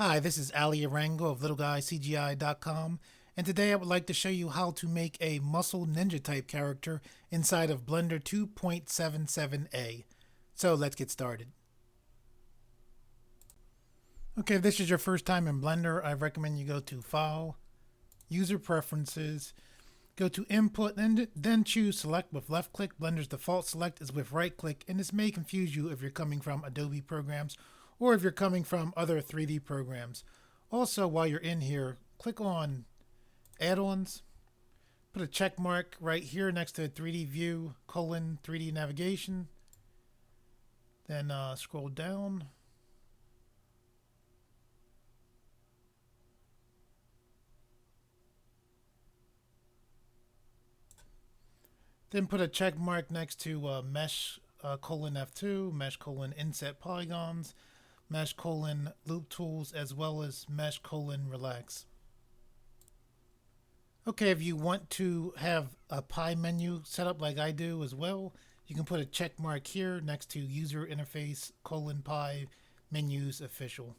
Hi, this is Ali Arango of LittleGuyCGI.com, and today I would like to show you how to make a Muscle Ninja type character inside of Blender 2.77a. So let's get started. Okay, if this is your first time in Blender, I recommend you go to File, User Preferences, go to Input, and then choose Select with left click. Blender's default select is with right click, and this may confuse you if you're coming from Adobe programs or if you're coming from other 3D programs. Also, while you're in here, click on Add-ons, put a check mark right here next to 3D View, 3D Navigation, then scroll down. Then put a check mark next to Mesh F2, Mesh Inset Polygons, Mesh Loop Tools, as well as Mesh Relax. Okay, if you want to have a pie menu set up like I do as well, you can put a check mark here next to User Interface Pie Menus Official.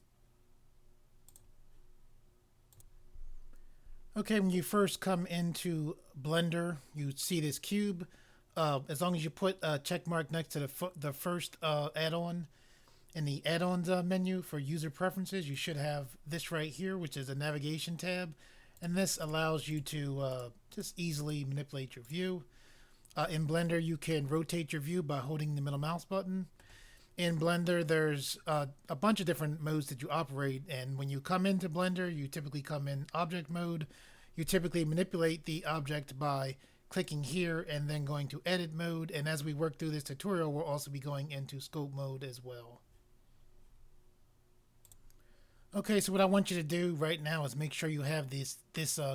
Okay, when you first come into Blender, you see this cube. As long as you put a check mark next to the first add-on in the add-ons menu for user preferences, you should have this right here, which is a navigation tab. And this allows you to just easily manipulate your view. In Blender, you can rotate your view by holding the middle mouse button. In Blender, there's a bunch of different modes that you operate. And when you come into Blender, you typically come in object mode. You typically manipulate the object by clicking here and then going to edit mode. And as we work through this tutorial, we'll also be going into scope mode as well. Okay, so what I want you to do right now is make sure you have this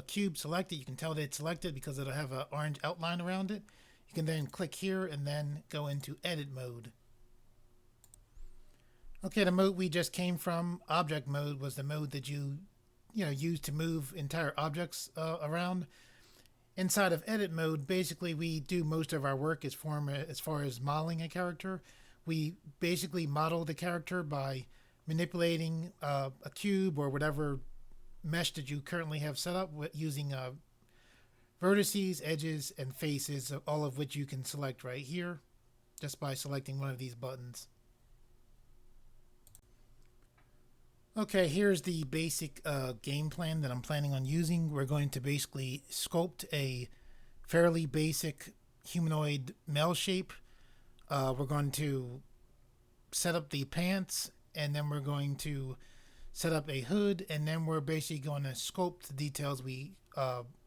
cube selected. You can tell that it's selected because it'll have an orange outline around it. You can then click here and then go into edit mode. Okay, the mode we just came from, object mode, was the mode that you use to move entire objects around. Inside of edit mode, basically we do most of our work as far as modeling a character. We basically model the character by manipulating a cube or whatever mesh that you currently have set up using vertices, edges, and faces, all of which you can select right here just by selecting one of these buttons. Okay, here's the basic game plan that I'm planning on using. We're going to basically sculpt a fairly basic humanoid male shape. We're going to set up the pants, and then we're going to set up a hood, and then we're basically going to sculpt the details we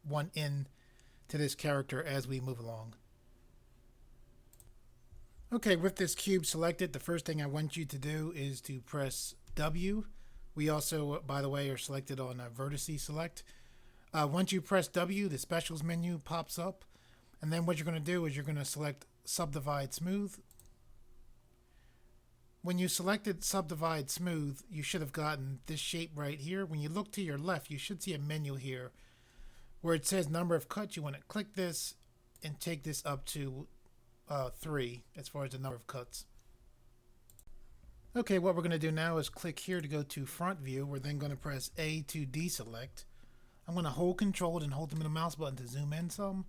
want in to this character as we move along. Okay, with this cube selected, the first thing I want you to do is to press W. We also, by the way, are selected on a vertice select. Once you press W, the specials menu pops up, and then what you're going to do is you're going to select Subdivide Smooth. When you selected Subdivide Smooth, you should have gotten this shape right here. When you look to your left, you should see a menu here where it says number of cuts. You want to click this and take this up to 3 as far as the number of cuts. Okay, what we're going to do now is click here to go to front view. We're then going to press A to deselect. I'm going to hold Control and hold the middle mouse button to zoom in some.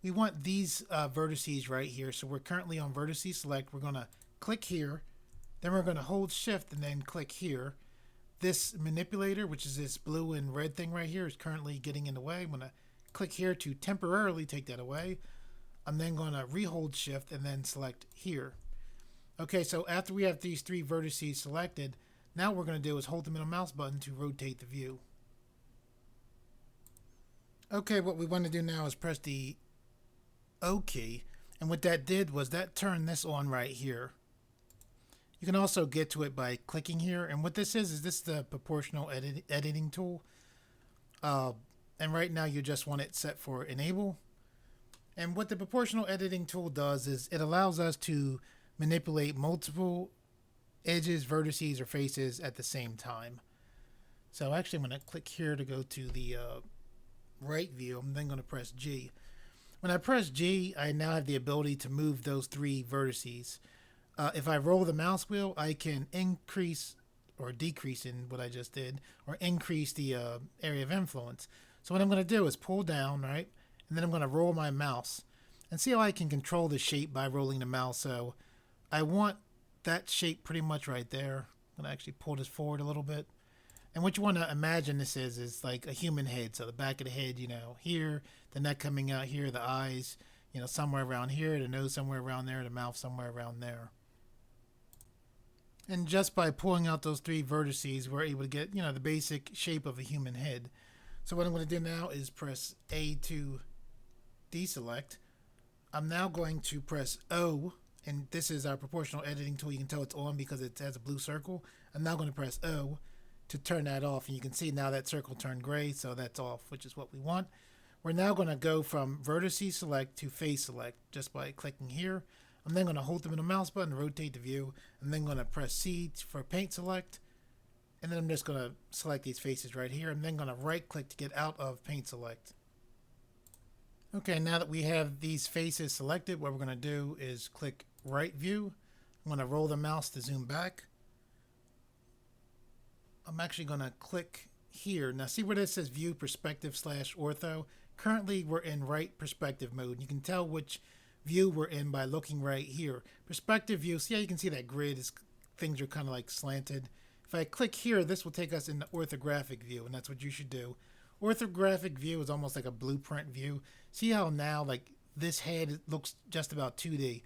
We want these vertices right here, so we're currently on vertices select. We're going to click here, then we're going to hold shift and then click here. This manipulator, which is this blue and red thing right here, is currently getting in the way. I'm going to click here to temporarily take that away. I'm then going to re-hold shift and then select here. Okay, so after we have these 3 vertices selected, now what we're going to do is hold the middle mouse button to rotate the view. Okay, what we want to do now is press the O key, and what that did was that turned this on right here. You can also get to it by clicking here, and what this is this the proportional editing tool. And right now you just want it set for enable. And what the proportional editing tool does is it allows us to manipulate multiple edges, vertices, or faces at the same time. So actually I'm going to click here to go to the right view. I'm then going to press G. When I press G, I now have the ability to move those 3 vertices. If I roll the mouse wheel, I can increase or decrease in what I just did, or increase the area of influence. So what I'm going to do is pull down, right? And then I'm going to roll my mouse and see how I can control the shape by rolling the mouse. So I want that shape pretty much right there. I'm going to actually pull this forward a little bit. And what you want to imagine this is like a human head. So the back of the head, here, the neck coming out here, the eyes, somewhere around here, the nose somewhere around there, the mouth somewhere around there. And just by pulling out those three vertices, we're able to get, the basic shape of a human head. So what I'm going to do now is press A to deselect. I'm now going to press O, and this is our proportional editing tool. You can tell it's on because it has a blue circle. I'm now going to press O to turn that off, and you can see now that circle turned gray, so that's off, which is what we want. We're now going to go from vertices select to face select just by clicking here. I'm then going to hold the middle mouse button to rotate the view. I'm then going to press C for paint select. And then I'm just going to select these faces right here. I'm then going to right click to get out of paint select. Okay, now that we have these faces selected, what we're going to do is click right view. I'm going to roll the mouse to zoom back. I'm actually going to click here. Now see where this says view perspective / ortho. Currently we're in right perspective mode. You can tell which view we're in by looking right here. Perspective view, see how you can see that grid is things are kind of like slanted. If I click here, this will take us into orthographic view, and that's what you should do. Orthographic view is almost like a blueprint view. See how now like this head looks just about 2D.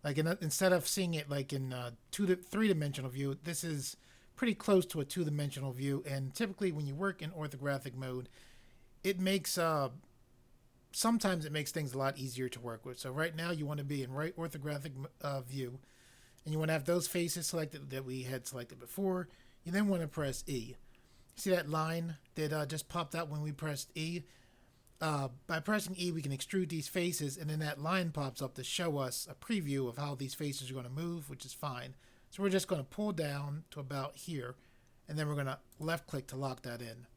Like instead of seeing it like in 3-dimensional view, this is pretty close to a 2-dimensional view. And typically when you work in orthographic mode, it makes sometimes it makes things a lot easier to work with. So right now you want to be in right orthographic view, and you want to have those faces selected that we had selected before. You then want to press E. See that line that just popped out when we pressed E? By pressing E, we can extrude these faces, and then that line pops up to show us a preview of how these faces are going to move, which is fine. So we're just going to pull down to about here, and then we're going to left click to lock that in.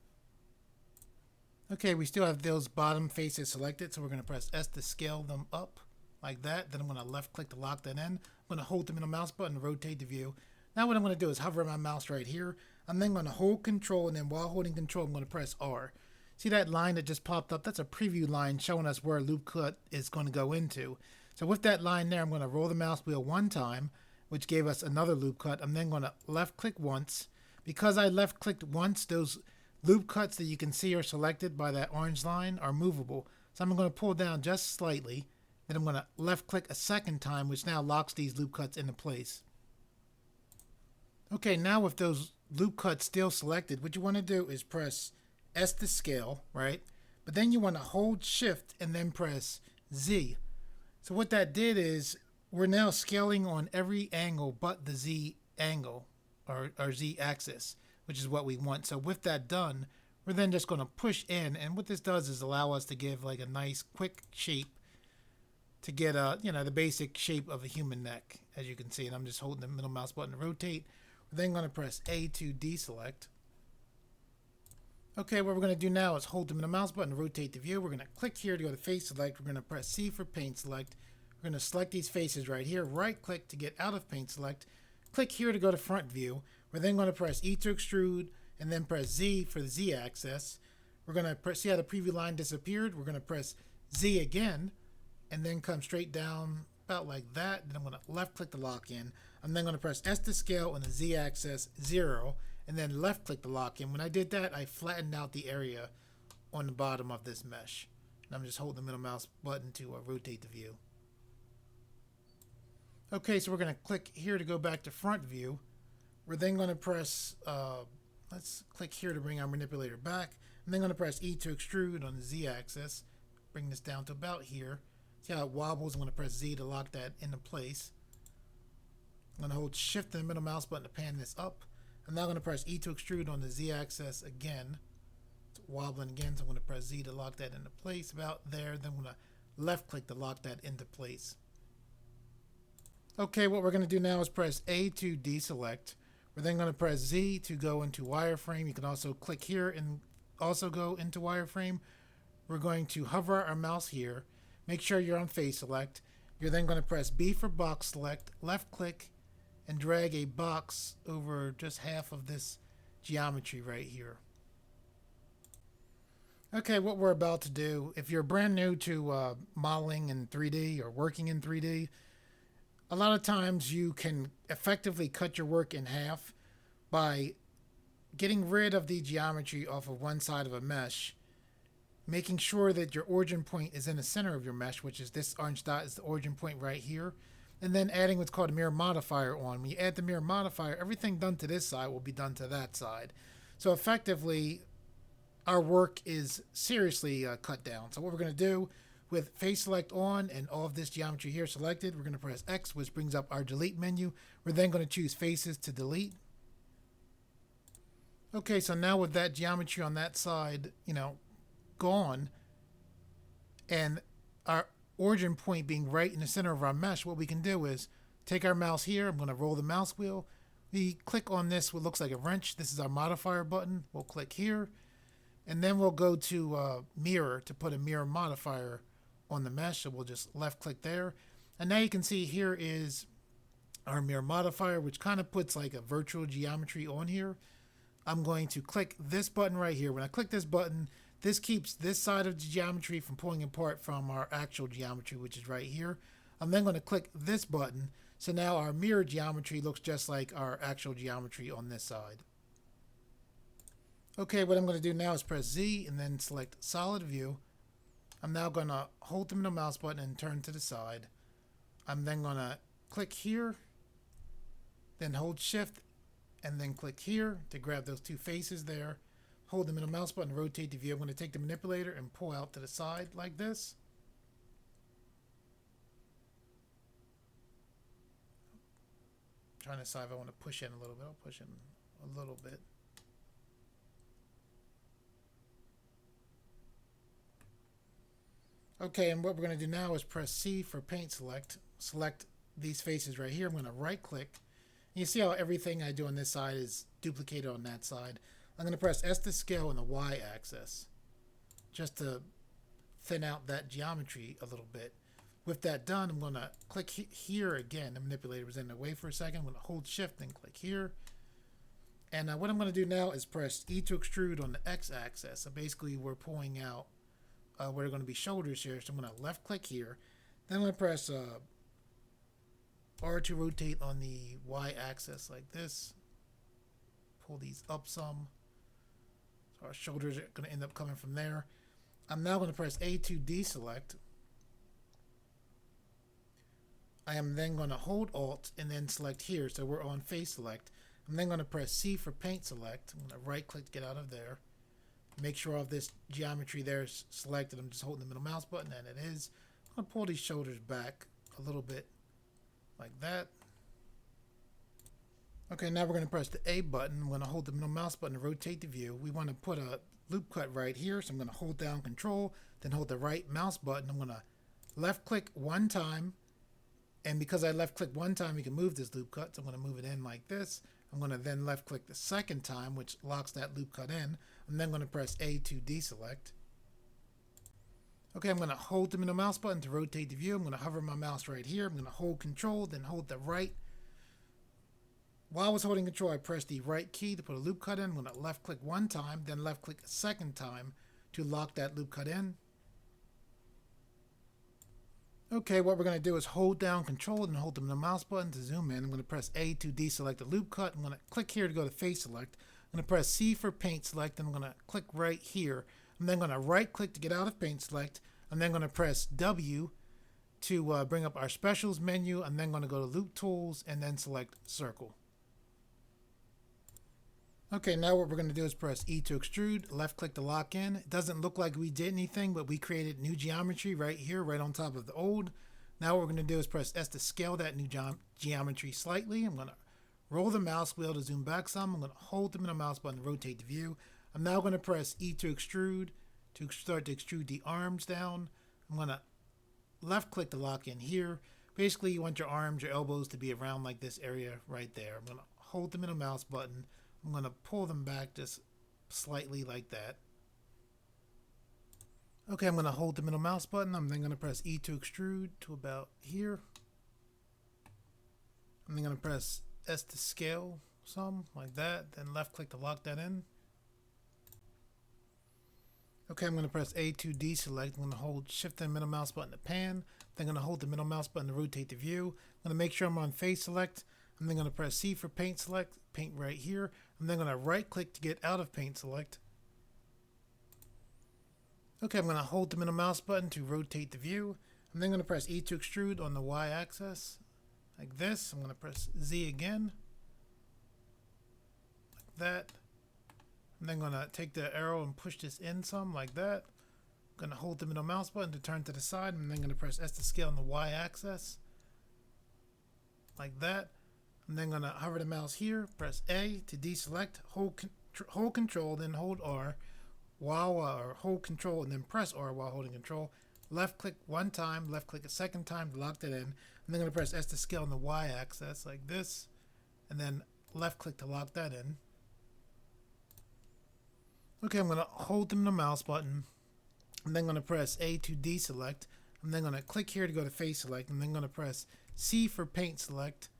Okay, we still have those bottom faces selected, so we're going to press S to scale them up like that. Then I'm going to left click to lock that in. I'm going to hold the middle mouse button to rotate the view. Now what I'm going to do is hover my mouse right here. I'm then going to hold control, and then while holding control, I'm going to press R. See that line that just popped up? That's a preview line showing us where a loop cut is going to go into. So with that line there, I'm going to roll the mouse wheel one time, which gave us another loop cut. I'm then going to left click once. Because I left clicked once, those loop cuts that you can see are selected by that orange line are movable. So I'm going to pull down just slightly. Then I'm going to left click a second time, which now locks these loop cuts into place. Okay, now with those loop cuts still selected, what you want to do is press S to scale, right? But then you want to hold shift and then press Z. So what that did is we're now scaling on every angle but the Z angle or Z axis, which is what we want. So with that done, we're then just going to push in, and what this does is allow us to give like a nice quick shape to get the basic shape of a human neck, as you can see. And I'm just holding the middle mouse button to rotate. We're then going to press A to deselect. Okay, what we're going to do now is hold the middle mouse button to rotate the view. We're going to click here to go to face select. We're going to press C for paint select. We're going to select these faces right here. Right click to get out of paint select. Click here to go to front view. We're then going to press E to extrude and then press Z for the Z axis. We're going to see how the preview line disappeared. We're going to press Z again and then come straight down about like that. Then I'm going to left click to lock in. I'm then going to press S to scale on the Z axis 0 and then left click to lock in. When I did that, I flattened out the area on the bottom of this mesh. And I'm just holding the middle mouse button to rotate the view. Okay, so we're going to click here to go back to front view. We're then going to press, let's click here to bring our manipulator back. I'm then going to press E to extrude on the Z axis. Bring this down to about here. See how it wobbles? I'm going to press Z to lock that into place. I'm going to hold shift and the middle mouse button to pan this up. I'm now going to press E to extrude on the Z axis again. It's wobbling again, so I'm going to press Z to lock that into place about there. Then I'm going to left click to lock that into place. Okay, what we're going to do now is press A to deselect. We're then going to press Z to go into wireframe. You can also click here and also go into wireframe. We're going to hover our mouse here. Make sure you're on face select. You're then going to press B for box select, left click, and drag a box over just half of this geometry right here. Okay, what we're about to do, if you're brand new to modeling in 3D or working in 3D, a lot of times you can effectively cut your work in half by getting rid of the geometry off of one side of a mesh, making sure that your origin point is in the center of your mesh, which is this orange dot is the origin point right here, and then adding what's called a mirror modifier on. When you add the mirror modifier, everything done to this side will be done to that side. So effectively, our work is seriously cut down. So what we're going to do with face select on and all of this geometry here selected, we're going to press X, which brings up our delete menu. We're then going to choose faces to delete. Okay, so now with that geometry on that side, gone, and our origin point being right in the center of our mesh, what we can do is take our mouse here. I'm going to roll the mouse wheel. We click on this, what looks like a wrench. This is our modifier button. We'll click here. And then we'll go to mirror to put a mirror modifier on the mesh. So we'll just left click there. And now you can see here is our mirror modifier, which kind of puts like a virtual geometry on here. I'm going to click this button right here. When I click this button, this keeps this side of the geometry from pulling apart from our actual geometry, which is right here. I'm then going to click this button. So now our mirror geometry looks just like our actual geometry on this side. Okay, what I'm going to do now is press Z and then select solid view. I'm now going to hold the middle mouse button and turn to the side. I'm then going to click here, then hold shift and then click here to grab those two faces there. Hold the middle mouse button, rotate the view. I'm going to take the manipulator and pull out to the side like this. I'm trying to decide if I want to push in a little bit. I'll push in a little bit. Okay, and what we're going to do now is press C for paint select. Select these faces right here. I'm going to right click. You see how everything I do on this side is duplicated on that side. I'm going to press S to scale on the Y axis just to thin out that geometry a little bit. With that done, I'm going to click here again. The manipulator was in the way for a second. I'm going to hold shift and click here. And what I'm going to do now is press E to extrude on the X axis. So basically we're pulling out where are going to be shoulders here. So I'm going to left click here. Then I'm going to press R to rotate on the Y axis like this. Pull these up some. So our shoulders are going to end up coming from there. I'm now going to press A to deselect. I am then going to hold Alt and then select here. So we're on face select. I'm then going to press C for paint select. I'm going to right click to get out of there. Make sure all of this geometry there is selected. I'm just holding the middle mouse button and it is. I'm going to pull these shoulders back a little bit like that. Okay, now we're going to press the A button. I'm going to hold the middle mouse button to rotate the view. We want to put a loop cut right here. So I'm going to hold down Control, then hold the right mouse button. I'm going to left click one time. And because I left click one time, we can move this loop cut. So I'm going to move it in like this. I'm going to then left click the second time, which locks that loop cut in. I'm then going to press A to deselect. Okay, I'm going to hold the middle mouse button to rotate the view. I'm going to hover my mouse right here. I'm going to hold Control, then hold the right. While I was holding Control, I pressed the right key to put a loop cut in. I'm going to left click one time, then left click a second time to lock that loop cut in. Okay, what we're going to do is hold down Control and hold the mouse button to zoom in. I'm going to press A to deselect the loop cut. I'm going to click here to go to face select. I'm going to press C for paint select, and I'm going to click right here. I'm then going to right click to get out of paint select. I'm then going to press W to bring up our specials menu. I'm then going to go to loop tools and then select circle. Okay, now what we're going to do is press E to extrude, left click to lock in. It doesn't look like we did anything, but we created new geometry right here, right on top of the old. Now what we're going to do is press S to scale that new geometry slightly. I'm going to roll the mouse wheel to zoom back some. I'm going to hold the middle mouse button to rotate the view. I'm now going to press E to extrude to start to extrude the arms down. I'm going to left click to lock in here. Basically, you want your arms, your elbows to be around like this area right there. I'm going to hold the middle mouse button. I'm going to pull them back just slightly like that. Okay, I'm going to hold the middle mouse button. I'm then going to press E to extrude to about here. I'm then going to press S to scale some, like that. Then left click to lock that in. Okay, I'm going to press A to deselect. I'm going to hold Shift and middle mouse button to pan. Then I'm going to hold the middle mouse button to rotate the view. I'm going to make sure I'm on face select. I'm then going to press C for paint select, paint right here. I'm then going to right click to get out of paint select. Okay, I'm going to hold the middle mouse button to rotate the view. I'm then going to press E to extrude on the Y axis, like this. I'm going to press Z again, like that. I'm then going to take the arrow and push this in some, like that. I'm going to hold the middle mouse button to turn to the side. I'm then going to press S to scale on the Y axis, like that. I'm then going to hover the mouse here, press A to deselect, hold Control, then hold R, or hold Control and then press R while holding Control. Left click one time, left click a second time to lock that in. I'm then going to press S to scale on the Y axis, like this, and then left click to lock that in. Okay, I'm going to hold them the mouse button. I'm then going to press A to deselect. I'm then going to click here to go to face select. I'm then going to press C for paint select.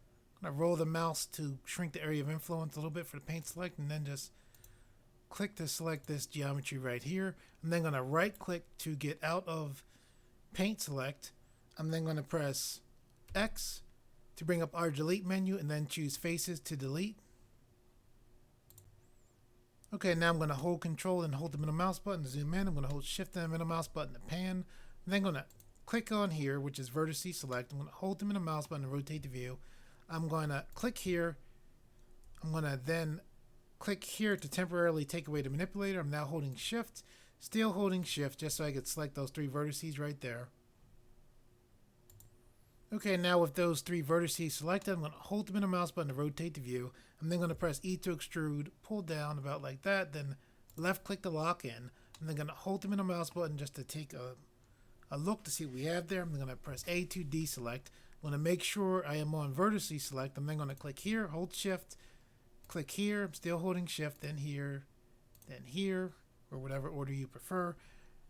I'm going to roll the mouse to shrink the area of influence a little bit for the paint select, and then just click to select this geometry right here. I'm then going to right click to get out of paint select. I'm then going to press X to bring up our delete menu and then choose faces to delete. Okay, now I'm going to hold Control and hold the middle mouse button to zoom in. I'm going to hold Shift and the middle mouse button to pan. I'm then going to click on here, which is vertice select. I'm going to hold the middle mouse button to rotate the view. I'm going to click here. I'm going to then click here to temporarily take away the manipulator. I'm now holding Shift, still holding Shift just so I could select those three vertices right there. Okay, now with those three vertices selected, I'm going to hold the middle mouse button to rotate the view. I'm then going to press E to extrude, pull down about like that, then left click to lock in. I'm then going to hold the middle mouse button just to take a look to see what we have there. I'm going to press A to deselect. I'm going to make sure I am on vertice select. I'm then going to click here, hold Shift, click here. I'm still holding Shift, then here, or whatever order you prefer.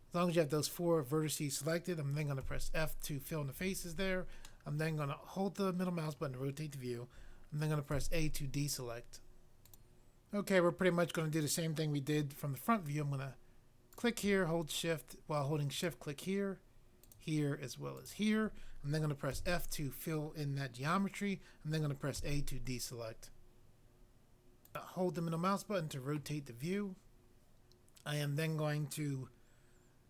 As long as you have those four vertices selected, I'm then going to press F to fill in the faces there. I'm then going to hold the middle mouse button to rotate the view. I'm then going to press A to deselect. Okay, we're pretty much going to do the same thing we did from the front view. I'm going to click here, hold Shift. While holding Shift, click here, here, as well as here. I'm then going to press F to fill in that geometry. I'm then going to press A to deselect. Hold the middle mouse button to rotate the view. I am then going to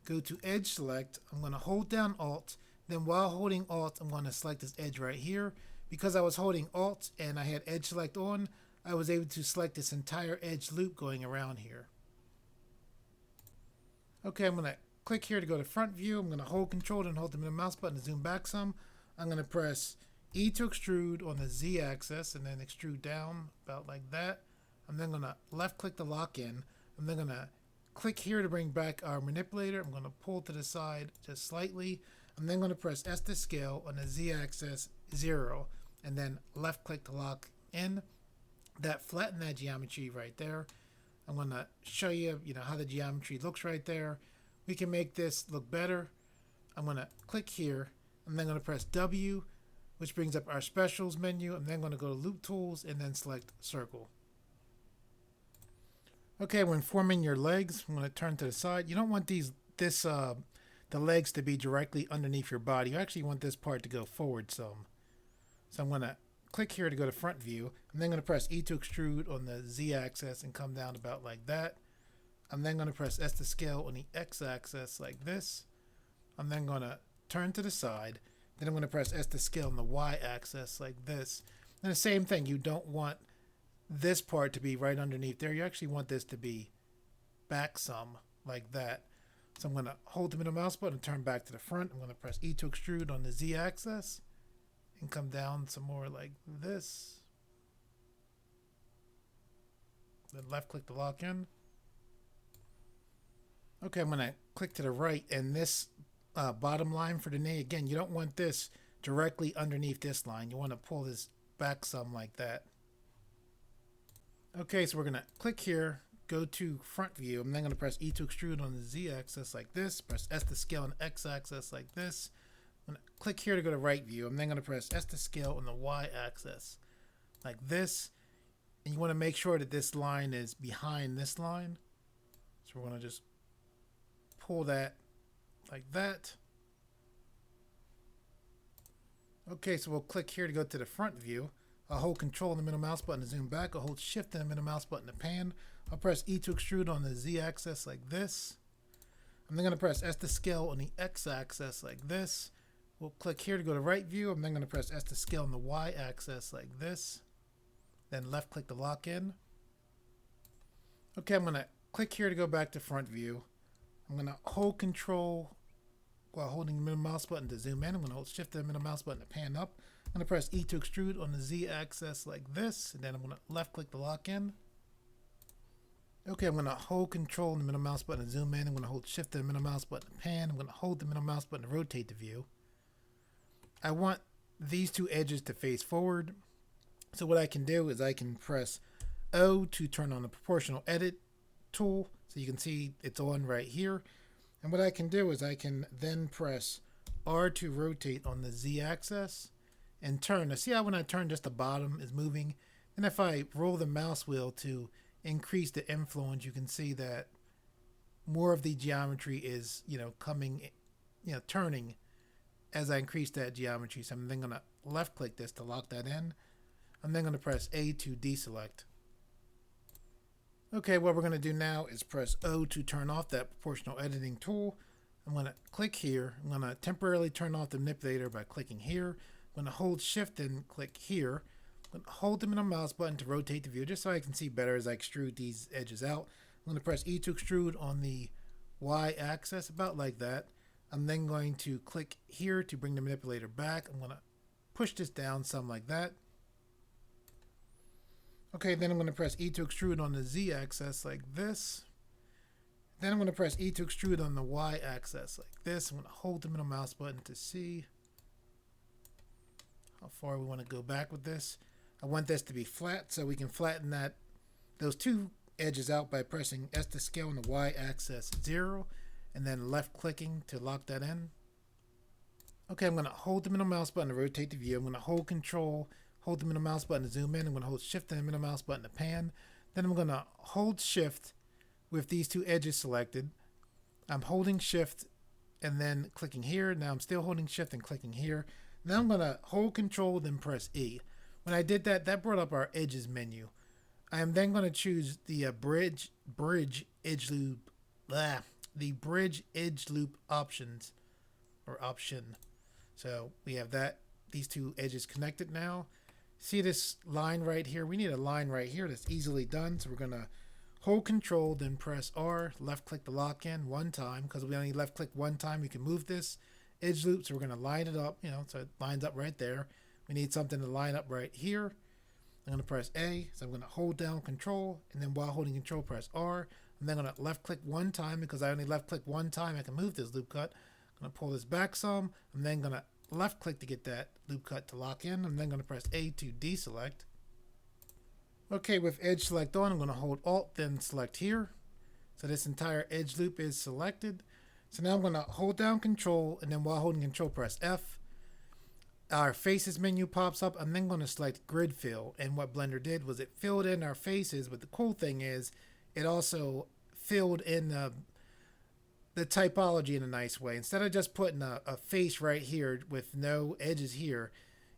go to Edge Select. I'm going to hold down Alt. Then while holding Alt, I'm going to select this edge right here. Because I was holding Alt and I had Edge Select on, I was able to select this entire edge loop going around here. Okay, I'm going to click here to go to front view. I'm going to hold Control and hold the middle mouse button to zoom back some. I'm going to press E to extrude on the Z axis and then extrude down about like that. I'm then going to left click to lock in. I'm then going to click here to bring back our manipulator. I'm going to pull to the side just slightly. I'm then going to press S to scale on the Z axis 0 and then left click to lock in. That flatten that geometry right there. I'm going to show you, how the geometry looks right there. We can make this look better. I'm going to click here. I'm then going to press W, which brings up our specials menu. I'm then going to go to loop tools and then select circle. Okay, when forming your legs, I'm going to turn to the side. You don't want the legs to be directly underneath your body. You actually want this part to go forward some. So I'm going to click here to go to front view. I'm then going to press E to extrude on the Z axis and come down about like that. I'm then going to press S to scale on the X axis like this. I'm then going to turn to the side. Then I'm going to press S to scale on the Y axis like this. And the same thing, you don't want this part to be right underneath there. You actually want this to be back some like that. So I'm going to hold the middle mouse button and turn back to the front. I'm going to press E to extrude on the Z axis and come down some more like this. Then left click to lock in. Okay, I'm going to click to the right, and this bottom line for the knee, again, you don't want this directly underneath this line. You want to pull this back some like that. Okay, so we're going to click here, go to front view. I'm then going to press E to extrude on the Z axis like this, press S to scale on the X axis like this. I'm going to click here to go to right view. I'm then going to press S to scale on the Y axis like this. And you want to make sure that this line is behind this line. So we're going to just pull that like that. Okay, so we'll click here to go to the front view. I'll hold Control and the middle mouse button to zoom back. I'll hold Shift and the middle mouse button to pan. I'll press E to extrude on the Z axis like this. I'm then going to press S to scale on the X axis like this. We'll click here to go to right view. I'm then going to press S to scale on the Y axis like this. Then left click to lock in. Okay, I'm going to click here to go back to front view. I'm going to hold Control while holding the middle mouse button to zoom in. I'm going to hold Shift and the middle mouse button to pan up. I'm going to press E to extrude on the Z axis like this. And then I'm going to left click to lock in. Okay, I'm going to hold Control and the middle mouse button to zoom in. I'm going to hold Shift and the middle mouse button to pan. I'm going to hold the middle mouse button to rotate the view. I want these two edges to face forward. So what I can do is I can press O to turn on the proportional edit tool. So you can see it's on right here. And what I can do is I can then press R to rotate on the Z axis and turn. Now see how when I turn just the bottom is moving? And if I roll the mouse wheel to increase the influence, you can see that more of the geometry is, coming, turning as I increase that geometry. So I'm then going to left click this to lock that in. I'm then going to press A to deselect. Okay, what we're going to do now is press O to turn off that proportional editing tool. I'm going to click here. I'm going to temporarily turn off the manipulator by clicking here. I'm going to hold Shift and click here. I'm going to hold the middle mouse button to rotate the view just so I can see better as I extrude these edges out. I'm going to press E to extrude on the Y axis, about like that. I'm then going to click here to bring the manipulator back. I'm going to push this down some like that. Okay, then I'm going to press E to extrude on the Z axis like this. Then I'm going to press E to extrude on the Y axis like this. I'm going to hold the middle mouse button to see how far we want to go back with this. I want this to be flat, so we can flatten those two edges out by pressing S to scale on the Y axis 0 and then left clicking to lock that in. Okay, I'm going to hold the middle mouse button to rotate the view. I'm going to hold Control, hold the middle mouse button to zoom in. I'm going to hold Shift and the middle mouse button to pan. Then I'm going to hold Shift with these two edges selected. I'm holding Shift and then clicking here. Now I'm still holding Shift and clicking here. Now I'm going to hold Control, then press E. When I did that, that brought up our edges menu. I am then going to choose the bridge edge loop, the bridge edge loop options or option. So we have these two edges connected now. See this line right here? We need a line right here that's easily done. So we're going to hold Control, then press R, left click to lock in one time. Because we only left click one time, we can move this edge loop. So we're going to line it up, so it lines up right there. We need something to line up right here. I'm going to press A. So I'm going to hold down Control, and then while holding Control, press R. I'm then going to left click one time because I only left click one time. I can move this loop cut. I'm going to pull this back some. I'm then going to left click to get that loop cut to lock in. I'm then going to press A to deselect. Okay, with edge select on, I'm going to hold Alt, then select here. So this entire edge loop is selected. So now I'm going to hold down Control, and then while holding Control, press F. Our faces menu pops up. I'm then going to select grid fill. And what Blender did was it filled in our faces. But the cool thing is it also filled in the typology in a nice way. Instead of just putting a face right here with no edges here,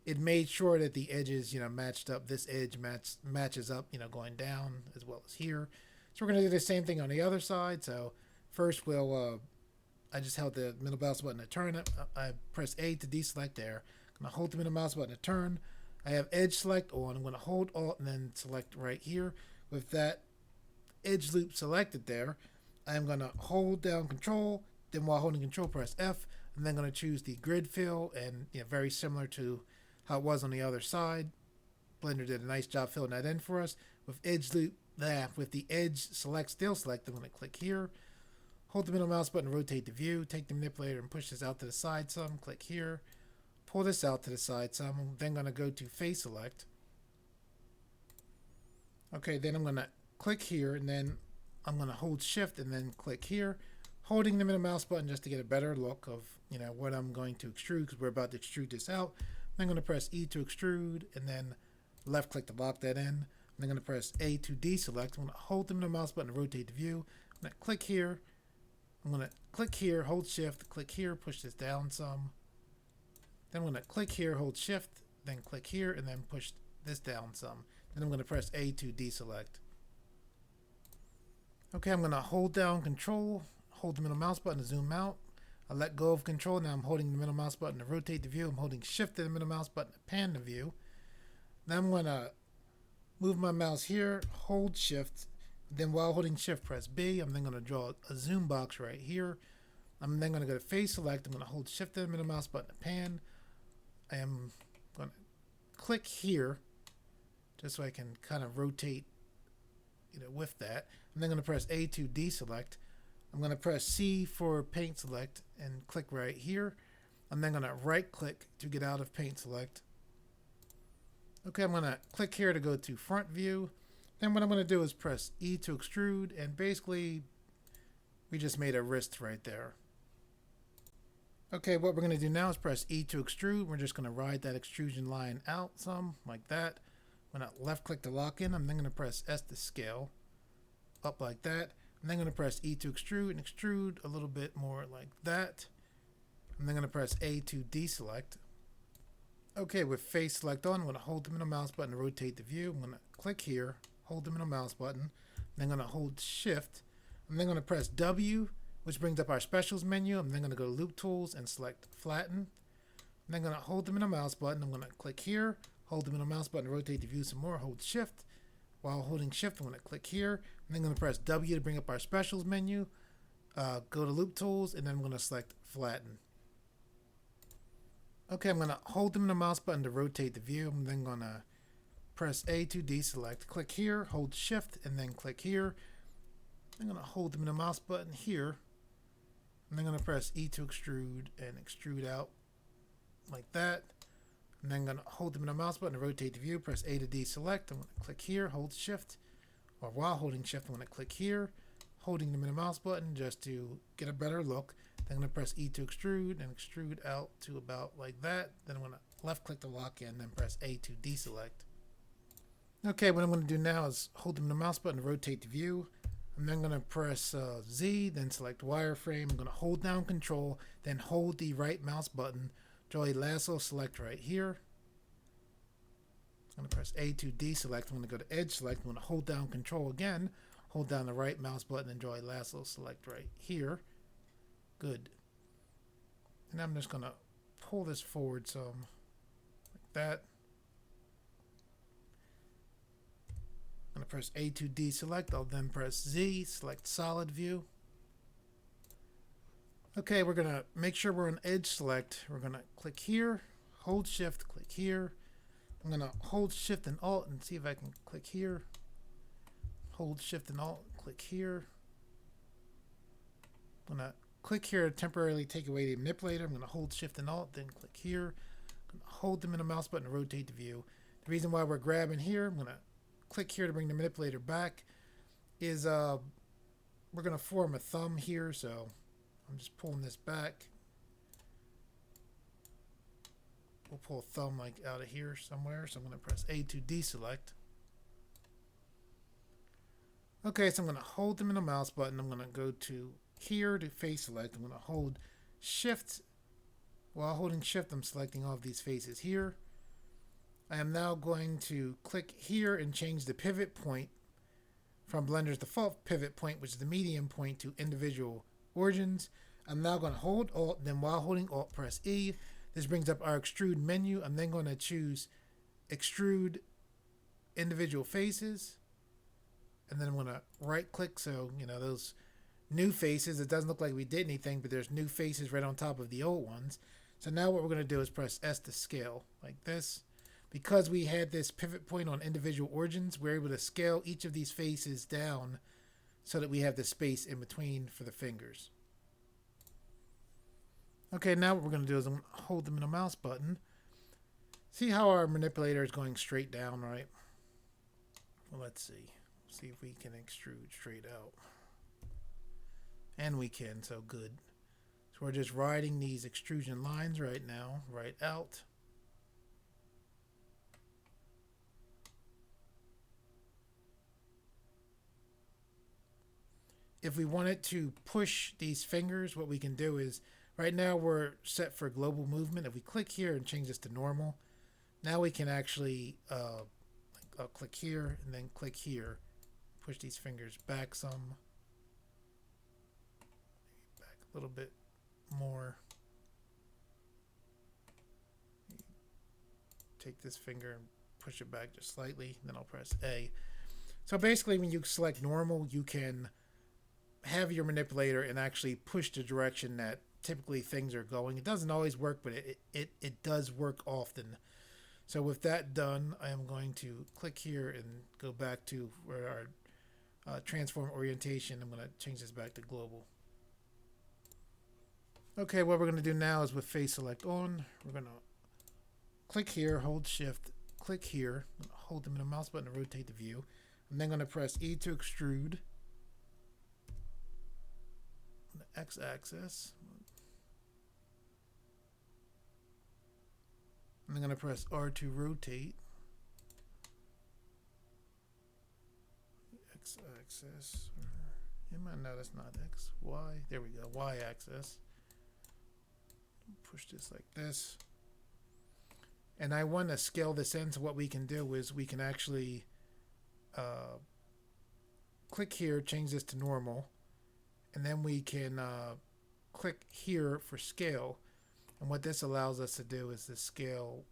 it made sure that the edges, matched up. This edge matches up, going down as well as here. So we're going to do the same thing on the other side. So first I just held the middle mouse button to turn it. I press A to deselect there. I'm going to hold the middle mouse button to turn. I have edge select on. I'm going to hold Alt and then select right here. With that edge loop selected there, I'm going to hold down Control. Then while holding Control, press F. I'm then going to choose the grid fill, and very similar to how it was on the other side. Blender did a nice job filling that in for us. With edge loop, with the edge select still select, I'm going to click here. Hold the middle mouse button to rotate the view. Take the manipulator and push this out to the side some. Click here. Pull this out to the side some. I'm then going to go to face select. Okay, then I'm going to click here, and then I'm going to hold Shift and then click here, holding the middle mouse button just to get a better look of what I'm going to extrude, because we're about to extrude this out. I'm going to press E to extrude and then left click to lock that in. I'm then going to press A to deselect. I'm going to hold the middle mouse button to rotate the view. I'm going to click here. I'm going to click here, hold shift, click here, push this down some. Then I'm going to click here, hold shift, then click here, and then push this down some. Then I'm going to press A to deselect. Okay, I'm going to hold down control, hold the middle mouse button to zoom out. I let go of control. Now I'm holding the middle mouse button to rotate the view. I'm holding shift to the middle mouse button to pan the view. Then I'm going to move my mouse here, hold shift. Then while holding shift, press B. I'm then going to draw a zoom box right here. I'm then going to go to phase select. I'm going to hold shift to the middle mouse button to pan. I am going to click here just so I can kind of rotate with that. I'm then going to press A to deselect. I'm going to press C for paint select and click right here. I'm then going to right click to get out of paint select. Okay, I'm going to click here to go to front view. Then what I'm going to do is press E to extrude, and basically we just made a wrist right there. Okay, what we're going to do now is press E to extrude. We're just going to ride that extrusion line out some, like that. I'm going to left click to lock in. I'm then going to press S to scale up like that. I'm then going to press E to extrude and extrude a little bit more like that. I'm then going to press A to deselect. Okay, with face select on, I'm going to hold the middle mouse button to rotate the view. I'm going to click here, hold the middle mouse button. Then I'm going to hold shift. I'm then going to press W, which brings up our specials menu. I'm then going to go to loop tools and select flatten. I'm then going to hold the middle mouse button. I'm going to click here, hold the middle mouse button to rotate the view some more, hold shift. While holding shift, I'm going to click here. I'm then going to press W to bring up our specials menu. Go to loop tools, and then I'm going to select flatten. Okay, I'm going to hold the middle mouse button to rotate the view. I'm then going to press A to deselect. Click here, hold shift, and then click here. I'm going to hold the middle mouse button here. I'm then going to press E to extrude and extrude out like that. I'm then going to hold the middle mouse button to rotate the view. Press A to deselect. I'm going to click here, hold shift. Or while holding shift, I'm going to click here, holding the middle mouse button just to get a better look. Then I'm going to press E to extrude and extrude out to about like that. Then I'm going to left click to lock in, then press A to deselect. Okay, what I'm going to do now is hold the mouse button to rotate the view. I'm then going to press Z, then select wireframe. I'm going to hold down control, then hold the right mouse button, draw a lasso select right here. I'm going to press A to deselect. I'm going to go to edge select. I'm going to hold down control again, hold down the right mouse button and draw a lasso select right here. Good. And I'm just going to pull this forward some like that. I'm going to press A to deselect. I'll then press Z, select solid view. Okay, we're going to make sure we're on edge select. We're going to click here, hold shift, click here. I'm going to hold shift and alt and see if I can click here. Hold shift and alt, click here. I'm going to click here to temporarily take away the manipulator. I'm going to hold shift and alt, then click here. I'm going to hold the middle mouse button to rotate the view. The reason why we're grabbing here, I'm going to click here to bring the manipulator back, is we're going to form a thumb here, so I'm just pulling this back. We'll pull a thumb like out of here somewhere, so I'm going to press A to deselect. Okay, so I'm going to hold the middle mouse button. I'm going to go to here to face select. I'm going to hold shift. While holding shift, I'm selecting all of these faces here. I am now going to click here and change the pivot point from Blender's default pivot point, which is the median point, to individual origins. I'm now going to hold Alt, then while holding Alt, press E. This brings up our extrude menu. I'm then going to choose extrude individual faces. And then I'm going to right click, so those new faces, it doesn't look like we did anything, but there's new faces right on top of the old ones. So now what we're going to do is press S to scale like this. Because we had this pivot point on individual origins, we're able to scale each of these faces down so that we have the space in between for the fingers. Okay, now what we're going to do is I'm going to hold the middle mouse button. See how our manipulator is going straight down, right? Well, let's see. See if we can extrude straight out. And we can, so good. So we're just riding these extrusion lines right now, right out. if we wanted to push these fingers, what we can do is, right now we're set for global movement. If we click here and change this to normal, now we can actually I'll click here and then click here, push these fingers back some, back a little bit more. Take this finger and push it back just slightly, then I'll press A. So basically when you select normal, you can have your manipulator and actually push the direction that typically things are going. It doesn't always work, but it does work often. So with that done, I am going to click here and go back to where our transform orientation. I'm going to change this back to global. Okay, what we're going to do now is with face select on, we're going to click here, hold shift, click here, hold the middle mouse button to rotate the view. I'm then going to press E to extrude. The x-axis. I'm going to press R to rotate. X-axis. You might know that's not X. Y. There we go. Y-axis. Push this like this. And I want to scale this in, so what we can do is we can actually click here, change this to normal, and then we can click here for scale. And what this allows us to do is to scale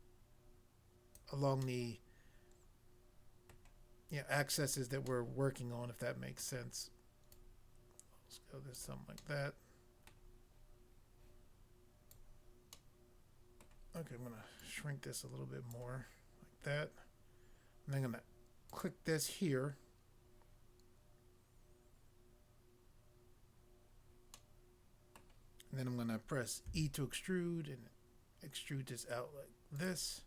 along the axes that we're working on, if that makes sense. Let's go to something like that. Okay, I'm going to shrink this a little bit more, like that. And I'm going to click this here. And then I'm going to press E to extrude and extrude this out like this.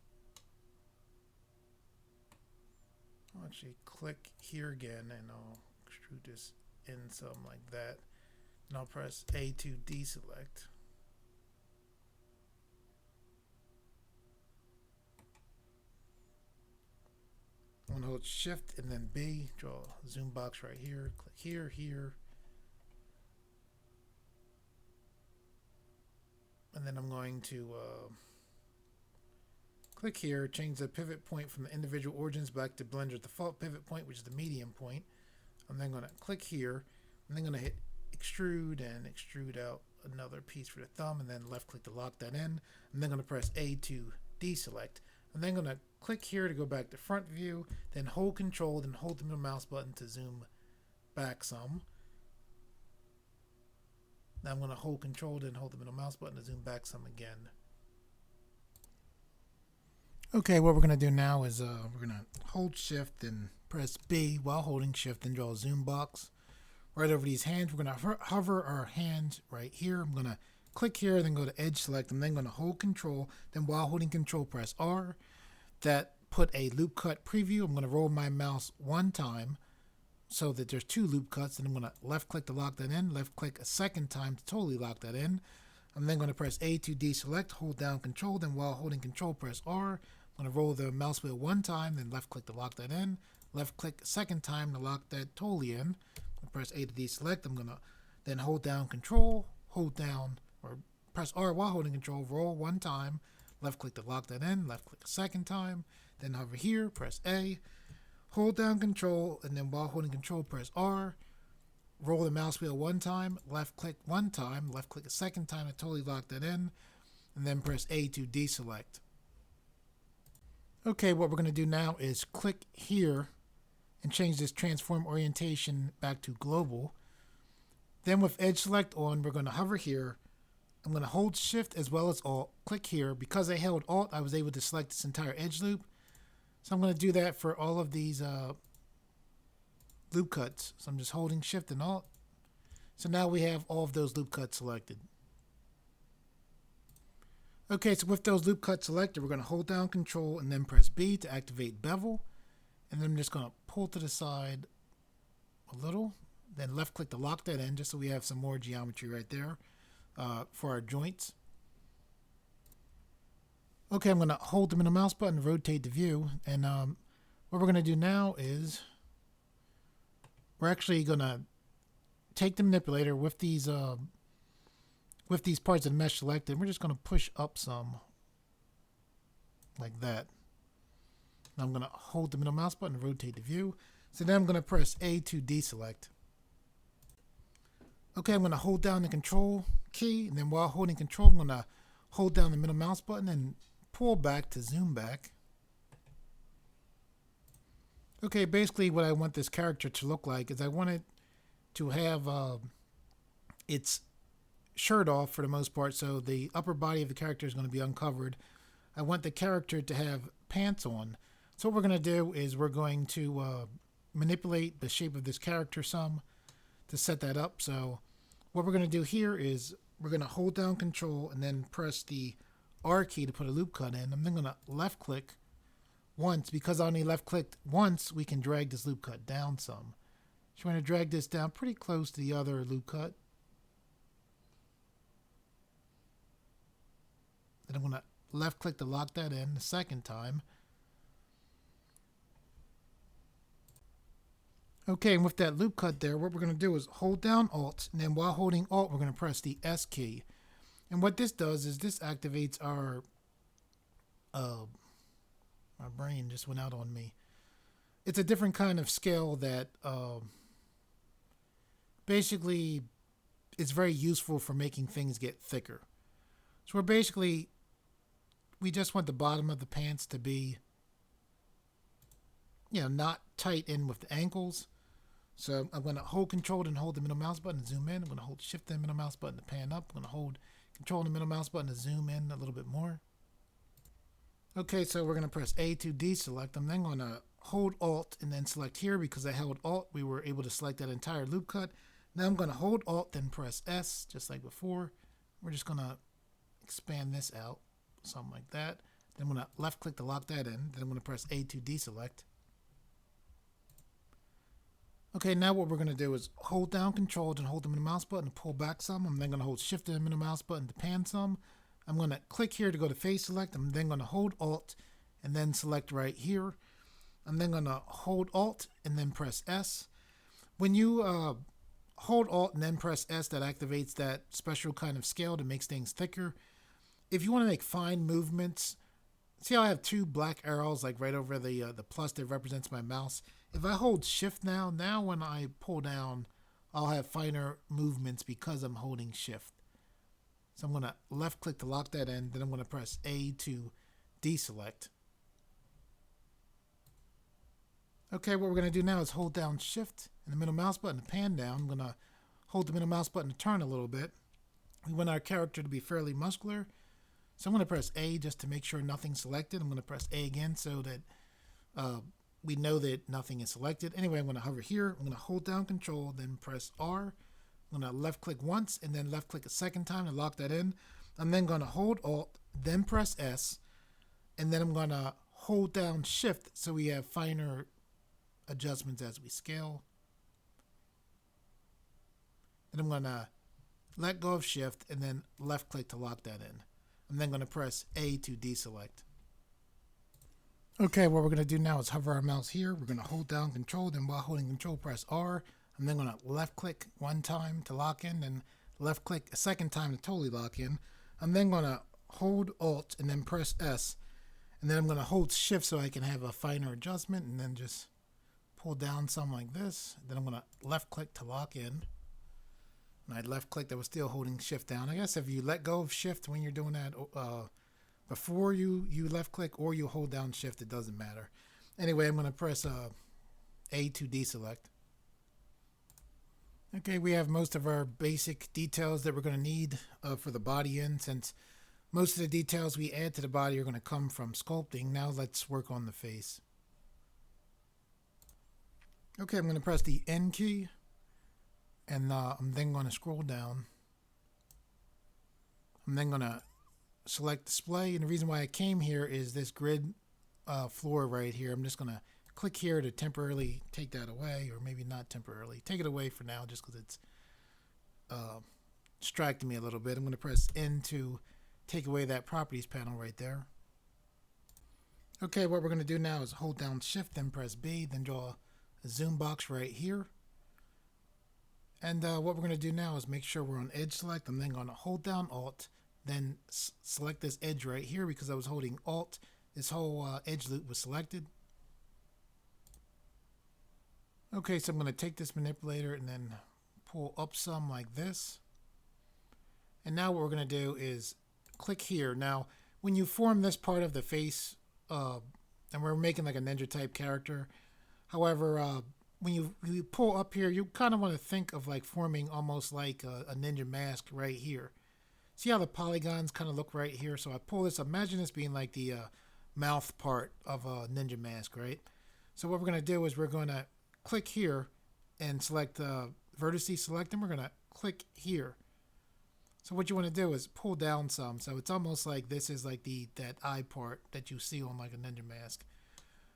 I'll actually click here again and I'll extrude this in some like that. And I'll press A to deselect. I'm going to hold shift and then B, draw a zoom box right here, click here, here. And then I'm going to click here, change the pivot point from the individual origins back to Blender's default pivot point, which is the medium point. I'm then going to click here. I'm then going to hit extrude and extrude out another piece for the thumb, and then left click to lock that in. I'm then going to press A to deselect. I'm then going to click here to go back to front view, then hold control, then hold the middle mouse button to zoom back some. Now I'm going to hold control, then hold the middle mouse button to zoom back some again. Okay, what we're going to do now is we're going to hold shift and press B while holding shift and draw a zoom box right over these hands. We're going to hover our hands right here. I'm going to click here, then go to edge select. I'm then going to hold control, then while holding control press R. That put a loop cut preview. I'm going to roll my mouse one time so that there's two loop cuts, and I'm going to left click to lock that in, left click a second time to totally lock that in. I'm then going to press A to deselect, hold down control, then while holding control press R. I'm going to roll the mouse wheel one time, then left click to lock that in, left click a second time to lock that totally in. I'm going to press A to deselect. I'm going to then hold down control, hold down, or press R while holding control, roll one time, left click to lock that in, left click a second time, then hover here, press A, hold down control, and then while holding control press R, roll the mouse wheel one time, left click one time, left click a second time to totally lock that in, and then press A to deselect. Okay, what we're going to do now is click here and change this transform orientation back to global. Then with edge select on, we're going to hover here. I'm going to hold shift as well as alt, click here. Because I held alt, I was able to select this entire edge loop. So I'm going to do that for all of these loop cuts. So I'm just holding shift and alt. So now we have all of those loop cuts selected. Okay, so with those loop cuts selected, we're going to hold down control and then press B to activate bevel. And then I'm just going to pull to the side a little, then left click to lock that in just so we have some more geometry right there for our joints. Okay, I'm going to hold the middle mouse button to rotate the view. And what we're going to do now is we're actually going to take the manipulator with these parts of the mesh selected. We're just going to push up some like that. Now I'm going to hold the middle mouse button and rotate the view. So then I'm going to press A to deselect. Okay, I'm going to hold down the control key, and then while holding control, I'm going to hold down the middle mouse button and pull back to zoom back. Okay, basically what I want this character to look like is I want it to have its shirt off for the most part, so the upper body of the character is going to be uncovered. I want the character to have pants on. So what we're going to do is we're going to manipulate the shape of this character some to set that up. So what we're going to do here is we're going to hold down control and then press the R key to put a loop cut in. I'm then going to left click once. Because I only left clicked once, we can drag this loop cut down some. So we're going to drag this down pretty close to the other loop cut. Then I'm going to left click to lock that in the second time. Okay, and with that loop cut there, what we're going to do is hold down Alt, and then while holding Alt, we're going to press the S key. And what this does is this activates our my brain just went out on me. It's a different kind of scale that basically is very useful for making things get thicker. So we just want the bottom of the pants to be, not tight in with the ankles. So I'm going to hold control and hold the middle mouse button to zoom in. I'm going to hold shift and middle mouse button to pan up. I'm going to hold control and the middle mouse button to zoom in a little bit more. Okay, so we're going to press A to deselect. I'm then going to hold Alt and then select here. Because I held Alt, we were able to select that entire loop cut. Now I'm going to hold Alt, then press S, just like before. We're just going to expand this out, something like that. Then I'm going to left click to lock that in. Then I'm going to press A to deselect. Okay, now what we're going to do is hold down control and hold the middle mouse button to pull back some. I'm then going to hold shift and the middle mouse button to pan some. I'm going to click here to go to face select. I'm then going to hold Alt and then select right here. I'm then going to hold Alt and then press S. When you hold Alt and then press S, that activates that special kind of scale that makes things thicker. If you want to make fine movements, see how I have two black arrows like right over the plus that represents my mouse? If I hold shift now when I pull down, I'll have finer movements because I'm holding shift. So I'm going to left click to lock that in. Then I'm going to press A to deselect. Okay, what we're going to do now is hold down shift and the middle mouse button to pan down. I'm going to hold the middle mouse button to turn a little bit. We want our character to be fairly muscular. So I'm going to press A just to make sure nothing's selected. I'm going to press A again so that we know that nothing is selected. Anyway, I'm going to hover here. I'm going to hold down control, then press R. I'm going to left click once and then left click a second time to lock that in. I'm then going to hold Alt, then press S, and then I'm going to hold down shift so we have finer adjustments as we scale. Then I'm going to let go of shift and then left click to lock that in. I'm then going to press A to deselect. Okay, what we're going to do now is hover our mouse here. We're going to hold down control, then while holding control, press R. I'm then going to left click one time to lock in, and left click a second time to totally lock in. I'm then going to hold Alt and then press S. And then I'm going to hold shift so I can have a finer adjustment and then just pull down something like this. Then I'm going to left click to lock in. And I left click that was still holding shift down. I guess if you let go of shift when you're doing that before you left click or you hold down shift, it doesn't matter. Anyway, I'm going to press A to deselect. Okay, we have most of our basic details that we're going to need for the body in. Since most of the details we add to the body are going to come from sculpting, now let's work on the face. Okay, I'm going to press the N key, and I'm then going to scroll down. I'm then going to select display, and the reason why I came here is this grid floor right here. I'm just going to click here to temporarily take that away, or maybe not temporarily. Take it away for now just because it's distracting me a little bit. I'm going to press N to take away that properties panel right there. Okay, what we're going to do now is hold down shift, then press B, then draw a zoom box right here. And what we're going to do now is make sure we're on edge select. I'm then going to hold down Alt, then select this edge right here because I was holding Alt. This whole edge loop was selected. Okay, so I'm going to take this manipulator and then pull up some like this. And now what we're going to do is click here. Now, when you form this part of the face, and we're making like a ninja type character, however, when you pull up here, you kind of want to think of like forming almost like a ninja mask right here. See how the polygons kind of look right here? So I pull this, imagine this being like the mouth part of a ninja mask, right? So what we're going to do is we're going to click here and select vertices select, and we're going to click here. So what you want to do is pull down some. So it's almost like this is like that eye part that you see on like a ninja mask.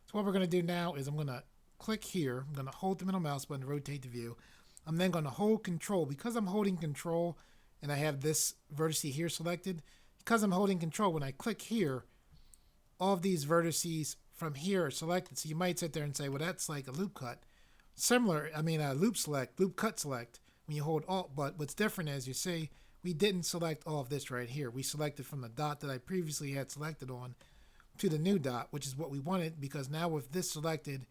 So what we're going to do now is I'm going to click here. I'm going to hold the middle mouse button to rotate the view. I'm then going to hold control. Because I'm holding control and I have this vertice here selected, because I'm holding control, when I click here, all of these vertices from here are selected. So you might sit there and say, well, that's like a loop cut. Similar, I mean, a loop cut select when you hold Alt, but what's different is you see, we didn't select all of this right here. We selected from the dot that I previously had selected on to the new dot, which is what we wanted, because now with this selected,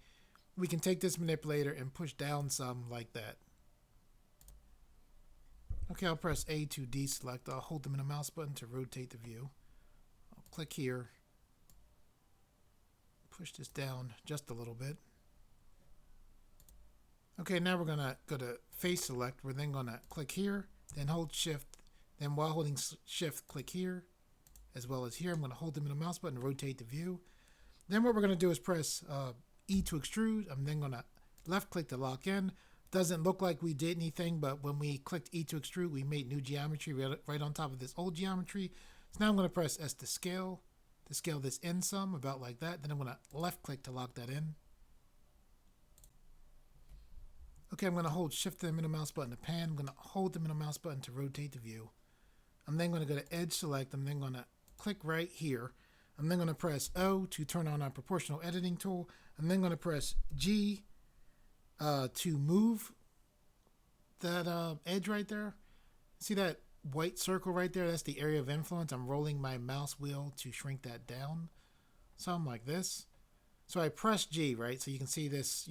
we can take this manipulator and push down some like that. Okay, I'll press A to deselect. I'll hold the middle mouse button to rotate the view. I'll click here. Push this down just a little bit. Okay, now we're going to go to face select. We're then going to click here, then hold shift. Then while holding shift, click here, as well as here. I'm going to hold the middle mouse button to rotate the view. Then what we're going to do is press E to extrude. I'm then going to left click to lock in. Doesn't look like we did anything, but when we clicked E to extrude, we made new geometry right on top of this old geometry. So now I'm going to press S to scale this in some, about like that. Then I'm going to left click to lock that in. Okay, I'm going to hold shift and the middle mouse button to pan. I'm going to hold the middle mouse button to rotate the view. I'm then going to go to edge select. I'm then going to click right here. I'm then going to press O to turn on our proportional editing tool. I'm then going to press G to move that edge right there. See that white circle right there? That's the area of influence. I'm rolling my mouse wheel to shrink that down. Something like this. So I press G, right? So you can see this,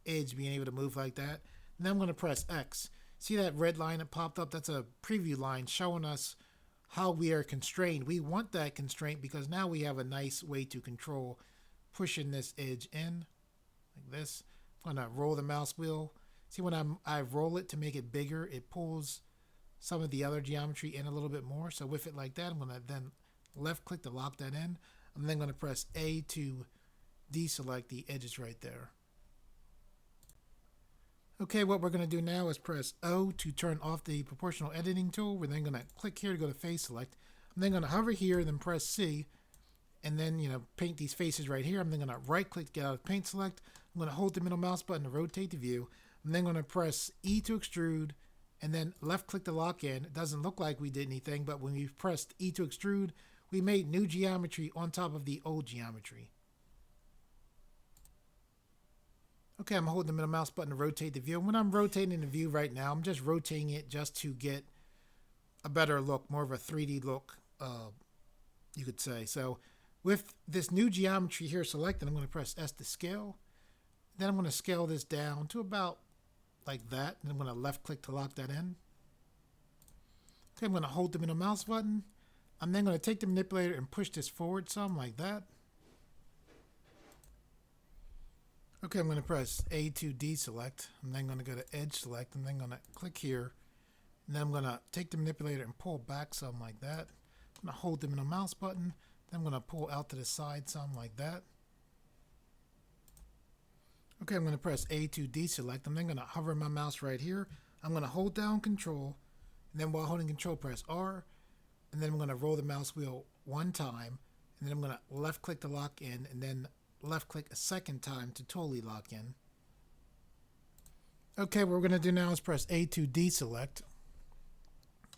edge being able to move like that. And then I'm going to press X. See that red line that popped up? That's a preview line showing us how we are constrained. We want that constraint because now we have a nice way to control pushing this edge in like this. I'm going to roll the mouse wheel. See, when I roll it to make it bigger, it pulls some of the other geometry in a little bit more. So with it like that, I'm going to then left click to lock that in. I'm then going to press A to deselect the edges right there. Okay, what we're going to do now is press O to turn off the proportional editing tool. We're then going to click here to go to face select. I'm then going to hover here, then press C, and then, paint these faces right here. I'm then going to right click to get out of paint select. I'm going to hold the middle mouse button to rotate the view. I'm then going to press E to extrude, and then left click to lock in. It doesn't look like we did anything, but when we pressed E to extrude, we made new geometry on top of the old geometry. Okay, I'm holding the middle mouse button to rotate the view. When I'm rotating the view right now, I'm just rotating it just to get a better look, more of a 3D look, you could say. So with this new geometry here selected, I'm going to press S to scale. Then I'm going to scale this down to about like that. And I'm going to left click to lock that in. Okay, I'm going to hold the middle mouse button. I'm then going to take the manipulator and push this forward some like that. Okay, I'm going to press A to deselect. I'm then going to go to edge select. I'm then going to click here. And then I'm going to take the manipulator and pull back some like that. I'm going to hold the middle mouse button. Then I'm going to pull out to the side some like that. Okay, I'm going to press A to deselect. I'm then going to hover my mouse right here. I'm going to hold down Control. And then while holding Control, press R. And then I'm going to roll the mouse wheel one time. And then I'm going to left click to lock in. And then left click a second time to totally lock in. Okay, what we're going to do now is press A to deselect.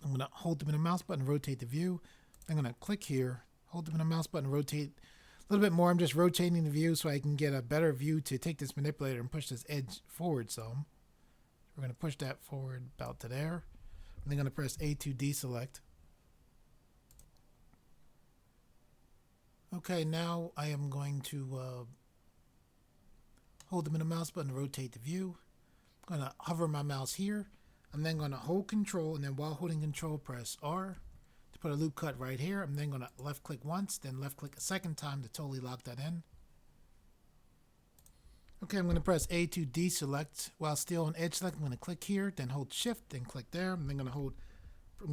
I'm going to hold the middle mouse button, rotate the view. I'm going to click here, hold the middle mouse button, rotate a little bit more. I'm just rotating the view so I can get a better view to take this manipulator and push this edge forward some. We're going to push that forward about to there. I'm then going to press A to deselect. Okay, now I am going to hold the middle mouse button to rotate the view. I'm going to hover my mouse here. I'm then going to hold Control, and then while holding Control, press R to put a loop cut right here. I'm then going to left click once, then left click a second time to totally lock that in. Okay, I'm going to press A to deselect. While still on edge select, I'm going to click here, then hold Shift, then click there. I'm then going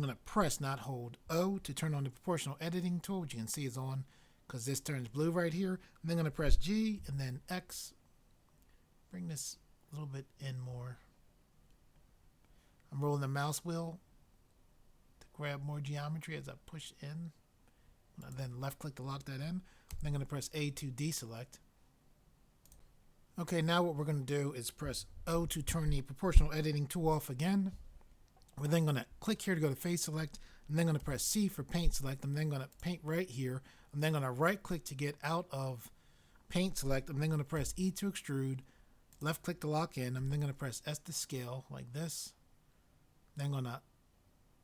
to press, not hold, O to turn on the proportional editing tool, which you can see is on because this turns blue right here. I'm then going to press G and then X. Bring this a little bit in more. I'm rolling the mouse wheel to grab more geometry as I push in. And then left click to lock that in. I'm then going to press A to deselect. Okay, now what we're going to do is press O to turn the proportional editing tool off again. We're then going to click here to go to face select. I'm then going to press C for paint select. I'm then going to paint right here. I'm then going to right click to get out of paint select. I'm then going to press E to extrude. Left click to lock in. I'm then going to press S to scale like this. Then I'm going to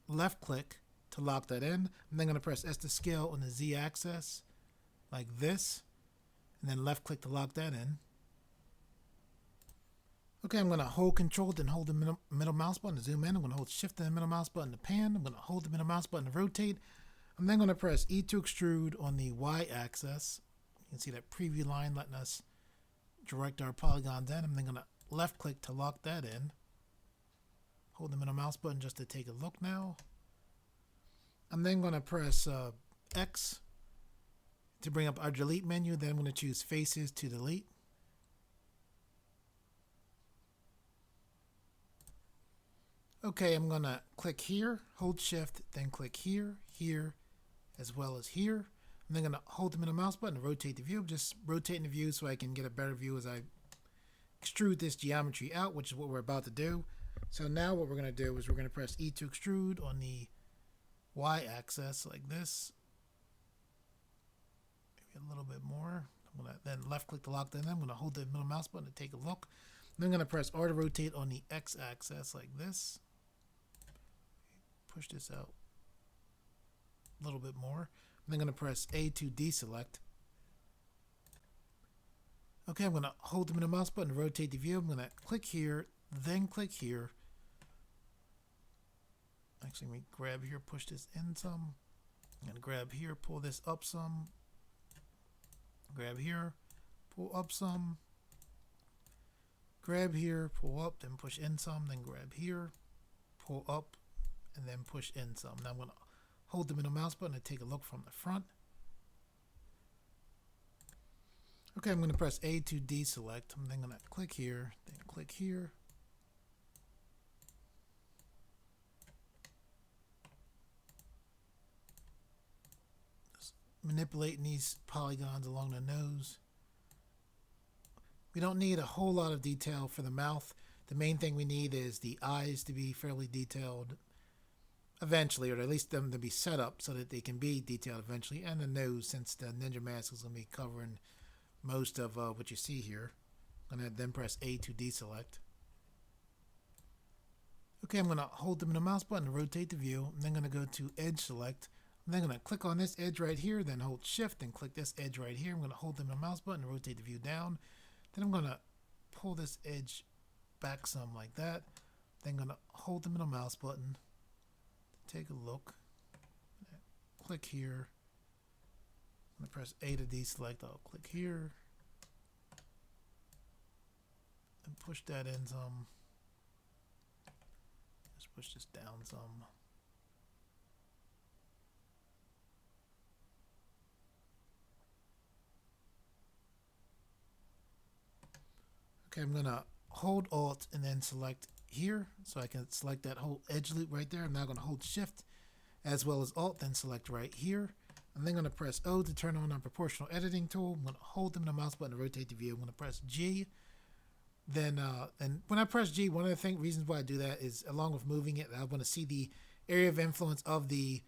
left click to lock that in. I'm then going to press S to scale on the Z axis like this. And then left click to lock that in. Okay, I'm going to hold Control, then hold the middle mouse button to zoom in. I'm going to hold Shift and the middle mouse button to pan. I'm going to hold the middle mouse button to rotate. I'm then going to press E to extrude on the Y axis. You can see that preview line letting us direct our polygons in. I'm then going to left click to lock that in. Hold the middle mouse button just to take a look now. I'm then going to press X to bring up our delete menu. Then I'm going to choose faces to delete. Okay, I'm going to click here, hold Shift, then click here, here, as well as here. I'm then going to hold the middle mouse button to rotate the view. I'm just rotating the view so I can get a better view as I extrude this geometry out, which is what we're about to do. So now what we're going to do is we're going to press E to extrude on the Y axis like this. Maybe a little bit more. I'm going to then left click to lock that in. I'm going to hold the middle mouse button to take a look. I'm then going to press R to rotate on the X axis like this. Push this out a little bit more. I'm then going to press A to deselect. Okay, I'm going to hold the middle mouse button to rotate the view. I'm going to click here, then click here. Actually, let me grab here, push this in some. I'm going to grab here, pull this up some. Grab here, pull up some. Grab here, pull up, then push in some, then grab here, pull up, and then push in some. Now I'm going to hold the middle mouse button to take a look from the front. Okay, I'm going to press A to deselect. I'm then going to click here, then click here. Just manipulating these polygons along the nose. We don't need a whole lot of detail for the mouth. The main thing we need is the eyes to be fairly detailed eventually, or at least them to be set up so that they can be detailed eventually, and the nose, since the Ninja Mask is going to be covering most of what you see here. I'm going to then press A to deselect. Okay, I'm going to hold the middle mouse button to rotate the view. I'm then going to go to Edge Select. I'm then going to click on this edge right here, then hold Shift and click this edge right here. I'm going to hold the middle mouse button to rotate the view down. Then I'm going to pull this edge back some like that. Then I'm going to hold the middle mouse button to take a look. Click here. I'm going to press A to deselect. I'll click here. And push that in some. Just push this down some. Okay, I'm going to hold Alt and then select here so I can select that whole edge loop right there. I'm now going to hold Shift as well as Alt, then select right here. I'm then going to press O to turn on our proportional editing tool. I'm going to hold them in the mouse button to rotate the view. I'm going to press G. Then when I press G, one of the reasons why I do that is along with moving it, I want to see the area of influence of the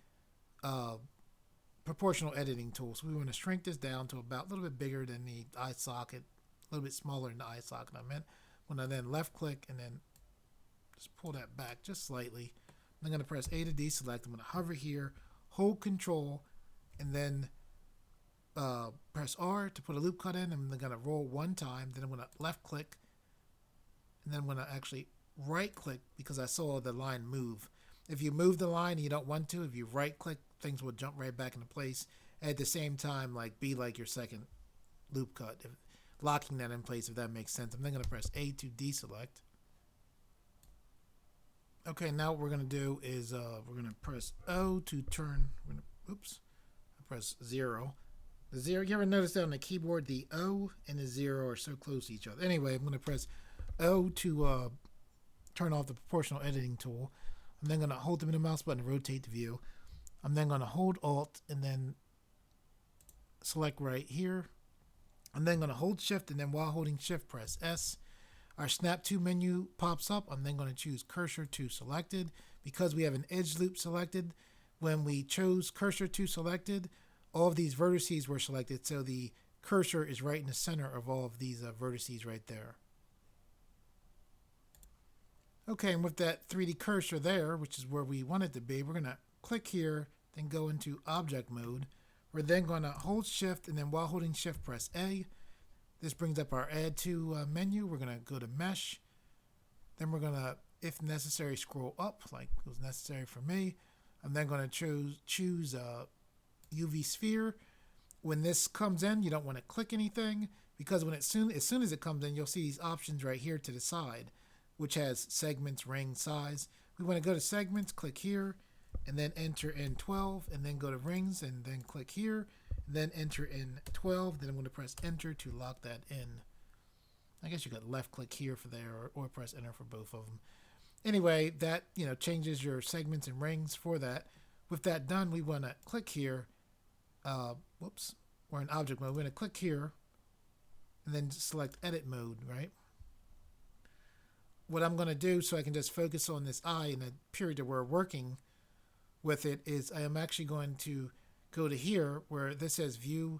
proportional editing tool. So we want to shrink this down to about a little bit bigger than the eye socket, a little bit smaller than the eye socket I meant. When I then left click and then Just pull that back just slightly. I'm going to press A to deselect. I'm going to hover here, hold Control, and then press R to put a loop cut in. I'm going to roll one time. Then I'm going to left click, and then I'm going to actually right click because I saw the line move. If you move the line and you don't want to, if you right click, things will jump right back into place. At the same time, be like your second loop cut, locking that in place, if that makes sense. I'm then going to press A to deselect. Okay, now what we're going to do is we're going to press O to turn. Oops, I press 0. The 0. You ever notice that on the keyboard, the O and the 0 are so close to each other? Anyway, I'm going to press O to turn off the proportional editing tool. I'm then going to hold the middle mouse button to rotate the view. I'm then going to hold Alt and then select right here. I'm then going to hold Shift, and then while holding Shift, press S. Our Snap to menu pops up. I'm then going to choose Cursor to Selected. Because we have an edge loop selected, when we chose Cursor to Selected, all of these vertices were selected, so the cursor is right in the center of all of these vertices right there. Okay, and with that 3D cursor there, which is where we want it to be, we're going to click here, then go into Object Mode. We're then going to hold Shift, and then while holding Shift, press A. This brings up our Add To menu. We're going to go to Mesh. Then we're going to, if necessary, scroll up, like it was necessary for me. I'm then going to choose UV Sphere. When this comes in, you don't want to click anything, because as soon as it comes in, you'll see these options right here to the side, which has segments, ring, size. We want to go to segments, click here, and then enter in 12, and then go to rings, and then click here, and then enter in 12. Then I'm going to press enter to lock that in. I guess you could left click here for there, or press enter for both of them. Anyway, that changes your segments and rings for that. With that done, we want to click here. Whoops, we're in object mode. We're going to click here, and then select edit mode, right? What I'm going to do so I can just focus on this eye in the period that we're working with it is I am actually going to go to here where this says view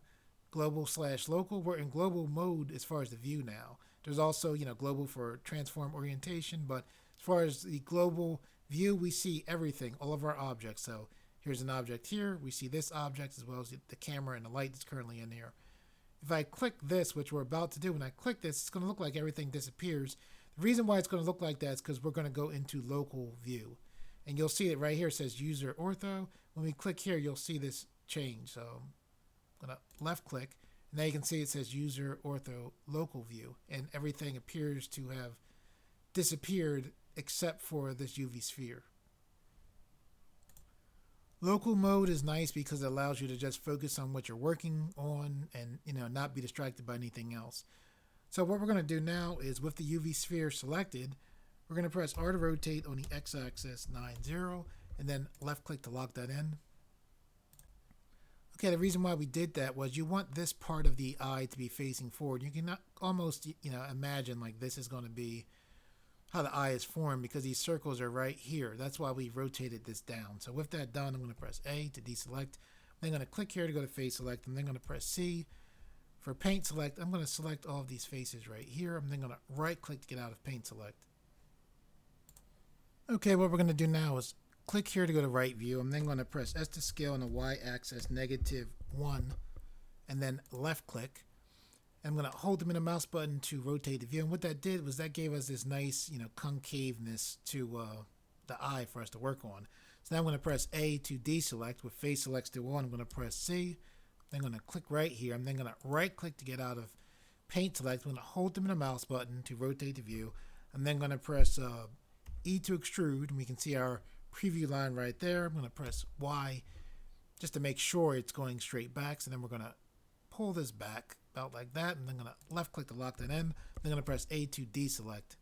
global/local. We're in global mode as far as the view now. There's also, global for transform orientation, but as far as the global view, we see everything, all of our objects. So here's an object here. We see this object as well as the camera and the light that's currently in here. If I click this, which we're about to do, when I click this, it's going to look like everything disappears. The reason why it's going to look like that is because we're going to go into local view. And you'll see it right here. It says user ortho. When we click here, you'll see this change. So I'm going to left click. And now you can see it says user ortho local view. And everything appears to have disappeared except for this UV sphere. Local mode is nice because it allows you to just focus on what you're working on and not be distracted by anything else. So what we're going to do now is with the UV sphere selected, we're going to press R to rotate on the x-axis 90 and then left click to lock that in. Okay, the reason why we did that was you want this part of the eye to be facing forward. You can almost imagine like this is going to be how the eye is formed because these circles are right here. That's why we rotated this down. So with that done, I'm going to press A to deselect. I'm then going to click here to go to face select. I'm then going to press C. For paint select, I'm going to select all of these faces right here. I'm then going to right click to get out of paint select. Okay, what we're going to do now is click here to go to right view. I'm then going to press S to scale on the Y axis -1 and then left click. I'm going to hold the middle mouse button to rotate the view. And what that did was that gave us this nice, concaveness to the eye for us to work on. So now I'm going to press A to deselect. With face select still on, I'm going to press C. I'm going to click right here. I'm then going to right click to get out of paint select. I'm going to hold the middle mouse button to rotate the view. I'm then going to press E to extrude. And we can see our preview line right there. I'm going to press Y just to make sure it's going straight back. So then we're going to pull this back about like that. And then I'm going to left click to lock that in. Then I'm going to press A to deselect.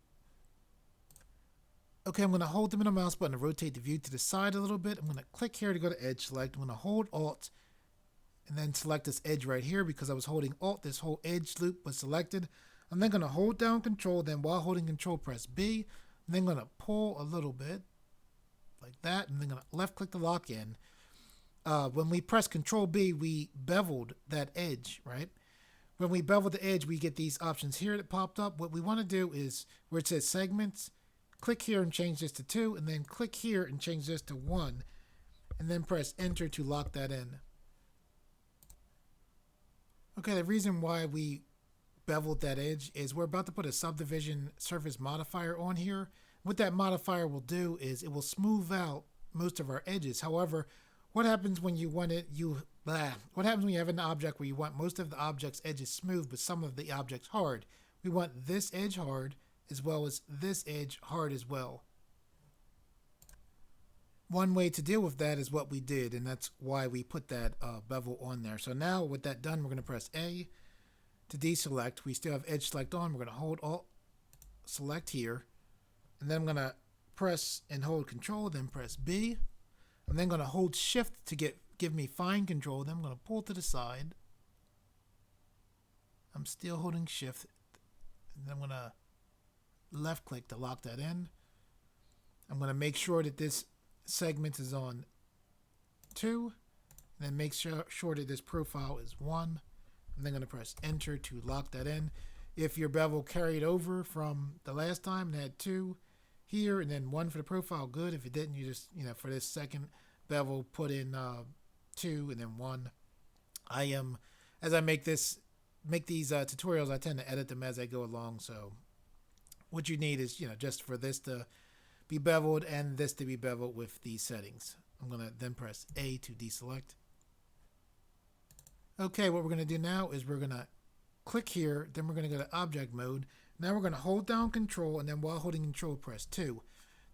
Okay, I'm going to hold the middle mouse button to rotate the view to the side a little bit. I'm going to click here to go to edge select. I'm going to hold Alt and then select this edge right here because I was holding Alt. This whole edge loop was selected. I'm then going to hold down Control. Then while holding Control, press B. I'm then going to pull a little bit like that. And then going to left click to lock in. When we press Control B, we beveled that edge, right? When we bevel the edge, we get these options here that popped up. What we want to do is where it says segments, click here and change this to 2, and then click here and change this to 1, and then press enter to lock that in. Okay, the reason why we beveled that edge is we're about to put a subdivision surface modifier on here. What that modifier will do is it will smooth out most of our edges. However, what happens when you want it, what happens when you have an object where you want most of the object's edges smooth but some of the objects hard? We want this edge hard as well as this edge hard as well. One way to deal with that is what we did, and that's why we put that bevel on there. So now with that done, we're going to press A to deselect. We still have edge select on. We're going to hold Alt select here, and then I'm going to press and hold Control, then press B. I'm then going to hold Shift to give me fine control. Then I'm going to pull to the side. I'm still holding Shift, and then I'm going to left click to lock that in. I'm going to make sure that this segment is on 2, and then make sure that this profile is 1. I'm then going to press enter to lock that in. If your bevel carried over from the last time and had 2 here and then 1 for the profile, good. If it didn't, you just, for this second bevel, put in 2 and then 1. As I make these tutorials, I tend to edit them as I go along. So what you need is, just for this to be beveled and this to be beveled with these settings. I'm going to then press A to deselect. Okay, what we're going to do now is we're going to click here, then we're going to go to object mode. Now we're going to hold down Control, and then while holding Control, press 2.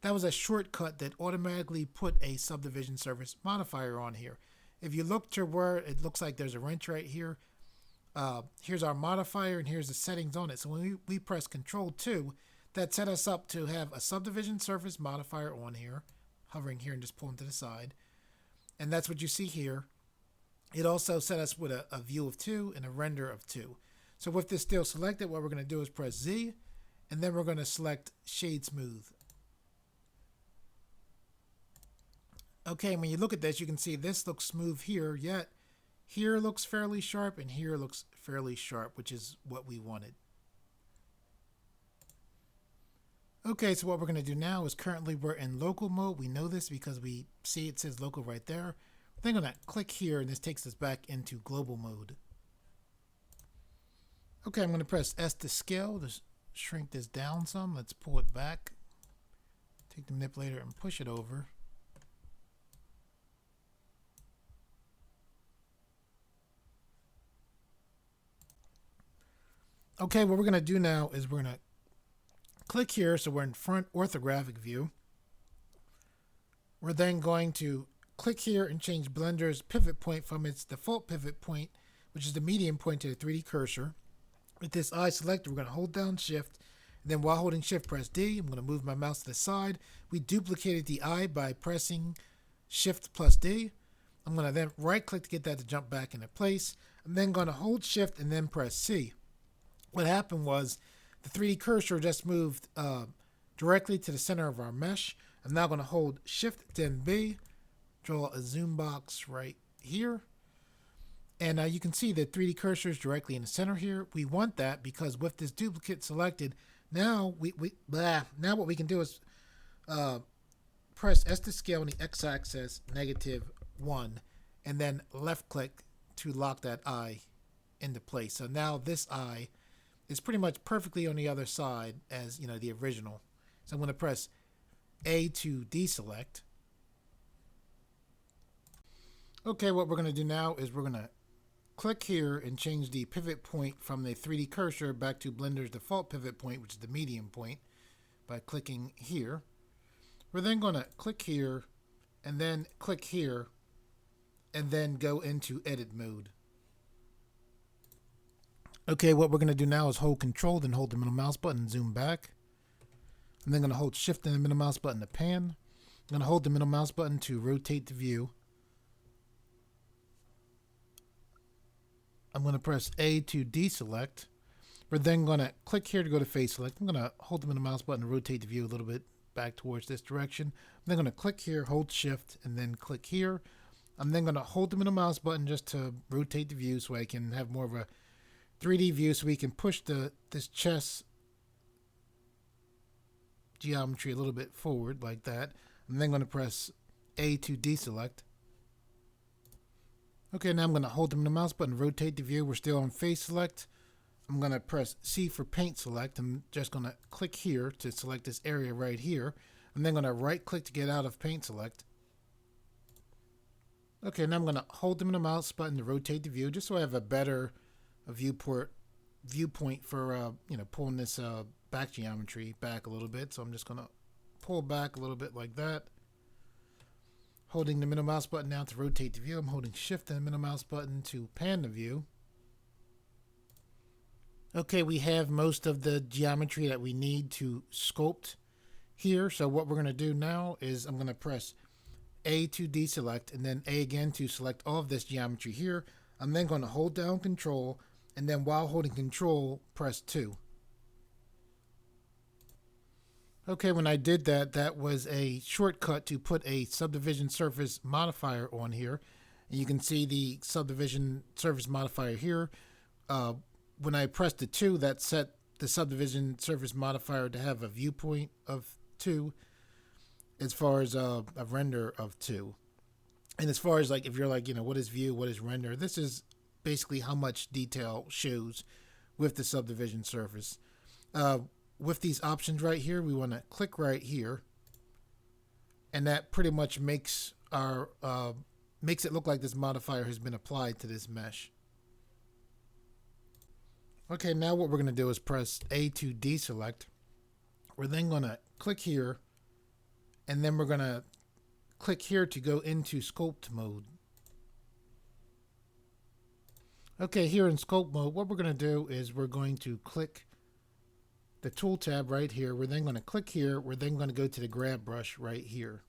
That was a shortcut that automatically put a subdivision surface modifier on here. If you look to where it looks like there's a wrench right here, here's our modifier and here's the settings on it. So when we press Control 2, that set us up to have a subdivision surface modifier on here, hovering here and just pulling to the side. And that's what you see here. It also set us with a view of 2 and a render of 2. So with this still selected, what we're going to do is press Z, and then we're going to select Shade Smooth. Okay, when you look at this, you can see this looks smooth here, yet here looks fairly sharp and here looks fairly sharp, which is what we wanted. Okay, so what we're going to do now is currently we're in local mode. We know this because we see it says local right there. Then I'm going to click here, and this takes us back into global mode. Okay, I'm going to press S to scale to shrink this down some. Let's pull it back. Take the manipulator and push it over. Okay, what we're going to do now is we're going to click here, so we're in front orthographic view. We're then going to click here and change Blender's pivot point from its default pivot point, which is the medium point, to the 3D cursor. With this eye selected, we're going to hold down Shift, and then while holding Shift, press D. I'm going to move my mouse to the side. We duplicated the eye by pressing Shift plus D. I'm going to then right click to get that to jump back into place. I'm then going to hold Shift and then press C. What happened was the 3D cursor just moved directly to the center of our mesh. I'm now going to hold Shift, then B, draw a zoom box right here. And you can see the 3D cursor is directly in the center here. We want that because with this duplicate selected, now now what we can do is press S to scale on the x-axis -1, and then left click to lock that eye into place. So now this eye is pretty much perfectly on the other side as the original. So I'm going to press A to deselect. Okay, what we're going to do now is we're going to click here and change the pivot point from the 3D cursor back to Blender's default pivot point, which is the medium point, by clicking here. We're then going to click here and then click here and then go into edit mode. Okay, what we're going to do now is hold Control, then hold the middle mouse button and zoom back. I'm then going to hold Shift and the middle mouse button to pan. I'm going to hold the middle mouse button to rotate the view. I'm going to press A to deselect. We're then going to click here to go to face select. I'm going to hold the middle mouse button to rotate the view a little bit back towards this direction. I'm then going to click here, hold Shift, and then click here. I'm then going to hold the middle mouse button just to rotate the view so I can have more of a 3D view, so we can push this chest geometry a little bit forward like that. I'm then going to press A to deselect. Okay, now I'm going to hold the mouse button, rotate the view. We're still on face select. I'm going to press C for paint select. I'm just going to click here to select this area right here. I'm then going to right click to get out of paint select. Okay, now I'm going to hold the mouse button to rotate the view just so I have a better viewpoint for pulling this back geometry back a little bit. So I'm just going to pull back a little bit like that. Holding the middle mouse button now to rotate the view. I'm holding shift and the middle mouse button to pan the view. Okay, we have most of the geometry that we need to sculpt here. So what we're going to do now is I'm going to press A to deselect and then A again to select all of this geometry here. I'm then going to hold down Control, and then while holding Control, press 2. Okay, when I did that, that was a shortcut to put a subdivision surface modifier on here. And you can see the subdivision surface modifier here. When I pressed the 2, that set the subdivision surface modifier to have a viewpoint of 2 as far as a render of 2. And as far as like, if you're like, what is view, what is render, this is basically how much detail shows with the subdivision surface. With these options right here, we want to click right here, and that pretty much makes our makes it look like this modifier has been applied to this mesh. Okay, now what we're going to do is press A to deselect. We're then going to click here, and then we're going to click here to go into sculpt mode. Okay, here in sculpt mode, what we're going to do is we're going to click the tool tab right here. We're then going to click here. We're then going to go to the grab brush right here.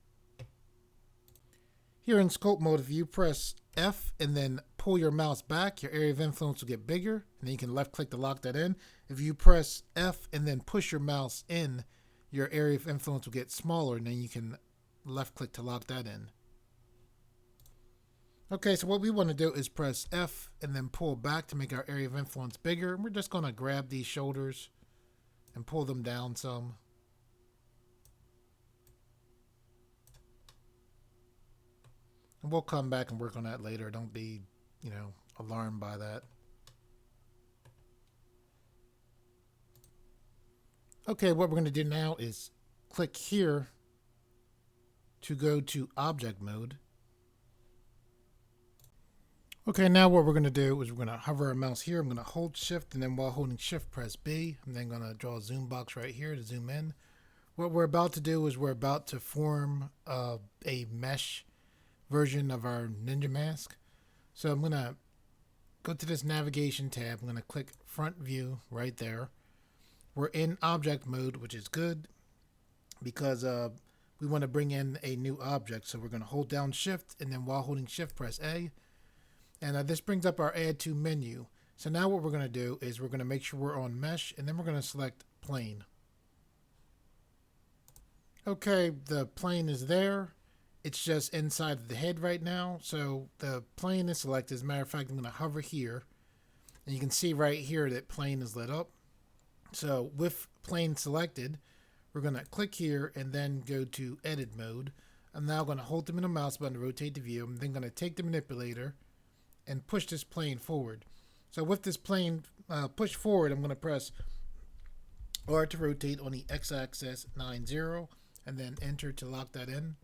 Here in sculpt mode, if you press F and then pull your mouse back, your area of influence will get bigger, and then you can left click to lock that in. If you press F and then push your mouse in, your area of influence will get smaller, and then you can left click to lock that in. Okay, so what we want to do is press F and then pull back to make our area of influence bigger. And we're just going to grab these shoulders and pull them down some. And we'll come back and work on that later. Don't be, alarmed by that. Okay, what we're going to do now is click here to go to object mode. Okay, now what we're going to do is we're going to hover our mouse here. I'm going to hold shift, and then while holding shift, press B. I'm then going to draw a zoom box right here to zoom in. What we're about to do is we're about to form a mesh version of our ninja mask. So I'm going to go to this navigation tab. I'm going to click front view right there. We're in object mode, which is good because we want to bring in a new object. So we're going to hold down shift, and then while holding shift, press A. And this brings up our add to menu. So now what we're going to do is we're going to make sure we're on mesh, and then we're going to select plane. Okay, the plane is there. It's just inside of the head right now. So the plane is selected. As a matter of fact, I'm going to hover here, and you can see right here that plane is lit up. So with plane selected, we're going to click here and then go to edit mode. I'm now going to hold the middle mouse button to rotate the view. I'm then going to take the manipulator and push this plane forward. So with this plane pushed forward, I'm going to press R to rotate on the x-axis 90, and then enter to lock that in.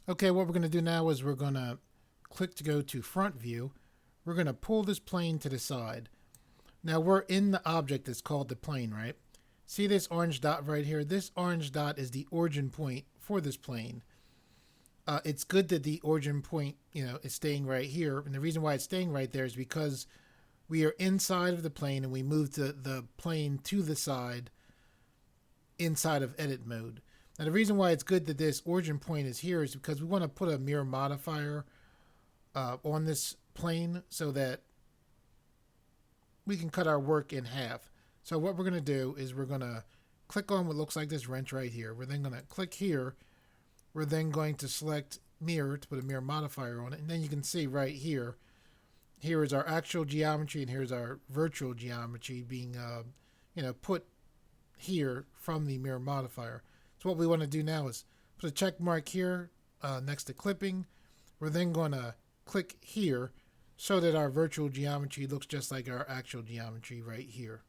Okay, what we're going to do now is we're going to click to go to front view. We're going to pull this plane to the side. Now we're in the object that's called the plane, right? See this orange dot right here? This orange dot is the origin point for this plane. It's good that the origin point, is staying right here. And the reason why it's staying right there is because we are inside of the plane and we move the plane to the side inside of edit mode. Now, the reason why it's good that this origin point is here is because we want to put a mirror modifier on this plane so that we can cut our work in half. So what we're going to do is we're going to click on what looks like this wrench right here. We're then going to click here. We're then going to select mirror to put a mirror modifier on it. And then you can see right here, here is our actual geometry and here's our virtual geometry being, put here from the mirror modifier. So what we want to do now is put a check mark here next to clipping. We're then going to click here so that our virtual geometry looks just like our actual geometry right here.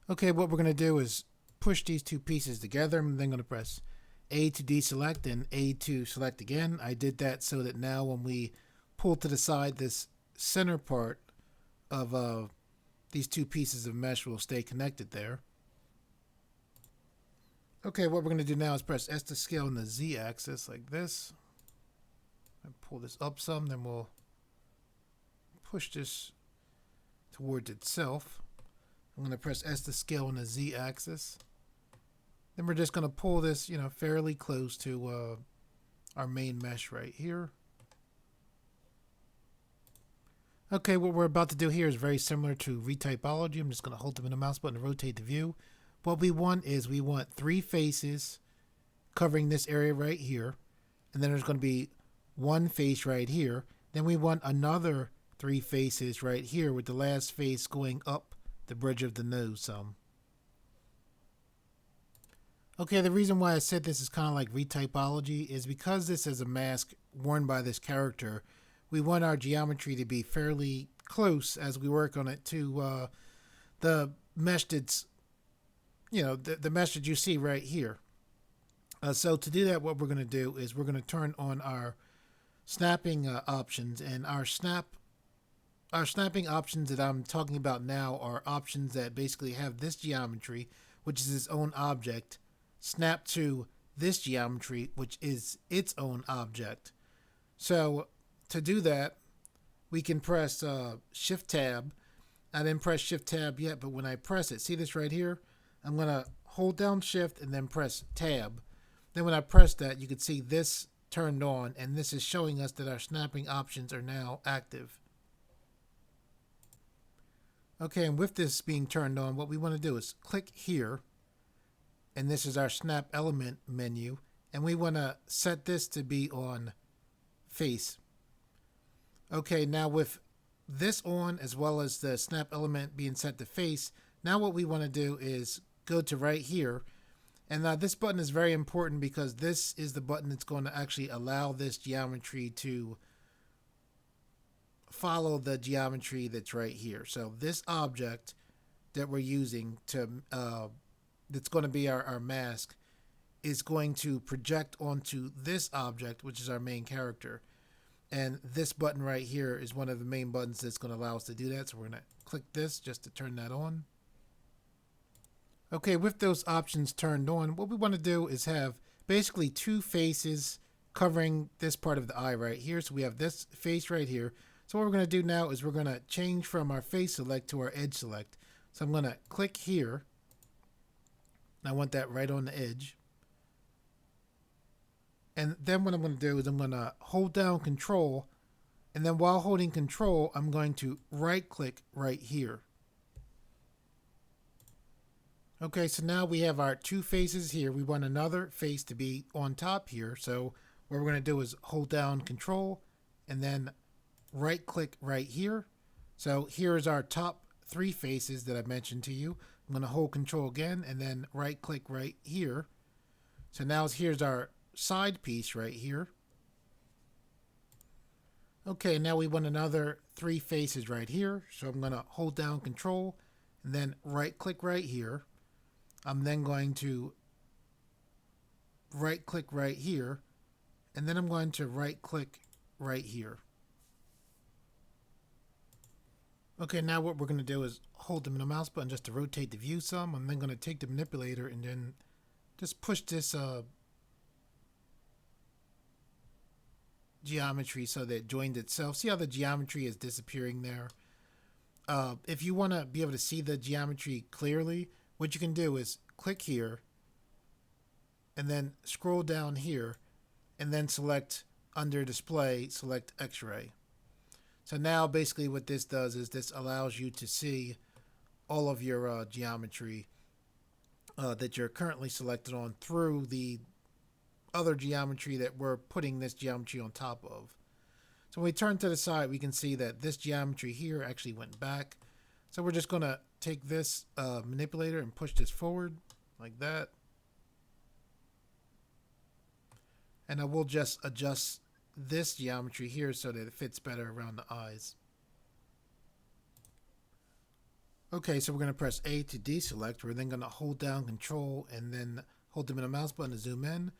Okay, what we're going to do is push these two pieces together. I'm then going to press A to deselect and A to select again. I did that so that now when we pull to the side, this center part of these two pieces of mesh will stay connected there. Okay, what we're going to do now is press S to scale in the Z axis like this. And pull this up some, then we'll push this towards itself. I'm going to press S to scale in the Z axis. Then we're just going to pull this, fairly close to our main mesh right here. Okay, what we're about to do here is very similar to retypology. I'm just going to hold them in the mouse button to rotate the view. What we want is we want 3 faces covering this area right here. And then there's going to be 1 face right here. Then we want another 3 faces right here with the last face going up the bridge of the nose some. Okay, the reason why I said this is kind of like retypology is because this is a mask worn by this character. We want our geometry to be fairly close as we work on it to the mesh that's, the mesh that you see right here. So to do that, what we're going to do is we're going to turn on our snapping options, and our snapping options that I'm talking about now are options that basically have this geometry, which is its own object, snap to this geometry, which is its own object. So to do that, we can press Shift Tab. I didn't press Shift Tab yet, but when I press it, see this right here? I'm going to hold down Shift and then press Tab. Then when I press that, you can see this turned on, and this is showing us that our snapping options are now active. Okay, and with this being turned on, what we want to do is click here, and this is our snap element menu, and we want to set this to be on face. Okay, now with this on as well as the snap element being set to face, now what we want to do is go to right here. And this button is very important because this is the button that's going to actually allow this geometry to follow the geometry that's right here. So this object that we're using to that's going to be our mask is going to project onto this object, which is our main character. And this button right here is one of the main buttons that's going to allow us to do that. So we're going to click this just to turn that on. Okay, with those options turned on, what we want to do is have basically 2 faces covering this part of the eye right here. So we have this face right here. So what we're going to do now is we're going to change from our face select to our edge select. So I'm going to click here. And I want that right on the edge. And then what I'm going to do is I'm going to hold down Control. And then while holding Control, I'm going to right click right here. Okay, so now we have our 2 faces here. We want another face to be on top here. So what we're going to do is hold down Control and then right click right here. So here's our top 3 faces that I mentioned to you. I'm going to hold Control again and then right click right here. So now here's our side piece right here. Okay, now we want another 3 faces right here. So I'm going to hold down Control and then right click right here. I'm then going to right click right here, and then I'm going to right click right here. Okay, now what we're going to do is hold them in the mouse button just to rotate the view some. I'm then going to take the manipulator and then just push this geometry so that it joined itself. See how the geometry is disappearing there? If you want to be able to see the geometry clearly, what you can do is click here and then scroll down here and then select under display, select X-ray. So now basically what this does is this allows you to see all of your geometry that you're currently selected on through the other geometry that we're putting this geometry on top of. So when we turn to the side, we can see that this geometry here actually went back. So we're just going to take this manipulator and push this forward like that. And I will just adjust this geometry here so that it fits better around the eyes. Okay, so we're going to press A to deselect. We're then going to hold down Control and then hold the middle mouse button to zoom in.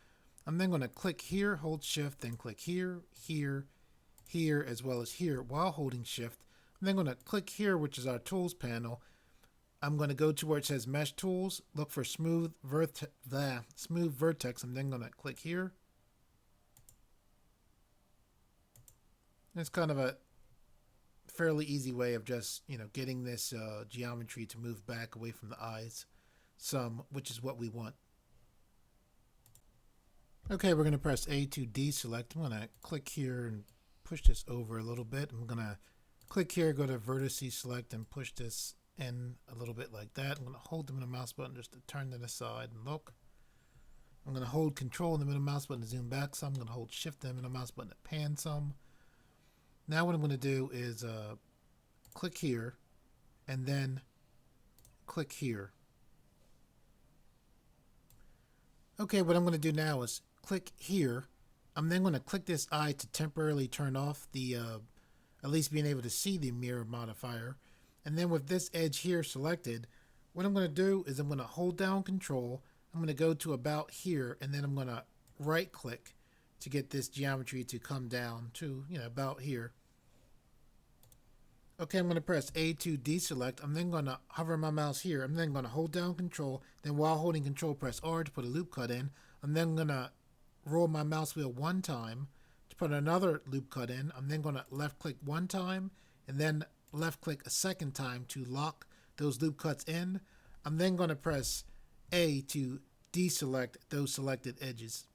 I'm then going to click here, hold Shift, then click here, here, here, as well as here while holding Shift. I'm then going to click here, which is our Tools panel. I'm going to go to where it says Mesh Tools, look for Smooth Vertex. I'm then going to click here. It's kind of a fairly easy way of just, getting this geometry to move back away from the eyes some, which is what we want. Okay, we're going to press A to deselect. I'm going to click here and push this over a little bit. I'm going to click here, go to vertices select and push this in a little bit like that. I'm going to hold the middle mouse button just to turn to the side and look. I'm going to hold Control and the middle mouse button to zoom back some. I'm going to hold Shift and the middle mouse button to pan some. Now what I'm going to do is click here and then click here. Okay, what I'm going to do now is click here. I'm then going to click this eye to temporarily turn off the, at least being able to see the mirror modifier. And then with this edge here selected, what I'm going to do is I'm going to hold down Control. I'm going to go to about here, and then I'm going to right click to get this geometry to come down to, about here. Okay, I'm going to press A to deselect. I'm then going to hover my mouse here. I'm then going to hold down Control. Then while holding Control, press R to put a loop cut in. I'm then going to roll my mouse wheel one time to put another loop cut in. I'm then going to left click one time and then left click a second time to lock those loop cuts in. I'm then going to press A to deselect those selected edges.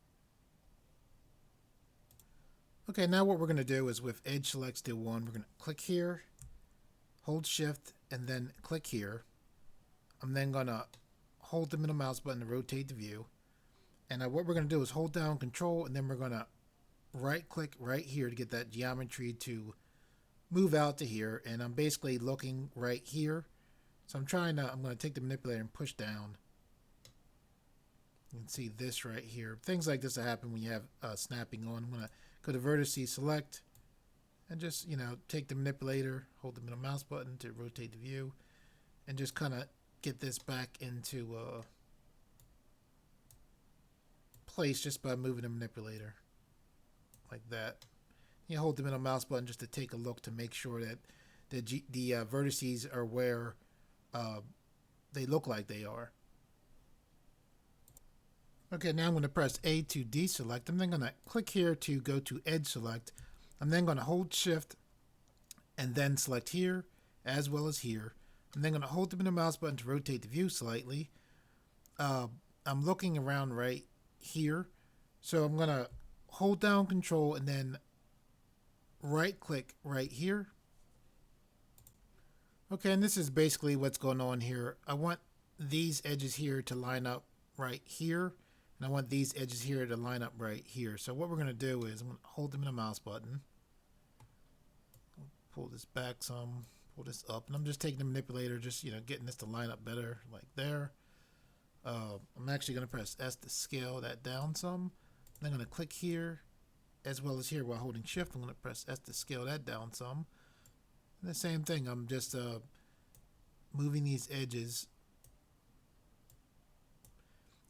Okay, now what we're going to do is with Edge Select Still 1, we're going to click here, hold Shift, and then click here. I'm then going to hold the middle mouse button to rotate the view. And what we're going to do is hold down Control, and then we're going to right click right here to get that geometry to move out to here. And I'm basically looking right here. So I'm going to take the manipulator and push down. You can see this right here. Things like this will happen when you have snapping on. I'm going to go to vertices select and just, take the manipulator, hold the middle mouse button to rotate the view, and just kind of get this back into place just by moving the manipulator like that. You hold the middle mouse button just to take a look to make sure that the vertices are where they look like they are. Okay, now I'm going to press A to deselect. I'm then going to click here to go to Edge Select. I'm then going to hold Shift and then select here as well as here. I'm then going to hold the middle mouse button to rotate the view slightly. I'm looking around right here. So I'm going to hold down Control and then right click right here. Okay, and this is basically what's going on here. I want these edges here to line up right here. And I want these edges here to line up right here. So what we're going to do is I'm going to hold them in the mouse button. Pull this back some, pull this up. And I'm just taking the manipulator, just, getting this to line up better like there. I'm actually going to press S to scale that down some. Then I'm going to click here as well as here while holding Shift. I'm going to press S to scale that down some. And the same thing, I'm just moving these edges.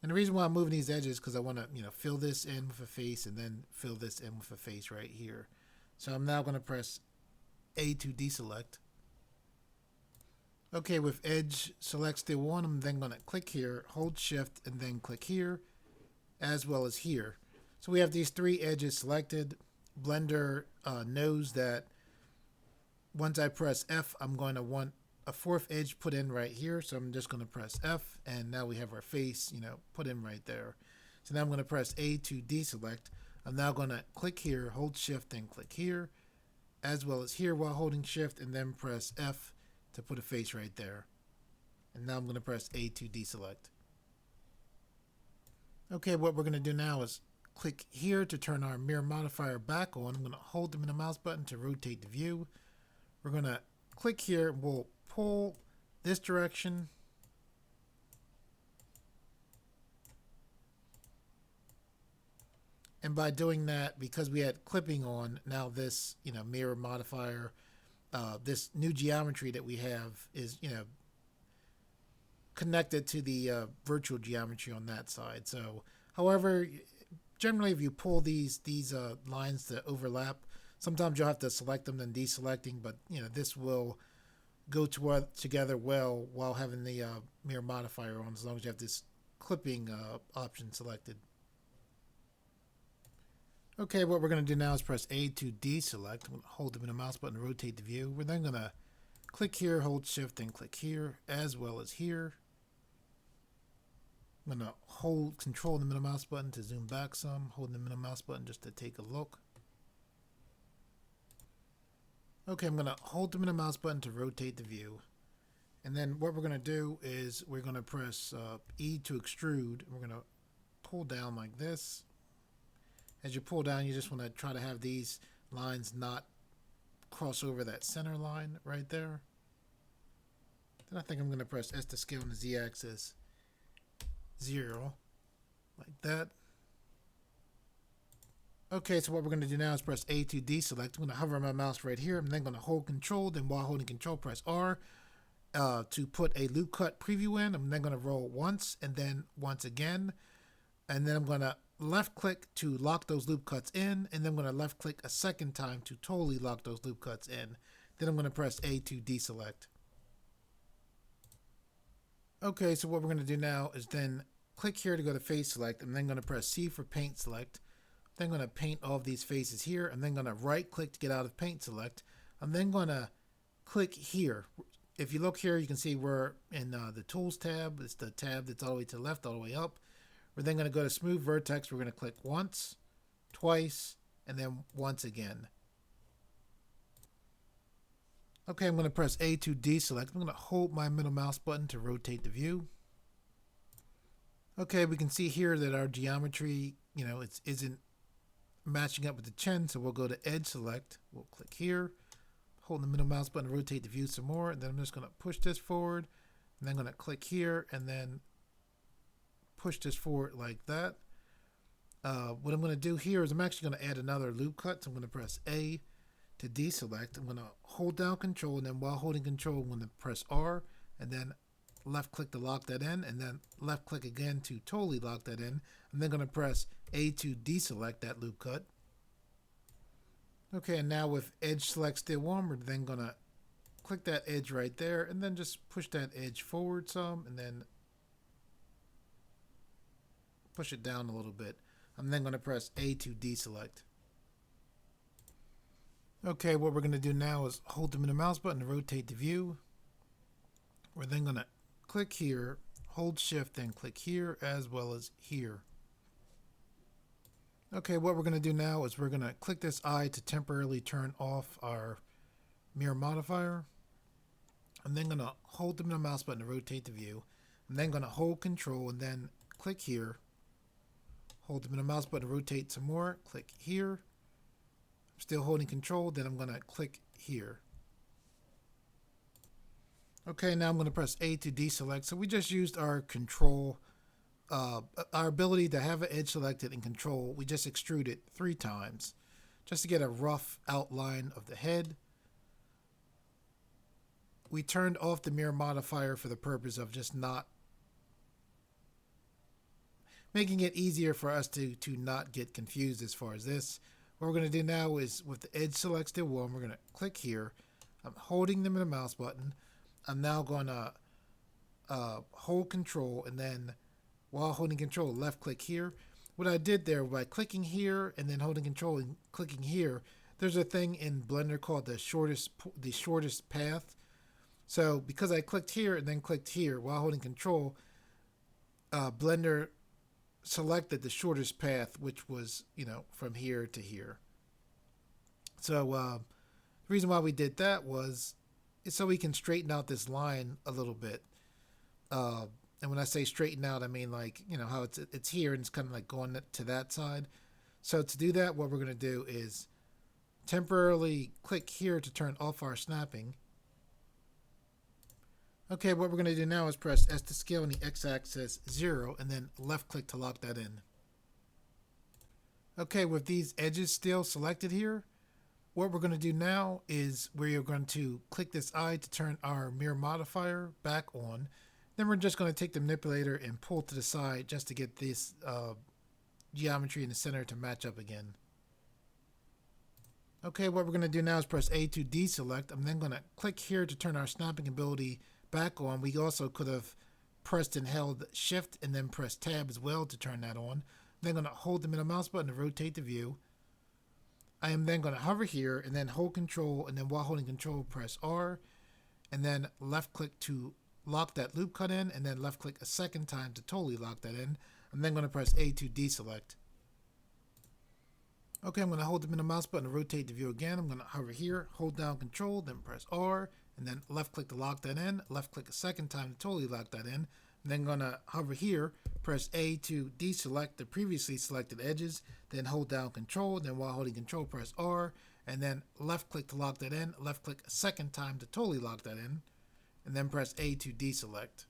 And the reason why I'm moving these edges is because I want to, fill this in with a face and then fill this in with a face right here. So I'm now going to press A to deselect. Okay, with Edge Select Still 1, I'm then going to click here, hold Shift, and then click here, as well as here. So we have these three edges selected. Blender knows that once I press F, I'm going to want a fourth edge put in right here. So I'm just going to press F, and now we have our face, put in right there. So now I'm going to press A to deselect. I'm now going to click here, hold Shift, and click here, as well as here while holding Shift, and then press F to put a face right there. And now I'm going to press A to deselect. Okay, what we're going to do now is click here to turn our mirror modifier back on. I'm going to hold the middle mouse button to rotate the view. We're going to click here, we'll pull this direction. And by doing that, because we had clipping on, now this, mirror modifier, this new geometry that we have is, connected to the virtual geometry on that side. So, however, generally, if you pull these lines to overlap, sometimes you'll have to select them then deselecting. But this will go together well while having the mirror modifier on, as long as you have this clipping option selected. Okay, what we're going to do now is press A to deselect. I'm going to hold the middle mouse button to rotate the view. We're then going to click here, hold shift, and click here, as well as here. I'm going to hold control the middle mouse button to zoom back some, holding the middle mouse button just to take a look. Okay, I'm going to hold the middle mouse button to rotate the view. And then what we're going to do is we're going to press E to extrude. We're going to pull down like this. As you pull down, you just want to try to have these lines not cross over that center line right there. Then I think I'm going to press S to scale on the Z-axis 0, like that. Okay, so what we're going to do now is press A to deselect. I'm going to hover my mouse right here. I'm then going to hold Control. Then while holding Control, press R to put a loop cut preview in. I'm then going to roll once and then once again. And then I'm going to left click to lock those loop cuts in, and then I'm going to left click a second time to totally lock those loop cuts in. Then I'm going to press A to deselect. Okay, so what we're going to do now is then click here to go to face select. I'm then going to press C for paint select. Then I'm going to paint all of these faces here. I'm then going to right click to get out of paint select. I'm then going to click here. If you look here, you can see we're in the tools tab. It's the tab that's all the way to the left, all the way up. We're then going to go to Smooth Vertex. We're going to click once, twice, and then once again. Okay, I'm going to press A to deselect. I'm going to hold my middle mouse button to rotate the view. Okay, we can see here that our geometry, it isn't matching up with the chin, so we'll go to Edge Select. We'll click here, hold the middle mouse button to rotate the view some more, and then I'm just going to push this forward, and then I'm going to click here, and then push this forward like that. What I'm going to do here is I'm actually going to add another loop cut. So I'm going to press A to deselect. I'm going to hold down Control, and then while holding Control, I'm going to press R, and then left click to lock that in, and then left click again to totally lock that in. I'm then going to press A to deselect that loop cut. Okay, and now with Edge Select still on, we're then going to click that edge right there, and then just push that edge forward some, and then push it down a little bit. I'm then going to press A to deselect. Okay, what we're going to do now is hold the middle mouse button to rotate the view. We're then going to click here, hold shift, then click here as well as here. Okay, what we're going to do now is we're going to click this eye to temporarily turn off our mirror modifier. I'm then going to hold the middle mouse button to rotate the view. I'm then going to hold Control and then click here. Hold the middle mouse button to rotate some more. Click here. I'm still holding Control. Then I'm going to click here. Okay, now I'm going to press A to deselect. So we just used our Control, our ability to have an edge selected and Control. We just extruded 3 times just to get a rough outline of the head. We turned off the mirror modifier for the purpose of just not making it easier for us to not get confused as far as this. What we're going to do now is with the edge select still on, we're going to click here. I'm holding the middle mouse button. I'm now going to hold Control, and then while holding Control, left click here. What I did there by clicking here and then holding Control and clicking here, there's a thing in Blender called the shortest path. So because I clicked here and then clicked here while holding Control, Blender selected the shortest path, which was, from here to here. So the reason why we did that was so we can straighten out this line a little bit. And when I say straighten out, I mean like, how it's here and it's kind of like going to that side. So to do that, what we're going to do is temporarily click here to turn off our snapping. Okay, what we're going to do now is press S to scale on the x-axis 0 and then left click to lock that in. Okay, with these edges still selected here, what we're going to do now is we're going to click this eye to turn our mirror modifier back on. Then we're just going to take the manipulator and pull to the side just to get this geometry in the center to match up again. Okay, what we're going to do now is press A to deselect. I'm then going to click here to turn our snapping ability back on. We also could have pressed and held shift and then press tab as well to turn that on. I'm then going to hold the middle mouse button to rotate the view. I am then going to hover here and then hold control, and then while holding control press R and then left click to lock that loop cut in, and then left click a second time to totally lock that in. I'm then going to press A to deselect. Okay, I'm going to hold the middle mouse button to rotate the view again. I'm going to hover here, hold down control, then press R, and then left click to lock that in. Left click a second time to totally lock that in. I'm then going to hover here, press A to deselect the previously selected edges, then hold down control, then while holding control press R, and then left click to lock that in. Left click a second time to totally lock that in, and then press A to deselect.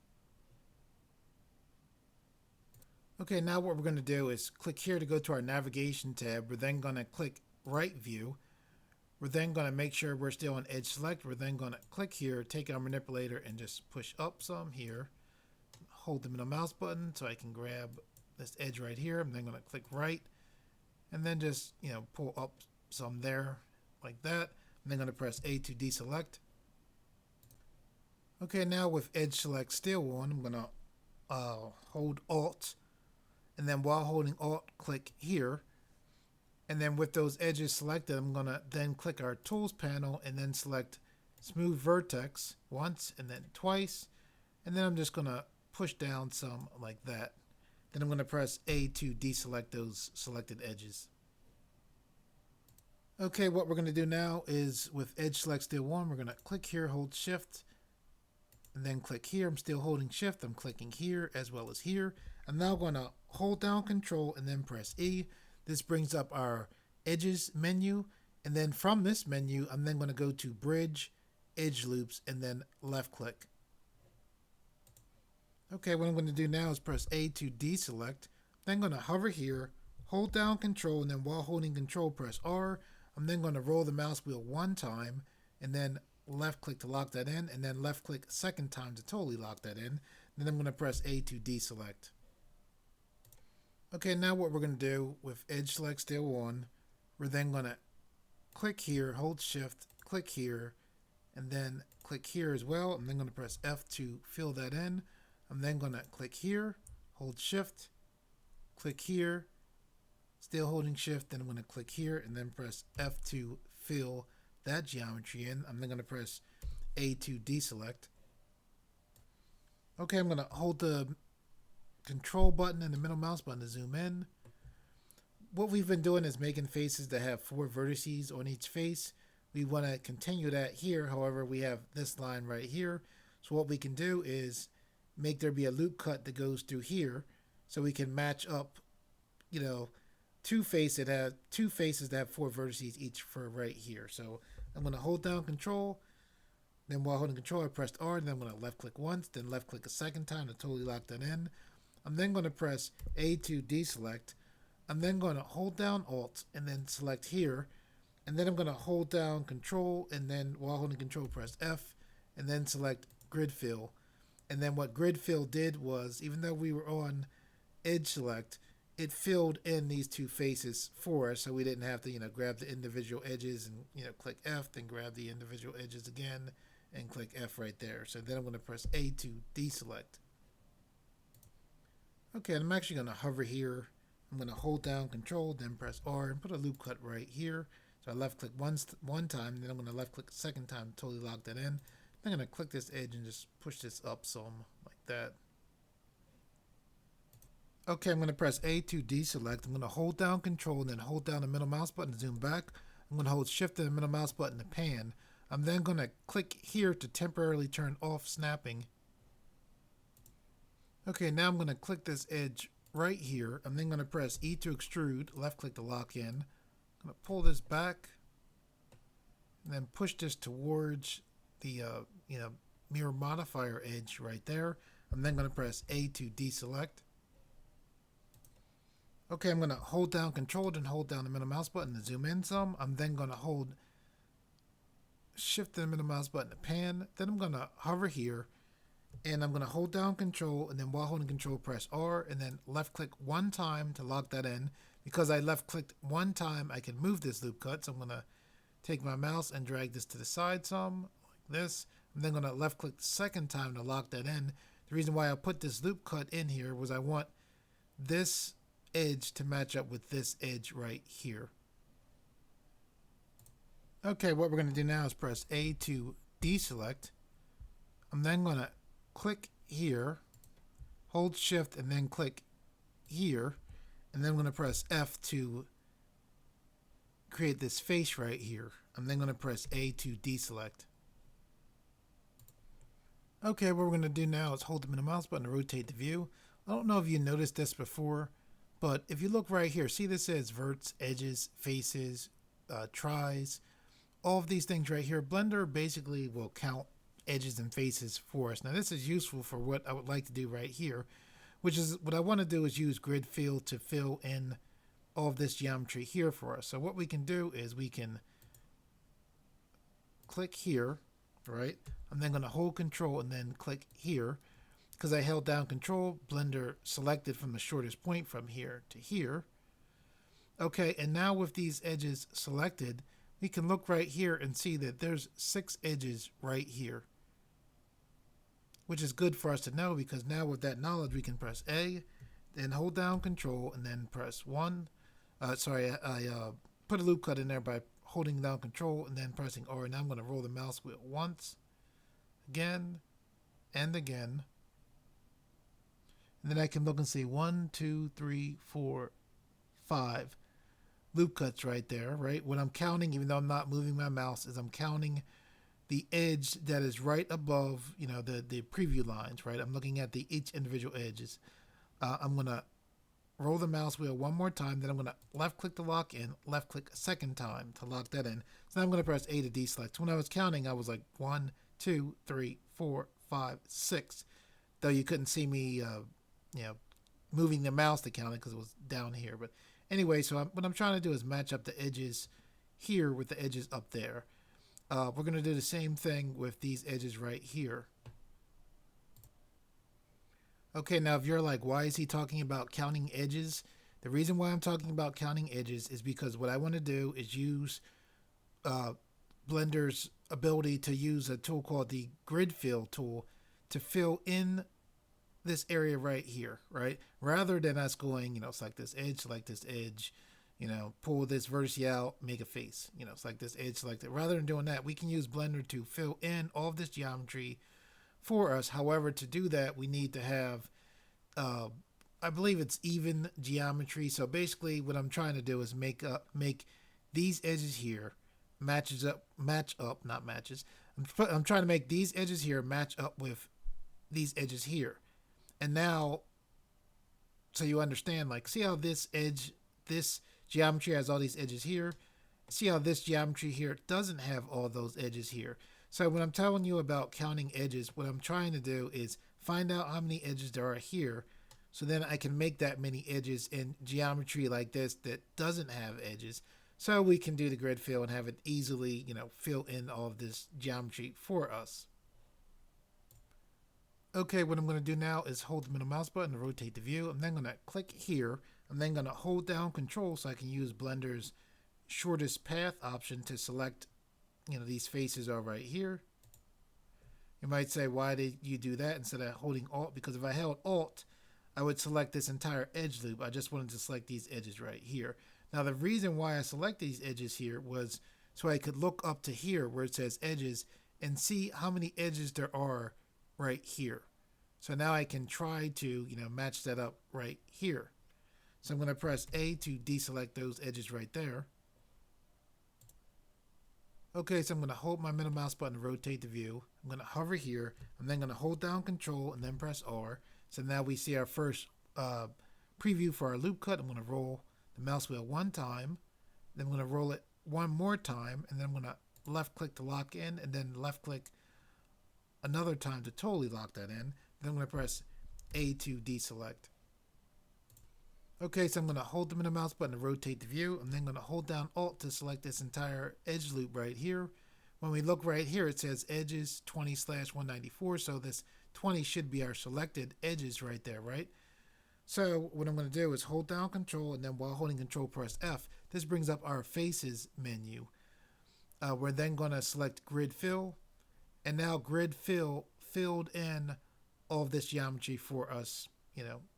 Okay, now what we're going to do is click here to go to our navigation tab. We're then going to click right view. We're then going to make sure we're still on edge select. We're then going to click here, take our manipulator and just push up some here. Hold the middle mouse button so I can grab this edge right here. I'm then going to click right and then just, pull up some there like that. I'm then going to press A to deselect. Okay, now with edge select still on, I'm going to hold Alt, and then while holding Alt, click here. And then with those edges selected, I'm going to then click our Tools panel and then select Smooth Vertex once and then twice. And then I'm just going to push down some like that. Then I'm going to press A to deselect those selected edges. Okay, what we're going to do now is with edge select still on, we're going to click here, hold Shift, and then click here. I'm still holding Shift. I'm clicking here as well as here. I'm now going to hold down Control and then press E. This brings up our Edges menu. And then from this menu, I'm then going to go to Bridge, Edge Loops, and then left click. Okay, what I'm going to do now is press A to deselect. Then going to hover here, hold down Control, and then while holding Control, press R. I'm then going to roll the mouse wheel one time, and then left click to lock that in, and then left click a second time to totally lock that in. Then I'm going to press A to deselect. Okay, now what we're going to do with edge select still on, we're then going to click here, hold Shift, click here, and then click here as well. I'm then going to press F to fill that in. I'm then going to click here, hold Shift, click here, still holding Shift, then I'm going to click here and then press F to fill that geometry in. I'm then going to press A to deselect. Okay, I'm going to hold the Control button and the middle mouse button to zoom in. What we've been doing is making faces that have 4 vertices on each face. We want to continue that here. However, we have this line right here. So what we can do is make there be a loop cut that goes through here, so we can match up, two faces that have 4 vertices each for right here. So I'm going to hold down Control. Then while holding Control, I pressed R. Then I'm going to left click once, then left click a second time to totally lock that in. I'm then going to press A to deselect. I'm then going to hold down Alt and then select here. And then I'm going to hold down Control, and then while holding Control, press F, and then select Grid Fill. And then what Grid Fill did was, even though we were on Edge Select, it filled in these 2 faces for us, so we didn't have to, grab the individual edges and, click F, then grab the individual edges again, and click F right there. So then I'm going to press A to deselect. Okay, I'm actually going to hover here. I'm going to hold down Control, then press R, and put a loop cut right here. So I left click one time, and then I'm going to left click a second time to totally lock that in. I'm going to click this edge and just push this up some like that. Okay, I'm going to press A to deselect. I'm going to hold down Control and then hold down the middle mouse button to zoom back. I'm going to hold Shift and the middle mouse button to pan. I'm then going to click here to temporarily turn off snapping. Okay, now I'm going to click this edge right here. I'm then going to press E to extrude, left click to lock in. I'm going to pull this back and then push this towards the mirror modifier edge right there. I'm then going to press A to deselect. Okay, I'm going to hold down Control and hold down the middle mouse button to zoom in some. I'm then going to hold Shift and the middle mouse button to pan. Then I'm going to hover here and I'm going to hold down Control, and then while holding Control, press R and then left click one time to lock that in. Because I left clicked one time, I can move this loop cut. So I'm going to take my mouse and drag this to the side some, like this. I'm then going to left click the second time to lock that in. The reason why I put this loop cut in here was I want this edge to match up with this edge right here. Okay, what we're going to do now is press A to deselect. I'm then going to click here, hold Shift, and then click here. And then I'm going to press F to create this face right here. I'm then going to press A to deselect. Okay, what we're going to do now is hold the middle mouse button to rotate the view. I don't know if you noticed this before, but if you look right here, see this says verts, edges, faces, tries, all of these things right here. Blender basically will count edges and faces for us. Now this is useful for what I would like to do right here, which is what I want to do is use grid fill to fill in all of this geometry here for us. So what we can do is we can click here, right? I'm then going to hold Control and then click here. Because I held down Control, Blender selected from the shortest point from here to here. Okay, and now with these edges selected, we can look right here and see that there's 6 edges right here. Which is good for us to know, because now with that knowledge we can press A, then hold down Control and then press 1. I put a loop cut in there by holding down Control and then pressing R. Now I'm going to roll the mouse wheel once, again, and again. And then I can look and see 1, 2, 3, 4, 5 loop cuts right there, right? What I'm counting, even though I'm not moving my mouse, is I'm counting the edge that is right above, the preview lines, right? I'm looking at each individual edges. I'm going to roll the mouse wheel one more time, then I'm going to left click to lock in, left click a second time to lock that in. So now I'm going to press A to deselect. So when I was counting, I was like 1, 2, 3, 4, 5, 6. Though you couldn't see me, moving the mouse to count it because it was down here. But anyway, so what I'm trying to do is match up the edges here with the edges up there. We're going to do the same thing with these edges right here. Okay, now if you're like, why is he talking about counting edges? The reason why I'm talking about counting edges is because what I want to do is use Blender's ability to use a tool called the Grid Fill tool to fill in this area right here, right? Rather than us going, select this edge, pull this vertex out, make a face, select this edge, select it. Rather than doing that, we can use Blender to fill in all of this geometry for us. However, to do that, we need to have, I believe it's even geometry. So basically what I'm trying to do is make these edges here I'm trying to make these edges here match up with these edges here. And now, so you understand, like, see how this geometry has all these edges here? See how this geometry here doesn't have all those edges here? So when I'm telling you about counting edges, what I'm trying to do is find out how many edges there are here, so then I can make that many edges in geometry like this that doesn't have edges, so we can do the grid fill and have it easily, fill in all of this geometry for us. Okay, what I'm going to do now is hold the middle mouse button to rotate the view. I'm then going to click here. I'm then going to hold down Control so I can use Blender's shortest path option to select, these faces are right here. You might say, why did you do that instead of holding Alt? Because if I held Alt, I would select this entire edge loop. I just wanted to select these edges right here. Now, the reason why I select these edges here was so I could look up to here where it says edges and see how many edges there are right here. So now I can try to, match that up right here. So I'm going to press A to deselect those edges right there. Okay, so I'm going to hold my middle mouse button to rotate the view. I'm going to hover here. I'm then going to hold down Control and then press R. So now we see our first preview for our loop cut. I'm going to roll the mouse wheel one time. Then I'm going to roll it one more time. And then I'm going to left click to lock in and then left click another time to totally lock that in. Then I'm going to press A to deselect. Okay, so I'm going to hold the middle mouse button to rotate the view. I'm then going to hold down Alt to select this entire edge loop right here. When we look right here, it says edges 20/194. So this 20 should be our selected edges right there, right? So what I'm going to do is hold down Control, and then while holding Control, press F. This brings up our Faces menu. We're then going to select Grid Fill, and now Grid Fill filled in all of this geometry for us,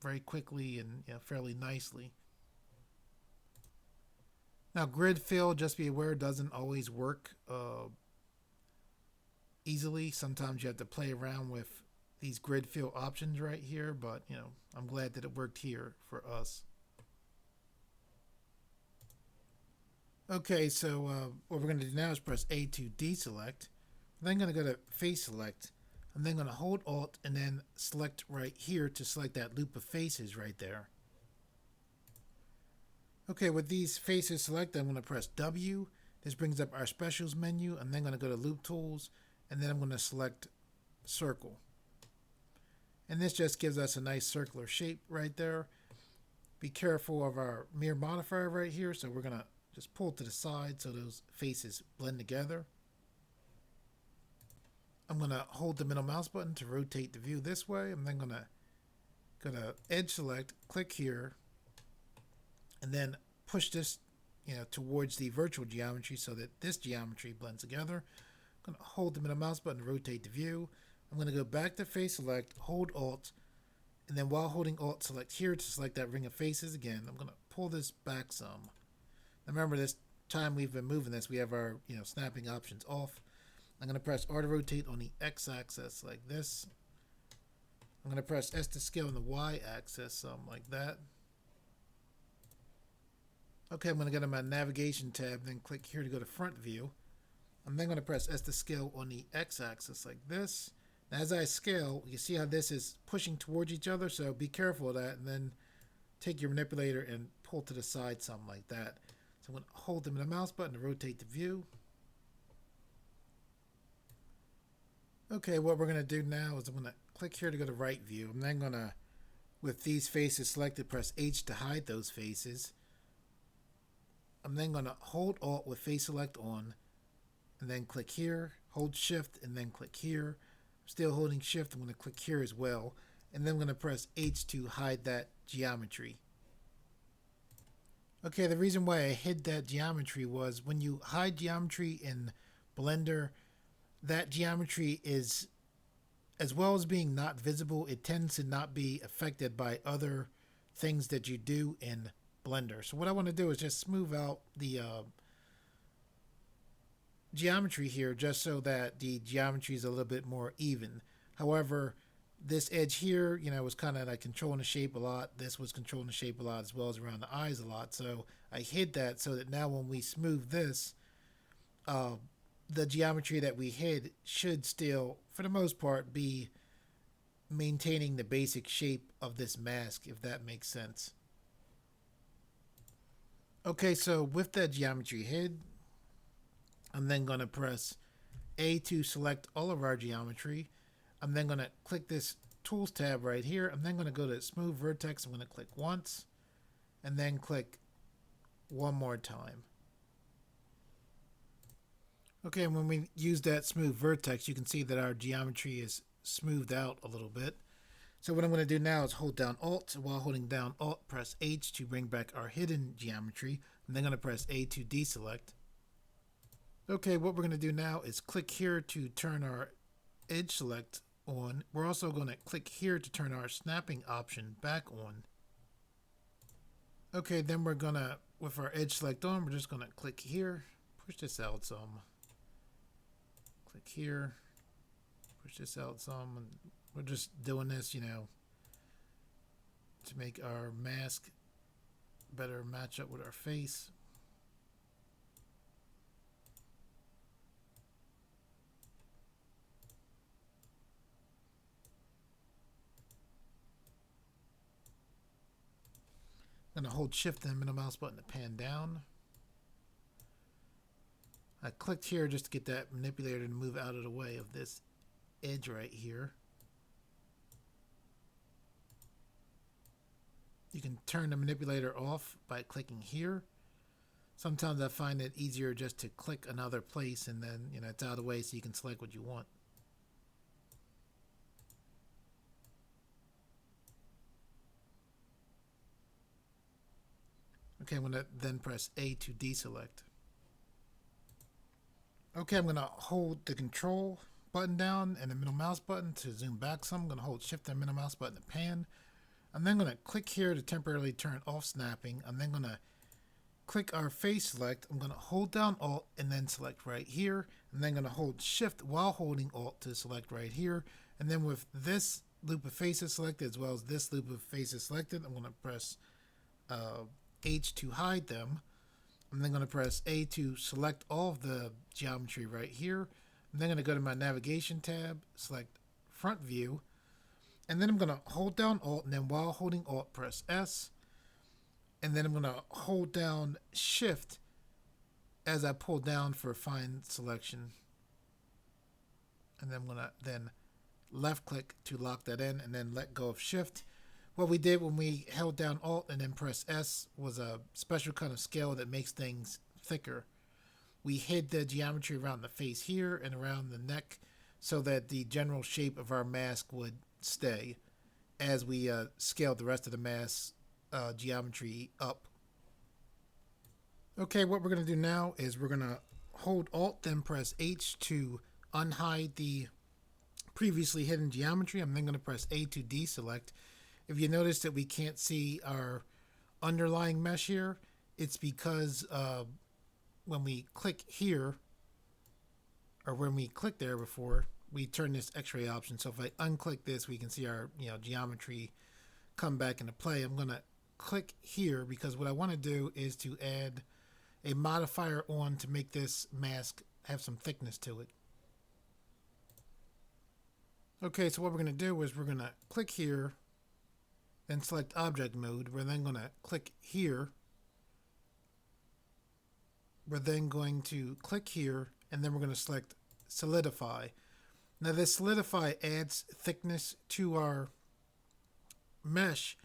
very quickly and fairly nicely. Now, Grid Fill, just be aware, doesn't always work easily. Sometimes you have to play around with these grid fill options right here, but I'm glad that it worked here for us. Okay, so what we're going to do now is press A to deselect. I'm then going to go to Face Select. I'm then going to hold Alt and then select right here to select that loop of faces right there. Okay, with these faces selected, I'm going to press W. This brings up our Specials menu. I'm then going to go to Loop Tools, and then I'm going to select Circle. And this just gives us a nice circular shape right there. Be careful of our mirror modifier right here, so we're going to just pull to the side so those faces blend together. I'm going to hold the middle mouse button to rotate the view this way. I'm then going to go to Edge Select, click here, and then push this towards the virtual geometry so that this geometry blends together. I'm going to hold the middle mouse button to rotate the view. I'm going to go back to Face Select, hold Alt, and then while holding Alt, select here to select that ring of faces again. I'm going to pull this back some. Now remember, this time we've been moving this, we have our snapping options off. I'm going to press R to rotate on the X-axis like this. I'm going to press S to scale on the Y-axis, something like that. Okay, I'm going to go to my navigation tab, then click here to go to front view. I'm then going to press S to scale on the X-axis like this. Now, as I scale, you see how this is pushing towards each other, so be careful of that, and then take your manipulator and pull to the side, something like that. So I'm going to hold them in the mouse button to rotate the view. Okay, what we're going to do now is I'm going to click here to go to right view. I'm then going to, with these faces selected, press H to hide those faces. I'm then going to hold Alt with Face Select on, and then click here, hold Shift, and then click here. Still holding Shift, I'm going to click here as well, and then I'm going to press H to hide that geometry. Okay, the reason why I hid that geometry was when you hide geometry in Blender, that geometry is, as well as being not visible, it tends to not be affected by other things that you do in Blender. So what I want to do is just smooth out the geometry here just so that the geometry is a little bit more even. However, this edge here, was kind of like controlling the shape a lot. This was controlling the shape a lot as well as around the eyes a lot. So I hid that so that now when we smooth this, the geometry that we hid should still, for the most part, be maintaining the basic shape of this mask, if that makes sense. Okay, so with that geometry hid, I'm then going to press A to select all of our geometry. I'm then going to click this Tools tab right here. I'm then going to go to Smooth Vertex. I'm going to click once, and then click one more time. Okay, and when we use that Smooth Vertex, you can see that our geometry is smoothed out a little bit. So what I'm going to do now is hold down Alt. While holding down Alt, press H to bring back our hidden geometry. I'm then going to press A to deselect. Okay, what we're going to do now is click here to turn our edge select on. We're also going to click here to turn our snapping option back on. Okay, then we're going to, with our edge select on, we're just going to click here, push this out some. Click here, push this out some, and we're just doing this, to make our mask better match up with our face. I'm going to hold Shift and middle mouse button to pan down. I clicked here just to get that manipulator to move out of the way of this edge right here. You can turn the manipulator off by clicking here. Sometimes I find it easier just to click another place and then, it's out of the way so you can select what you want. Okay, I'm going to then press A to deselect. Okay, I'm going to hold the control button down and the middle mouse button to zoom back some. I'm going to hold shift and middle mouse button to pan. I'm then going to click here to temporarily turn off snapping. I'm then going to click our face select. I'm going to hold down Alt and then select right here. I'm then going to hold shift while holding Alt to select right here. And then with this loop of faces selected as well as this loop of faces selected, I'm going to press H to hide them. I'm then going to press A to select all of the geometry right here. I'm then going to go to my navigation tab, select front view, and then I'm going to hold down Alt, and then while holding Alt, press S. And then I'm going to hold down Shift as I pull down for fine selection. And then I'm going to then left click to lock that in and then let go of Shift. What we did when we held down Alt and then press S was a special kind of scale that makes things thicker. We hid the geometry around the face here and around the neck so that the general shape of our mask would stay as we scaled the rest of the mask geometry up. Okay, what we're going to do now is we're going to hold Alt, then press H to unhide the previously hidden geometry. I'm then going to press A to deselect. If you notice that we can't see our underlying mesh here, it's because when we click here, or when we click there before, we turn this X-ray option. So if I unclick this, we can see our geometry come back into play. I'm going to click here because what I want to do is to add a modifier on to make this mask have some thickness to it. Okay, so what we're going to do is we're going to click here, then select object mode. We're then going to click here. We're then going to click here, and then we're going to select solidify. Now this solidify adds thickness to our mesh.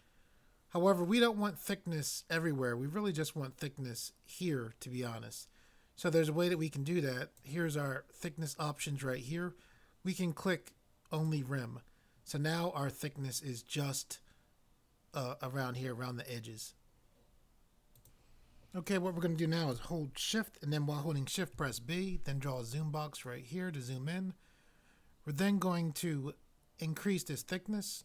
However, we don't want thickness everywhere. We really just want thickness here, to be honest. So there's a way that we can do that. Here's our thickness options right here. We can click only rim. So now our thickness is just around here, around the edges. Okay, what we're going to do now is hold shift, and then while holding shift, press B, then draw a zoom box right here to zoom in. We're then going to increase this thickness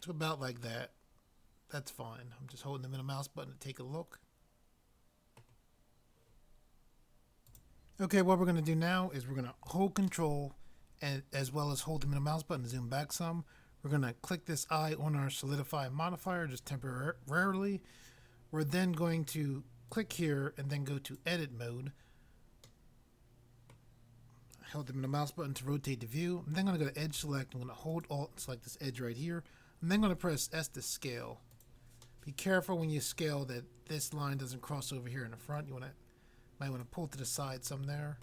to about like that. That's fine. I'm just holding the middle mouse button to take a look. Okay, what we're going to do now is we're going to hold control and as well as hold the middle mouse button to zoom back some. We're going to click this eye on our solidify modifier just temporarily. We're then going to click here and then go to edit mode. I held the middle mouse button to rotate the view. I'm then going to go to edge select. I'm going to hold Alt and select this edge right here. I'm then going to press S to scale. Be careful when you scale that this line doesn't cross over here in the front. You might want to pull to the side some there.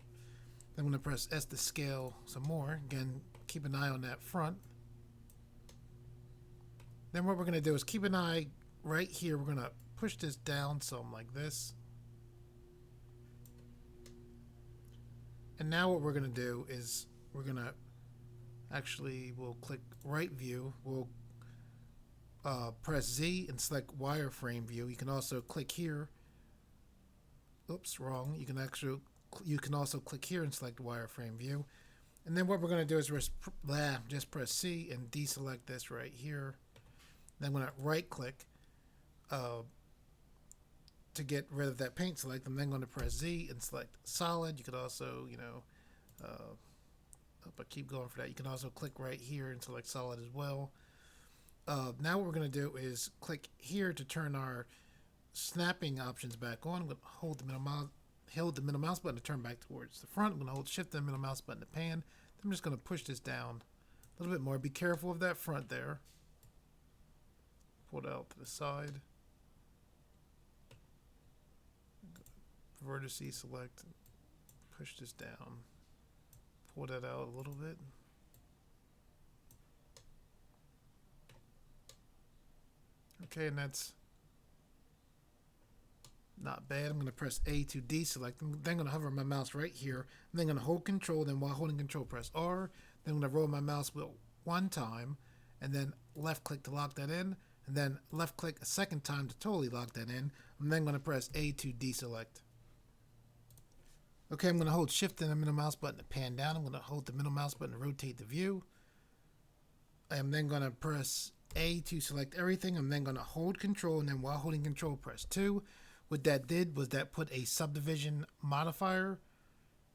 Then I'm going to press S to scale some more. Again, keep an eye on that front. Then what we're going to do is keep an eye right here. We're going to push this down some like this. And now what we're going to do is we're going to we'll click right view. We'll press Z and select wireframe view. You can also click here. Oops, wrong. You can also click here and select wireframe view. And then what we're going to do is just press C and deselect this right here. Then I'm going to right click to get rid of that paint select. I'm then going to press Z and select solid. You could also, I keep going for that. You can also click right here and select solid as well. Now what we're going to do is click here to turn our snapping options back on. I'm going to hold the middle mouse button to turn back towards the front. I'm going to hold shift and middle mouse button to pan. I'm just going to push this down a little bit more. Be careful of that front there. Pull it out to the side. Vertice select. Push this down. pull that out a little bit. Okay, and that's not bad. I'm going to press A to deselect. I'm then going to hover my mouse right here. I'm then going to hold Control. Then while holding Control, press R. Then I'm going to roll my mouse wheel one time, and then left click to lock that in, and then left click a second time to totally lock that in. I'm then going to press A to deselect. Okay, I'm going to hold Shift and the middle mouse button to pan down. I'm going to hold the middle mouse button to rotate the view. I'm then going to press A to select everything. I'm then going to hold Control, and then while holding Control, press 2. What that did was that put a subdivision modifier,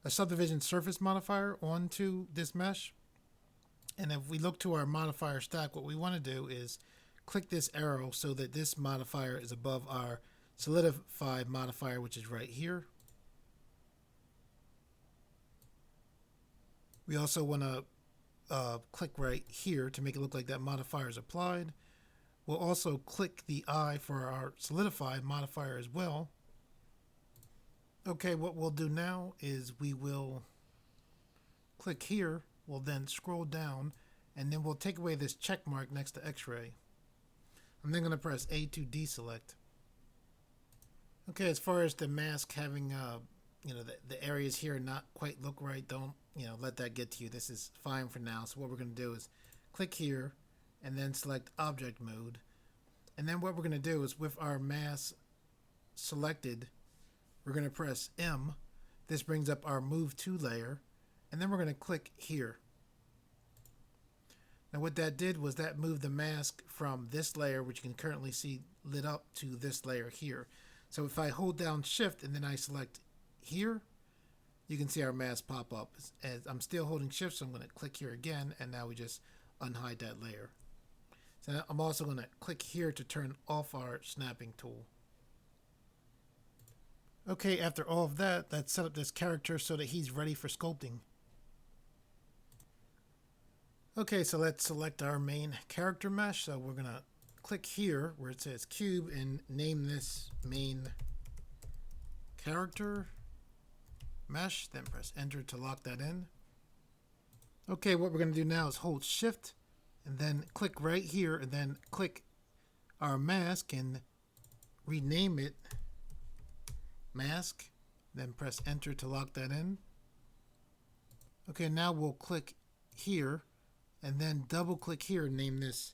a subdivision surface modifier onto this mesh. And if we look to our modifier stack, what we want to do is click this arrow so that this modifier is above our solidify modifier, which is right here. We also want to click right here to make it look like that modifier is applied. We'll also click the I for our solidify modifier as well. Okay, what we'll do now is we will click here. We'll then scroll down, and then we'll take away this check mark next to X-ray. I'm then going to press A to deselect. Okay, as far as the mask having, the areas here not quite look right, don't, let that get to you. This is fine for now. So what we're going to do is click here, and then select object mode. And then what we're going to do is with our mask selected, we're going to press M. This brings up our move to layer, and then we're going to click here. Now what that did was that moved the mask from this layer, which you can currently see lit up, to this layer here. So if I hold down Shift and then I select here, you can see our mask pop up. As I'm still holding Shift, so I'm going to click here again, and now we just unhide that layer. So I'm also going to click here to turn off our snapping tool. Okay, after all of that, let's set up this character so that he's ready for sculpting. Okay, so let's select our main character mesh. So we're going to click here where it says cube and name this main character mesh, then press enter to lock that in. Okay, what we're going to do now is hold Shift and then click right here, and then click our mask and rename it mask, then press enter to lock that in. Okay, now we'll click here and then double click here and name this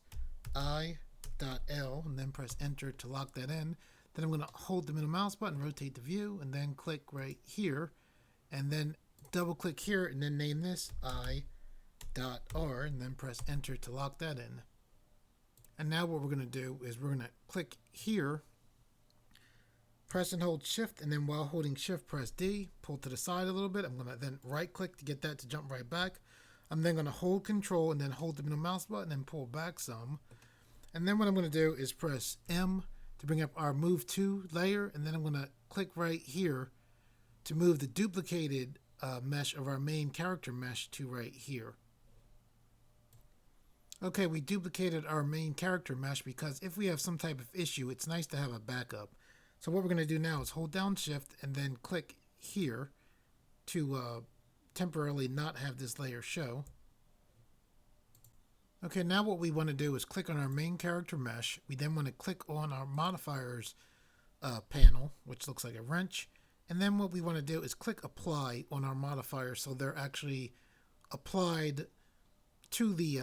I.L, and then press enter to lock that in. Then I'm going to hold the middle mouse button, rotate the view, and then click right here, and then double click here and then name this I.R, and then press enter to lock that in. And now what we're going to do is we're going to click here, press and hold Shift, and then while holding Shift, press D, pull to the side a little bit. I'm going to then right click to get that to jump right back. I'm then going to hold Control and then hold the middle mouse button and pull back some. And then what I'm going to do is press M to bring up our move to layer, and then I'm going to click right here to move the duplicated mesh of our main character mesh to right here. Okay, we duplicated our main character mesh because if we have some type of issue, it's nice to have a backup. So what we're going to do now is hold down Shift and then click here to temporarily not have this layer show. Okay, now what we want to do is click on our main character mesh. We then want to click on our modifiers panel, which looks like a wrench. And then what we want to do is click apply on our modifiers so they're actually applied to the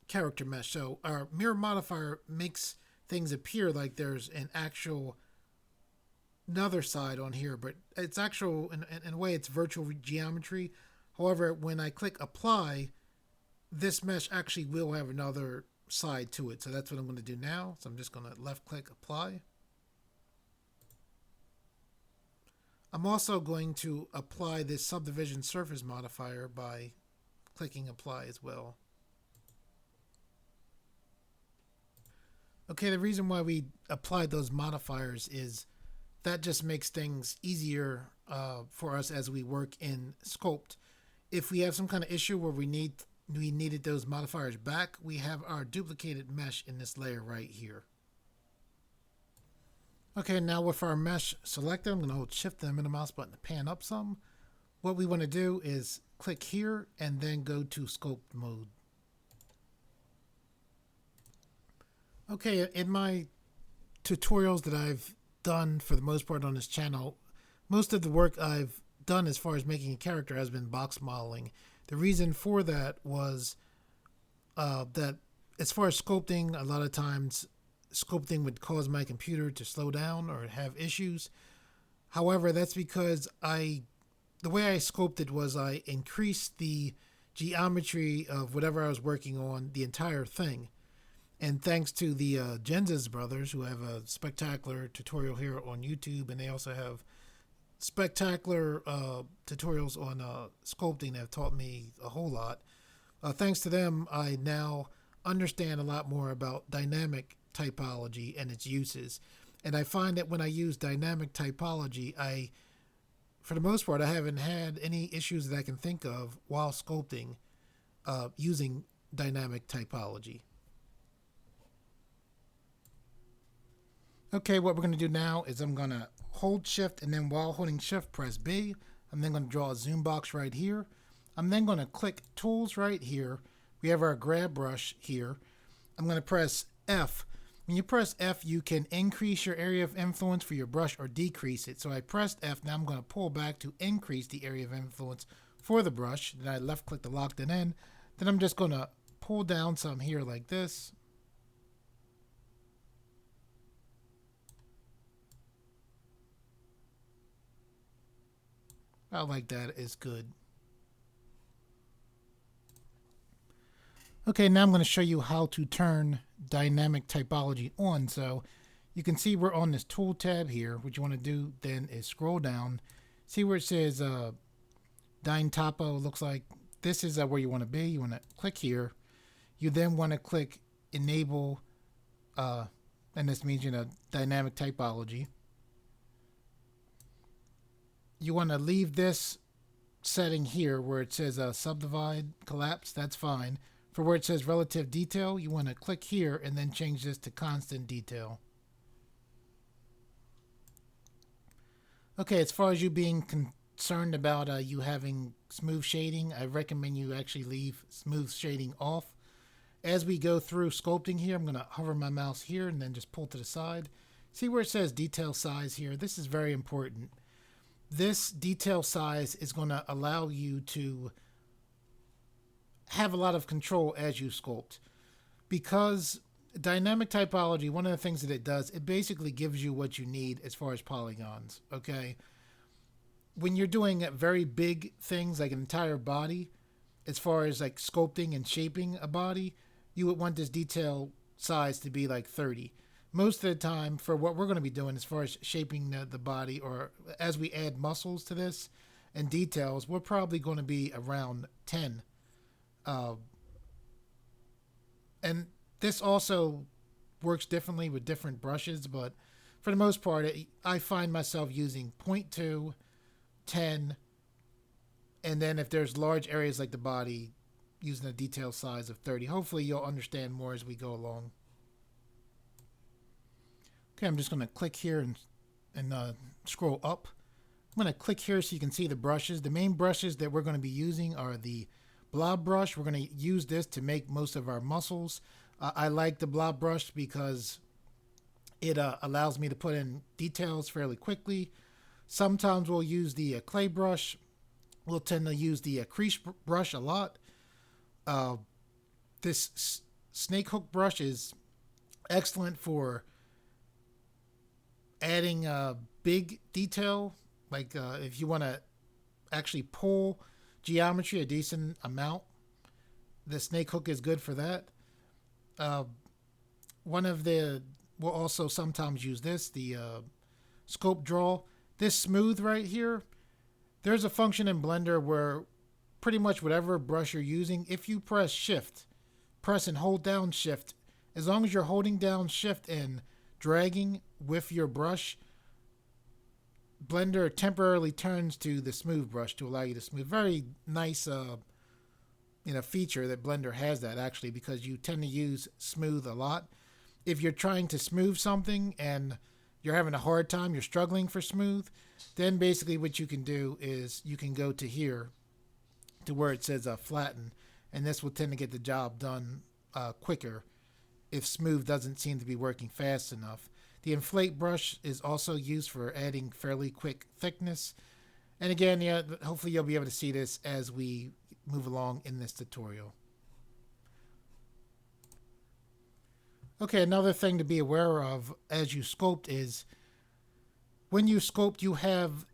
character mesh. So our mirror modifier makes things appear like there's an actual another side on here, but it's actual in a way it's virtual geometry. However, when I click apply, this mesh actually will have another side to it. So that's what I'm going to do now. So I'm just going to left click apply. I'm also going to apply this subdivision surface modifier by clicking apply as well. Okay, the reason why we applied those modifiers is that just makes things easier for us as we work in Sculpt. If we have some kind of issue where we needed those modifiers back, we have our duplicated mesh in this layer right here. Okay, now with our mesh selected, I'm going to hold Shift and the middle mouse button to pan up some. What we want to do is click here and then go to sculpt mode. Okay, in my tutorials that I've done for the most part on this channel, most of the work I've done as far as making a character has been box modeling. The reason for that was that as far as sculpting, a lot of times sculpting would cause my computer to slow down or have issues. However, that's because the way I sculpted was I increased the geometry of whatever I was working on, the entire thing. And thanks to the Genzes brothers, who have a spectacular tutorial here on YouTube, and they also have spectacular tutorials on sculpting that have taught me a whole lot. Thanks to them, I now understand a lot more about dynamic typology and its uses. And I find that when I use dynamic typology, for the most part, I haven't had any issues that I can think of while sculpting using dynamic typology. Okay, what we're going to do now is I'm going to hold shift, and then while holding shift, press B. I'm then going to draw a zoom box right here. I'm then going to click tools right here. We have our grab brush here. I'm going to press F. When you press F, you can increase your area of influence for your brush or decrease it. So I pressed F. Now I'm going to pull back to increase the area of influence for the brush. Then I left click to lock that in. Then I'm just going to pull down some here like this. I like that. It's good. Okay, now I'm going to show you how to turn dynamic typology on. So you can see we're on this tool tab here. What you want to do then is scroll down. See where it says Dyne Topo. Looks like this is where you want to be. You want to click here. You then want to click enable, and this means, dynamic typology. You want to leave this setting here where it says subdivide, collapse. That's fine. For where it says relative detail, you want to click here and then change this to constant detail. Okay, as far as you being concerned about you having smooth shading, I recommend you actually leave smooth shading off. As we go through sculpting here, I'm going to hover my mouse here and then just pull to the side. See where it says detail size here? This is very important. This detail size is going to allow you to have a lot of control as you sculpt. Because dynamic typology, one of the things that it does, it basically gives you what you need as far as polygons, okay? When you're doing very big things like an entire body, as far as like sculpting and shaping a body, you would want this detail size to be like 30. Most of the time, for what we're going to be doing as far as shaping the body, or as we add muscles to this and details, we're probably going to be around 10. And this also works differently with different brushes, but for the most part, I find myself using 0.2, 10, and then if there's large areas like the body, using a detail size of 30. Hopefully you'll understand more as we go along. Okay, I'm just going to click here and scroll up. I'm going to click here so you can see the brushes. The main brushes that we're going to be using are the blob brush. We're going to use this to make most of our muscles. I like the blob brush because it allows me to put in details fairly quickly. Sometimes we'll use the clay brush. We'll tend to use the crease brush a lot. This snake hook brush is excellent for adding big detail, like if you want to actually pull geometry a decent amount, the snake hook is good for that. We'll also sometimes use this, the scope draw. This smooth right here, there's a function in Blender where pretty much whatever brush you're using, if you press shift, press and hold down shift, as long as you're holding down shift and dragging with your brush, Blender temporarily turns to the smooth brush to allow you to smooth. Very nice feature that Blender has that actually, because you tend to use smooth a lot. If you're trying to smooth something and you're having a hard time, you're struggling for smooth, then basically what you can do is you can go to here to where it says flatten, and this will tend to get the job done quicker if smooth doesn't seem to be working fast enough. The inflate brush is also used for adding fairly quick thickness. And again, yeah, hopefully you'll be able to see this as we move along in this tutorial. Okay, another thing to be aware of as you sculpt is when you sculpt, you have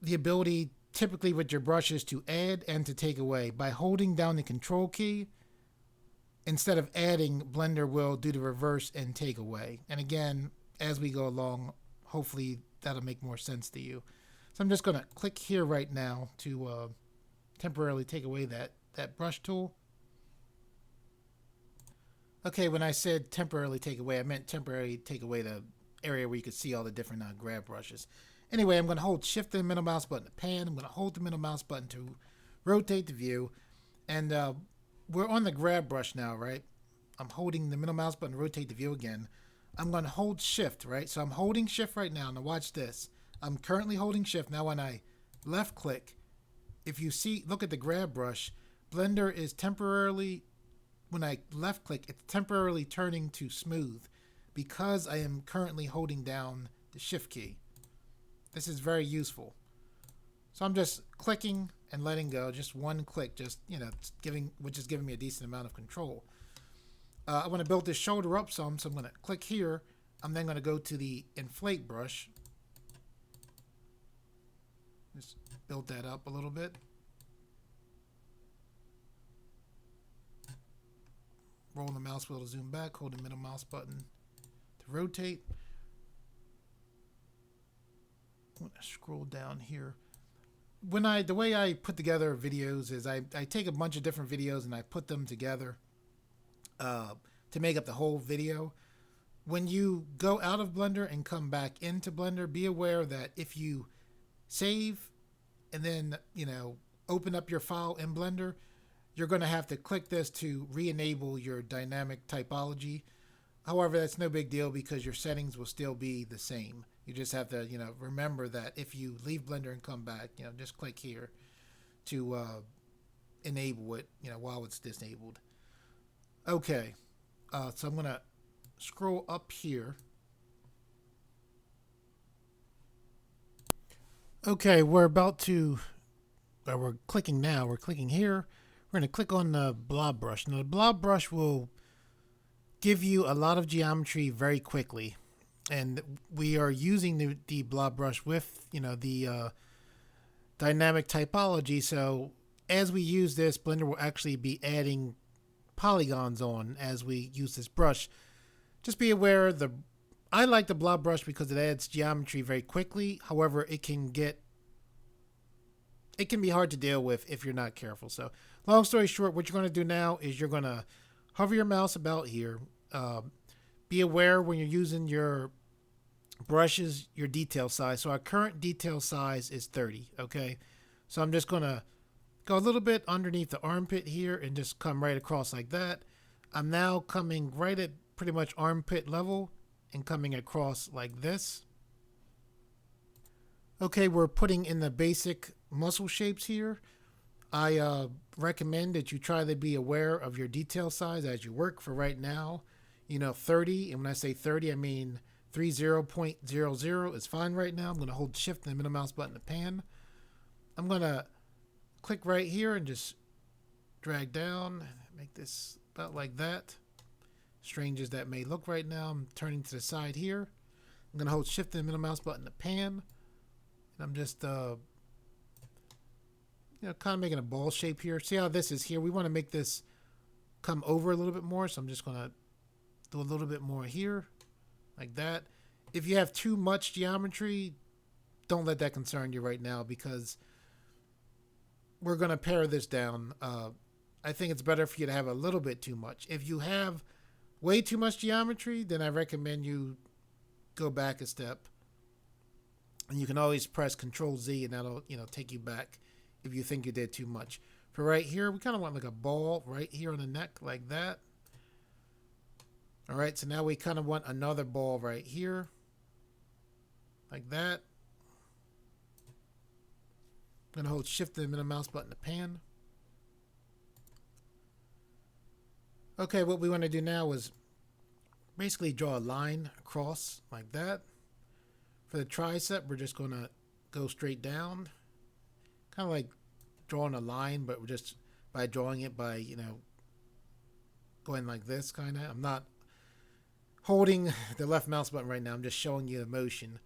the ability typically with your brushes to add and to take away. By holding down the control key, instead of adding, Blender will do the reverse and take away. And again, as we go along, hopefully that'll make more sense to you. So I'm just going to click here right now to temporarily take away that brush tool. Okay, when I said temporarily take away, I meant temporarily take away the area where you could see all the different grab brushes. Anyway, I'm going to hold Shift and the middle mouse button to pan. I'm going to hold the middle mouse button to rotate the view. And we're on the grab brush now, right? I'm holding the middle mouse button to rotate the view again. I'm going to hold Shift, right? So I'm holding Shift right now. Now watch this. I'm currently holding Shift. Now when I left click, if you see, look at the grab brush, Blender is temporarily, when I left click, it's temporarily turning to smooth because I am currently holding down the Shift key. This is very useful. So I'm just clicking and letting go, just one click, just, you know, which is giving me a decent amount of control. I want to build this shoulder up some, so I'm going to click here. I'm then going to go to the inflate brush. Just build that up a little bit. Roll the mouse wheel to zoom back, hold the middle mouse button to rotate. I'm going to scroll down here. The way I put together videos is I take a bunch of different videos and I put them together to make up the whole video. When you go out of Blender and come back into Blender, be aware that if you save and then, you know, open up your file in Blender, you're going to have to click this to re-enable your dynamic typology. However, that's no big deal because your settings will still be the same. You just have to, you know, remember that if you leave Blender and come back, you know, just click here to enable it, you know, while it's disabled. Okay, so I'm going to scroll up here. Okay, we're clicking now. We're clicking here. We're going to click on the blob brush. Now, the blob brush will give you a lot of geometry very quickly. And we are using the blob brush with, you know, the dynamic typology. So as we use this, Blender will actually be adding polygons on as we use this brush. Just be aware, I like the blob brush because it adds geometry very quickly. However, it can be hard to deal with if you're not careful. So long story short, what you're going to do now is you're going to hover your mouse about here. Be aware when you're using your brushes, your detail size. So our current detail size is 30, okay? So I'm just going to go a little bit underneath the armpit here and just come right across like that. I'm now coming right at pretty much armpit level and coming across like this. Okay, we're putting in the basic muscle shapes here. I recommend that you try to be aware of your detail size as you work. For right now, you know, 30, and when I say 30, I mean 30.00 is fine right now. I'm going to hold Shift and the middle mouse button to pan. I'm going to click right here and just drag down, make this about like that. Strange as that may look right now, I'm turning to the side here. I'm going to hold Shift and the middle mouse button to pan. And I'm just, you know, kind of making a ball shape here. See how this is here? We want to make this come over a little bit more, so I'm just going to do a little bit more here, like that. If you have too much geometry, don't let that concern you right now because we're going to pare this down. I think it's better for you to have a little bit too much. If you have way too much geometry, then I recommend you go back a step. And you can always press Control Z and that'll, you know, take you back if you think you did too much. For right here, we kind of want like a ball right here on the neck like that. All right, so now we kind of want another ball right here like that. I'm going to hold Shift and the middle mouse button to pan. Okay, what we want to do now is basically draw a line across like that. For the tricep, we're just going to go straight down, kind of like drawing a line, but we're just by drawing it by, going like this kind of. I'm not holding the left mouse button right now. I'm just showing you the motion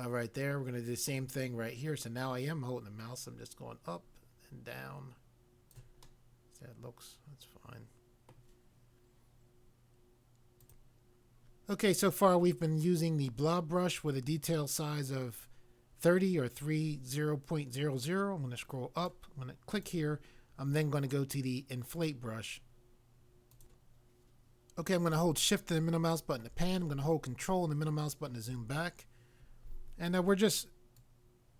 right there. We're going to do the same thing right here. So now I am holding the mouse. I'm just going up and down. So that looks, that's fine. Okay, so far we've been using the blob brush with a detail size of 30 or 30.00. I'm going to scroll up. I'm going to click here. I'm then going to go to the inflate brush. Okay, I'm going to hold shift and the middle mouse button to pan. I'm going to hold control and the middle mouse button to zoom back. And we're just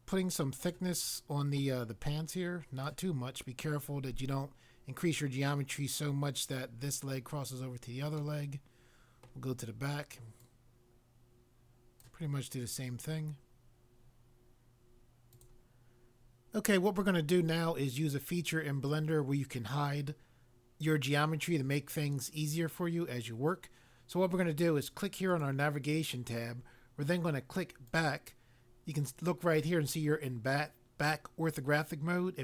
putting some thickness on the pans here. Not too much. Be careful that you don't increase your geometry so much that this leg crosses over to the other leg. We'll go to the back. Pretty much do the same thing. Okay, what we're going to do now is use a feature in Blender where you can hide your geometry to make things easier for you as you work. So what we're going to do is click here on our navigation tab. We're then going to click back. You can look right here and see you're in back orthographic mode.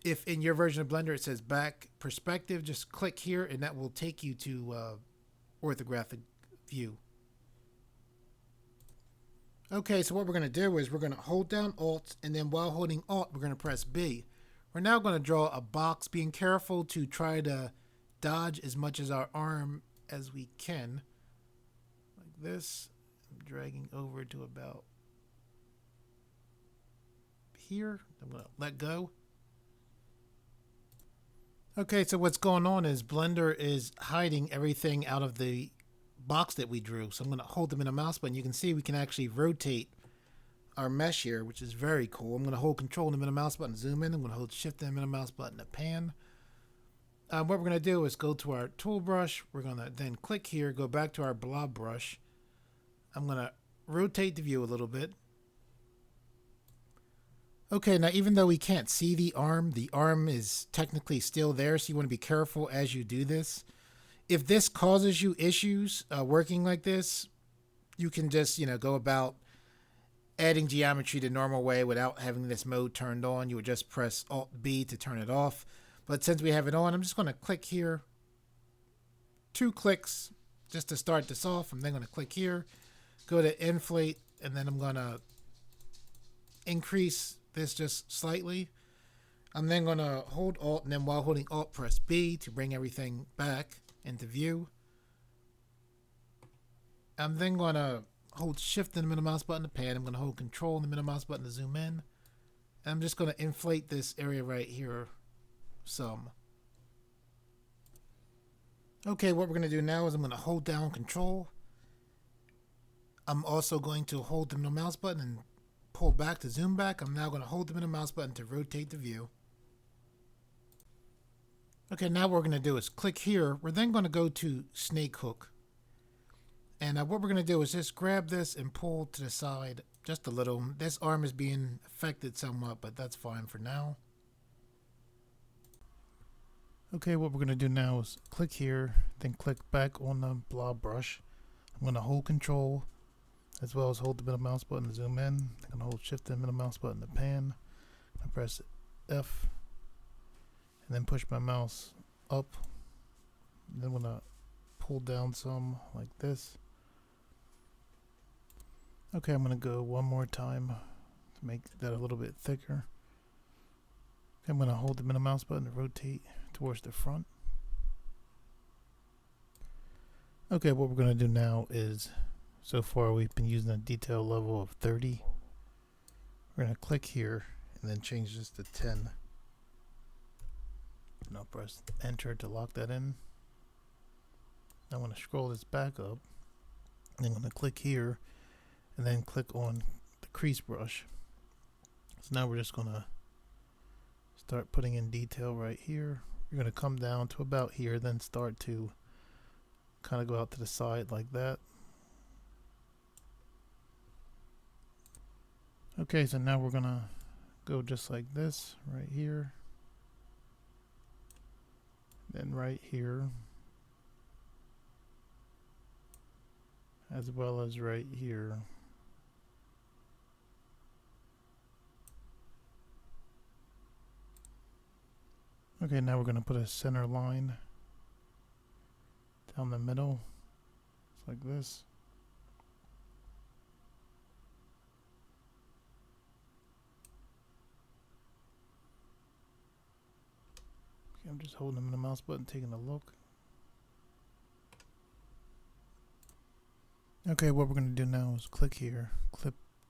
If in your version of Blender it says back perspective, just click here and that will take you to orthographic view. Okay, so what we're going to do is we're going to hold down Alt, and then while holding Alt, we're going to press B. We're now going to draw a box, being careful to try to dodge as much as our arm as we can. Like this. I'm dragging over to about here. I'm going to let go. Okay, so what's going on is Blender is hiding everything out of the box that we drew. So I'm going to hold them in a mouse button. You can see we can actually rotate our mesh here, which is very cool. I'm going to hold control and the middle mouse button, zoom in. I'm going to hold shift and the middle mouse button to pan. What we're going to do is go to our tool brush. We're going to then click here, go back to our blob brush. I'm going to rotate the view a little bit. Okay, now even though we can't see the arm is technically still there, so you want to be careful as you do this. If this causes you issues working like this, you can just, go about adding geometry the normal way without having this mode turned on. You would just press Alt-B to turn it off. But since we have it on, I'm just going to click here. 2 clicks just to start this off. I'm then going to click here, go to inflate, and then I'm going to increase this just slightly. I'm then going to hold Alt, and then while holding Alt, press B to bring everything back into view. I'm then going to hold shift and the middle mouse button to pan. I'm going to hold control and the middle mouse button to zoom in. And I'm just going to inflate this area right here some. Okay, what we're going to do now is I'm going to hold down control. I'm also going to hold the middle mouse button and pull back to zoom back. I'm now going to hold the middle mouse button to rotate the view. Okay, now what we're going to do is click here. We're then going to go to snake hook. And what we're going to do is just grab this and pull to the side just a little. This arm is being affected somewhat, but that's fine for now. Okay, what we're going to do now is click here, then click back on the blob brush. I'm going to hold control as well as hold the middle mouse button to zoom in. I'm going to hold shift and middle mouse button to pan. I press F and then push my mouse up. Then I'm going to pull down some like this. Okay, I'm going to go one more time to make that a little bit thicker. Okay, I'm going to hold the middle mouse button to rotate towards the front. Okay, what we're going to do now is, so far we've been using a detail level of 30. We're going to click here and then change this to 10. And I'll press enter to lock that in. I'm going to scroll this back up. And I'm going to click here and then click on the crease brush. So now we're just going to start putting in detail right here. You're going to come down to about here, then start to kind of go out to the side like that. Okay, so now we're going to go just like this right here. Then right here, as well as right here. Okay, now we're going to put a center line down the middle. It's like this. Okay, I'm just holding the mouse button, taking a look. Okay, what we're going to do now is click here,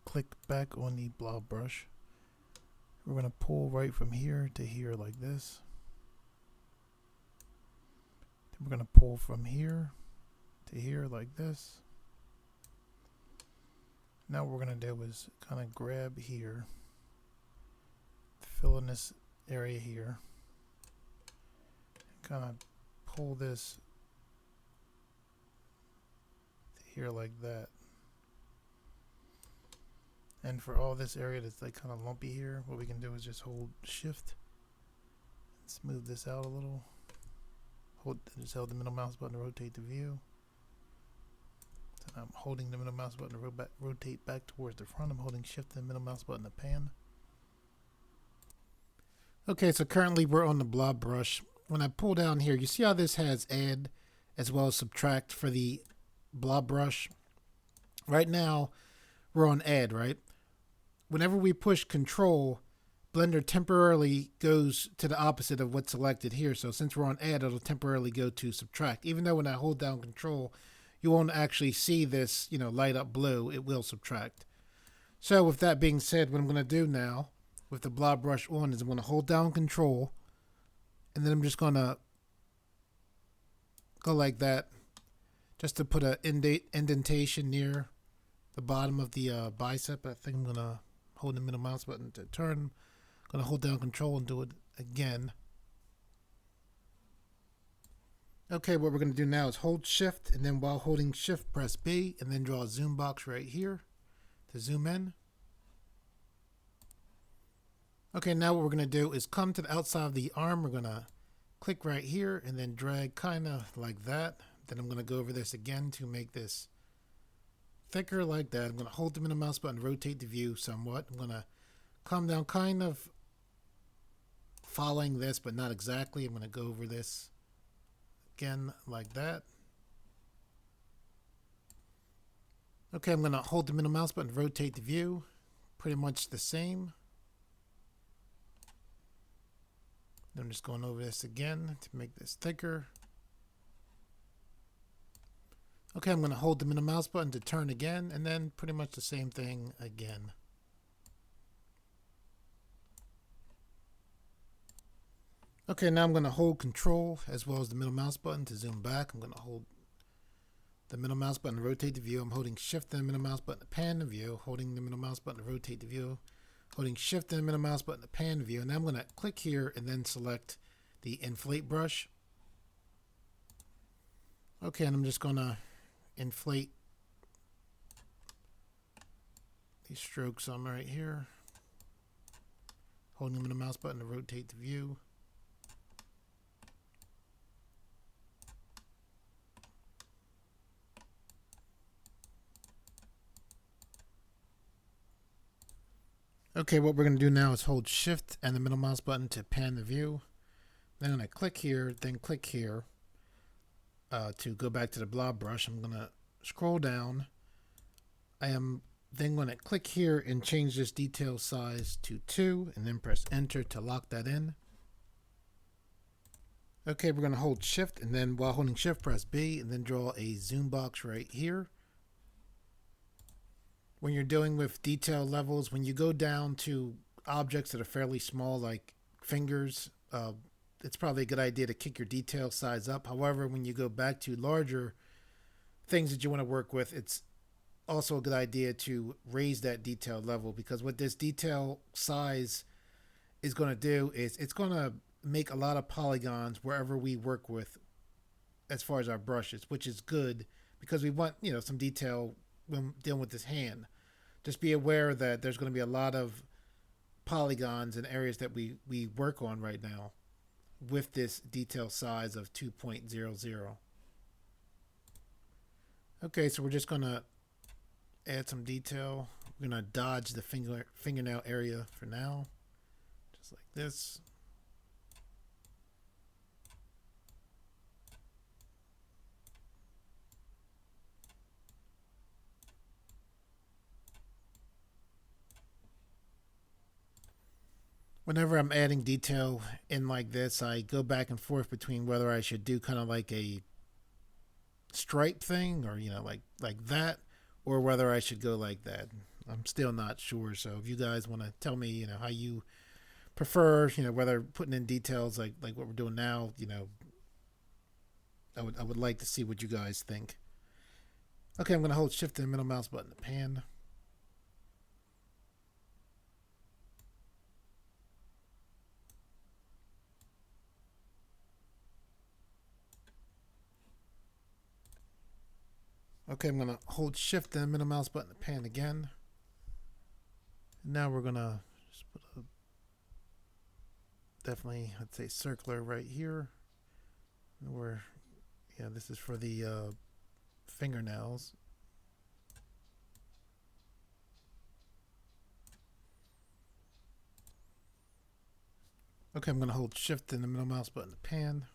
click back on the blob brush. We're going to pull right from here to here like this. Then we're going to pull from here to here like this. Now what we're going to do is kind of grab here, fill in this area here, and kind of pull this to here like that. And for all this area that's like kind of lumpy here, what we can do is just hold shift and smooth this out a little. Just hold the middle mouse button to rotate the view. Then I'm holding the middle mouse button to rotate back towards the front. I'm holding shift and middle mouse button to pan. Okay, so currently we're on the blob brush. When I pull down here, you see how this has add as well as subtract for the blob brush? Right now, we're on add, right? Whenever we push control, Blender temporarily goes to the opposite of what's selected here. So since we're on add, it'll temporarily go to subtract. Even though when I hold down control, you won't actually see this, light up blue. It will subtract. So with that being said, what I'm going to do now with the blob brush on is I'm going to hold down control, and then I'm just going to go like that just to put an indentation near the bottom of the bicep. I think I'm going to hold the middle mouse button to turn. I'm going to hold down control and do it again. Okay, what we're going to do now is hold shift, and then while holding shift, press B, and then draw a zoom box right here to zoom in. Okay, now what we're going to do is come to the outside of the arm. We're going to click right here and then drag kind of like that. Then I'm going to go over this again to make this thicker like that. I'm going to hold the middle mouse button, rotate the view somewhat. I'm going to come down kind of following this, but not exactly. I'm going to go over this again like that. Okay, I'm going to hold the middle mouse button, rotate the view. Pretty much the same. I'm just going over this again to make this thicker. Okay, I'm going to hold the middle mouse button to turn again, and then pretty much the same thing again. Okay, now I'm going to hold control as well as the middle mouse button to zoom back. I'm going to hold the middle mouse button to rotate the view. I'm holding shift and the middle mouse button to pan the view. Holding the middle mouse button to rotate the view. Holding shift and the middle mouse button to pan the view. And now I'm going to click here and then select the inflate brush. Okay, and I'm just going to inflate these strokes on right here. Holding the middle mouse button to rotate the view. Okay, what we're going to do now is hold shift and the middle mouse button to pan the view. Then I'm going to click here, then click here to go back to the blob brush. I'm going to scroll down. I am then going to click here and change this detail size to 2 and then press enter to lock that in. Okay, we're going to hold shift and then while holding shift press B and then draw a zoom box right here. When you're dealing with detail levels, when you go down to objects that are fairly small like fingers, it's probably a good idea to kick your detail size up. However, when you go back to larger things that you want to work with, it's also a good idea to raise that detail level, because what this detail size is going to do is it's going to make a lot of polygons wherever we work with as far as our brushes, which is good because we want, some detail when dealing with this hand. Just be aware that there's going to be a lot of polygons in areas that we work on right now. with this detail size of 2.00. Okay, so we're just gonna add some detail. We're gonna dodge the fingernail area for now, just like this. Whenever I'm adding detail in like this, I go back and forth between whether I should do kind of like a stripe thing, or like that, or whether I should go like that. I'm still not sure. So if you guys want to tell me, how you prefer, whether putting in details like what we're doing now, I would like to see what you guys think. Okay, I'm gonna hold Shift and middle mouse button to pan. Okay, I'm gonna hold Shift and middle mouse button to pan again. Now we're gonna just put a definitely, I'd say, circular right here. Where, this is for the fingernails. Okay, I'm gonna hold Shift and the middle mouse button to pan.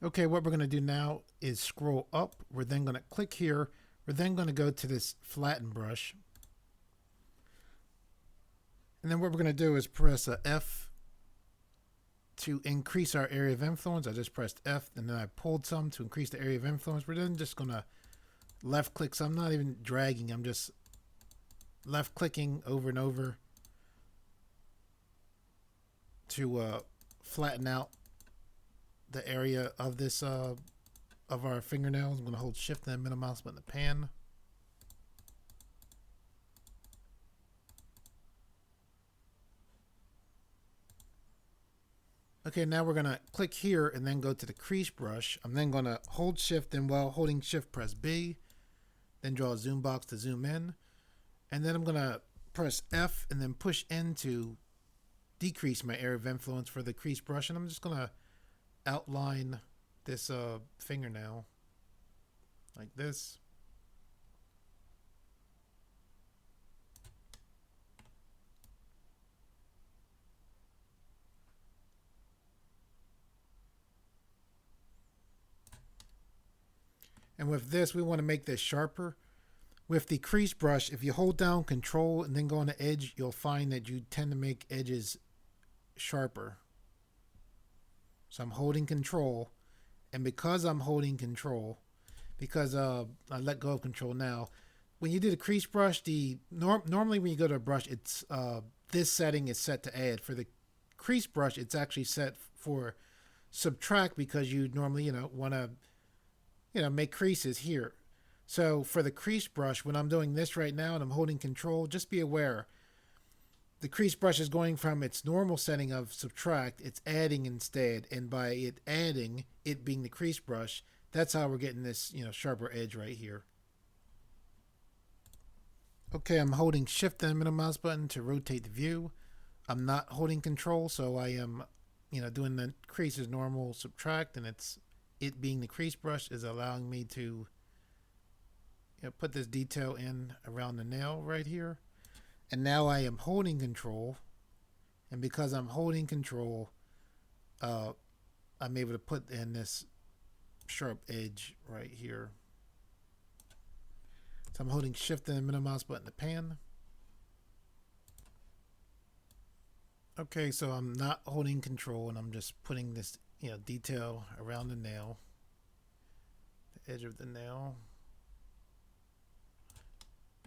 Okay, what we're going to do now is scroll up. We're then going to click here. We're then going to go to this flatten brush. And then what we're going to do is press a F to increase our area of influence. I just pressed F and then I pulled some to increase the area of influence. We're then just going to left click. So I'm not even dragging. I'm just left clicking over and over to flatten out the area of this of our fingernails. I'm going to hold Shift and middle mouse button to pan. Okay, now we're going to click here and then go to the crease brush. I'm then going to hold Shift, and while holding Shift, press B. Then draw a zoom box to zoom in. And then I'm going to press F and then push N to decrease my area of influence for the crease brush. And I'm just going to outline this fingernail like this. And with this, we want to make this sharper. With the crease brush, if you hold down Control and then go on the edge, you'll find that you tend to make edges sharper. So I'm holding Control, and because I'm holding Control, because I let go of Control now, when you do the crease brush, normally when you go to a brush, it's this setting is set to add. For the crease brush, it's actually set for subtract, because you normally want to make creases here. So for the crease brush, when I'm doing this right now and I'm holding Control, just be aware the crease brush is going from its normal setting of subtract, it's adding instead, and by it adding, it being the crease brush, that's how we're getting this sharper edge right here. Okay, I'm holding Shift and middle mouse button to rotate the view. I'm not holding Control, so I am doing the crease as normal subtract, and it being the crease brush is allowing me to put this detail in around the nail right here. And now I am holding Control, and because I'm holding Control, I'm able to put in this sharp edge right here. So I'm holding Shift and the middle mouse button to pan. Okay, so I'm not holding Control, and I'm just putting this detail around the nail, the edge of the nail.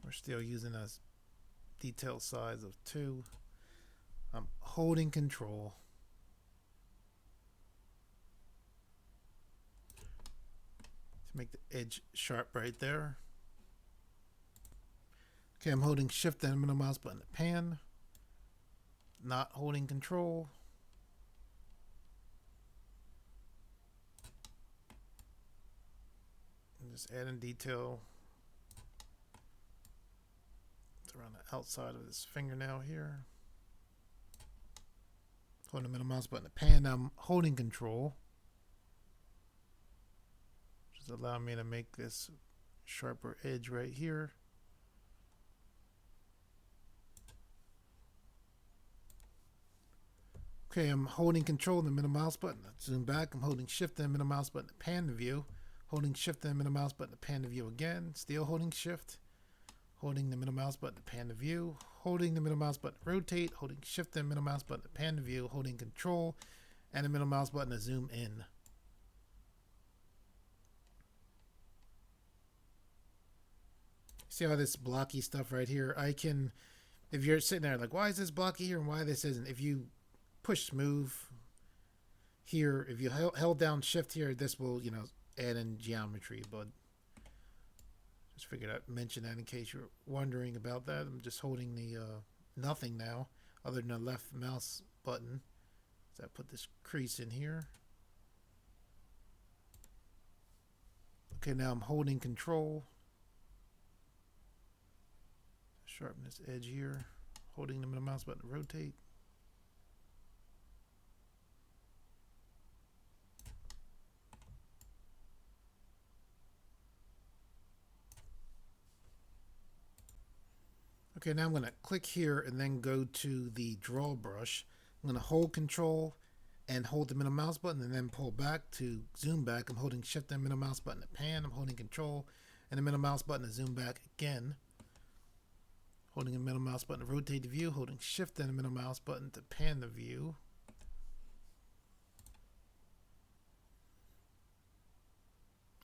We're still using a detail size of 2. I'm holding Control. To make the edge sharp right there. Okay, I'm holding Shift and middle mouse button to pan. Not holding Control. And just adding detail around the outside of this fingernail here. Holding the middle mouse button to pan. I'm holding control. Just allow me to make this sharper edge right here. Okay, I'm holding control in the middle mouse button to zoom back. I'm holding shift and middle mouse button to pan the view. Holding shift and middle mouse button to pan the view again. Still holding shift. Holding the middle mouse button to pan the view. Holding the middle mouse button to rotate. Holding shift and middle mouse button to pan the view. Holding control and the middle mouse button to zoom in. See how this blocky stuff right here? I can, if you're sitting there like, why is this blocky here and why this isn't? If you push smooth here, if you held down shift here, this will, you know, add in geometry. But just figured I'd mention that in case you're wondering about that. I'm just holding the nothing now other than the left mouse button. So I put this crease in here. Okay, now I'm holding control. Sharpen this edge here. Holding the middle mouse button to rotate. Okay, now I'm going to click here and then go to the draw brush. I'm going to hold control and hold the middle mouse button and then pull back to zoom back. I'm holding shift and middle mouse button to pan. I'm holding control and the middle mouse button to zoom back again. Holding the middle mouse button to rotate the view. Holding shift and the middle mouse button to pan the view.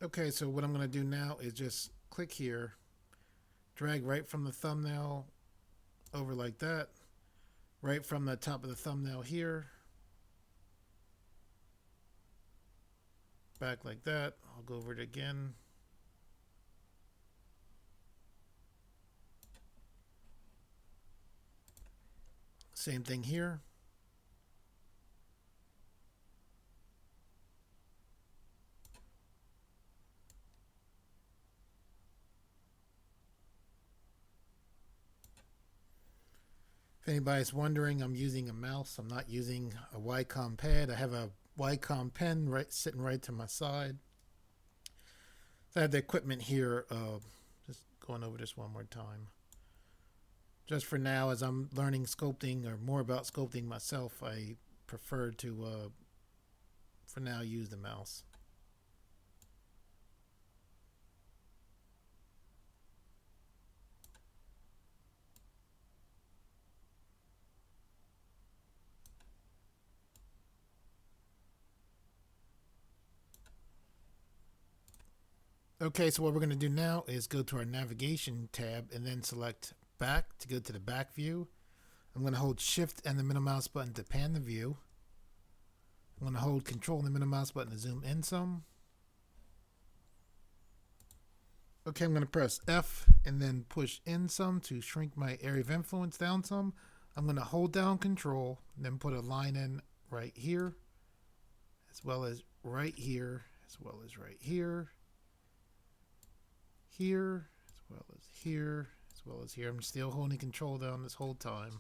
Okay, so what I'm going to do now is just click here. Drag right from the thumbnail over like that. Right from the top of the thumbnail here. Back like that. I'll go over it again. Same thing here. If anybody's wondering, I'm using a mouse. I'm not using a Wacom pad. I have a Wacom pen sitting right to my side. So I have the equipment here. Just going over this one more time. Just for now, as I'm learning sculpting or more about sculpting myself, I prefer to, for now, use the mouse. Okay, so what we're going to do now is go to our navigation tab and then select back to go to the back view. I'm going to hold shift and the middle mouse button to pan the view. I'm going to hold control and the middle mouse button to zoom in some. Okay, I'm going to press F and then push in some to shrink my area of influence down some. I'm going to hold down control and then put a line in right here, as well as right here, as well as right here. Here, as well as here, as well as here. I'm still holding control down this whole time.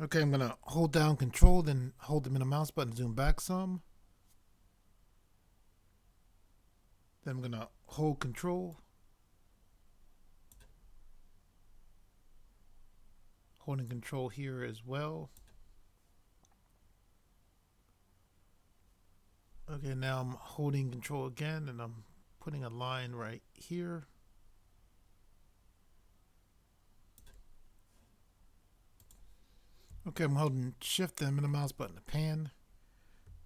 Okay, I'm going to hold down control, then hold the middle mouse button, zoom back some. Then I'm going to hold control. Holding control here as well. Okay, now I'm holding control again and I'm putting a line right here. Okay, I'm holding shift and middle mouse button to pan.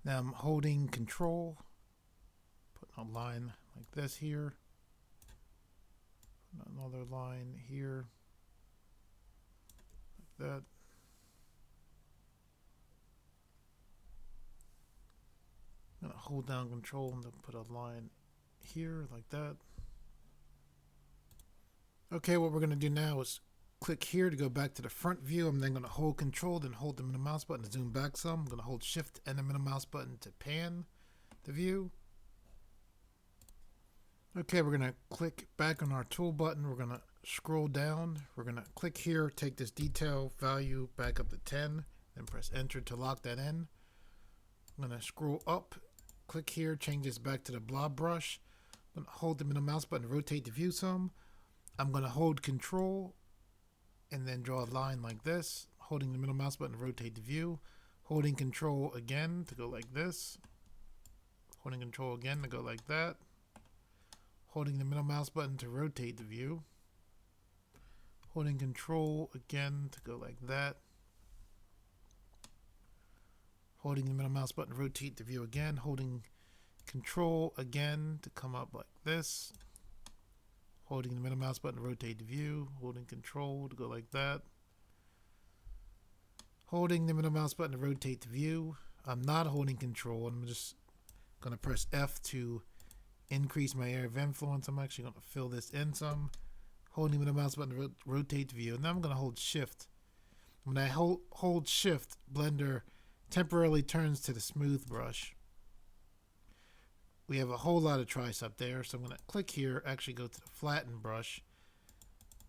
Now I'm holding control, putting a line like this here. Another line here. That. I'm going to hold down control and then put a line here like that. Okay, what we're going to do now is click here to go back to the front view. I'm then going to hold control, then hold the middle mouse button to zoom back some. I'm going to hold shift and the middle mouse button to pan the view. Okay, we're going to click back on our tool button. We're going to scroll down. We're going to click here, take this detail value back up to 10, then press enter to lock that in. I'm going to scroll up, click here, change this back to the blob brush. I'm going to hold the middle mouse button to rotate the view some. I'm going to hold control and then draw a line like this, holding the middle mouse button to rotate the view, holding control again to go like this, holding control again to go like that, holding the middle mouse button to rotate the view, holding control again to go like that, holding the middle mouse button to rotate the view again, holding control again to come up like this, holding the middle mouse button to rotate the view, holding control to go like that, holding the middle mouse button to rotate the view. I'm not holding control. I'm just going to press F to increase my area of influence. I'm actually going to fill this in some, holding the middle mouse button to rotate the view. And then I'm going to hold shift. When I hold shift, Blender temporarily turns to the smooth brush. We have a whole lot of trice up there, so I'm going to click here, actually go to the flatten brush,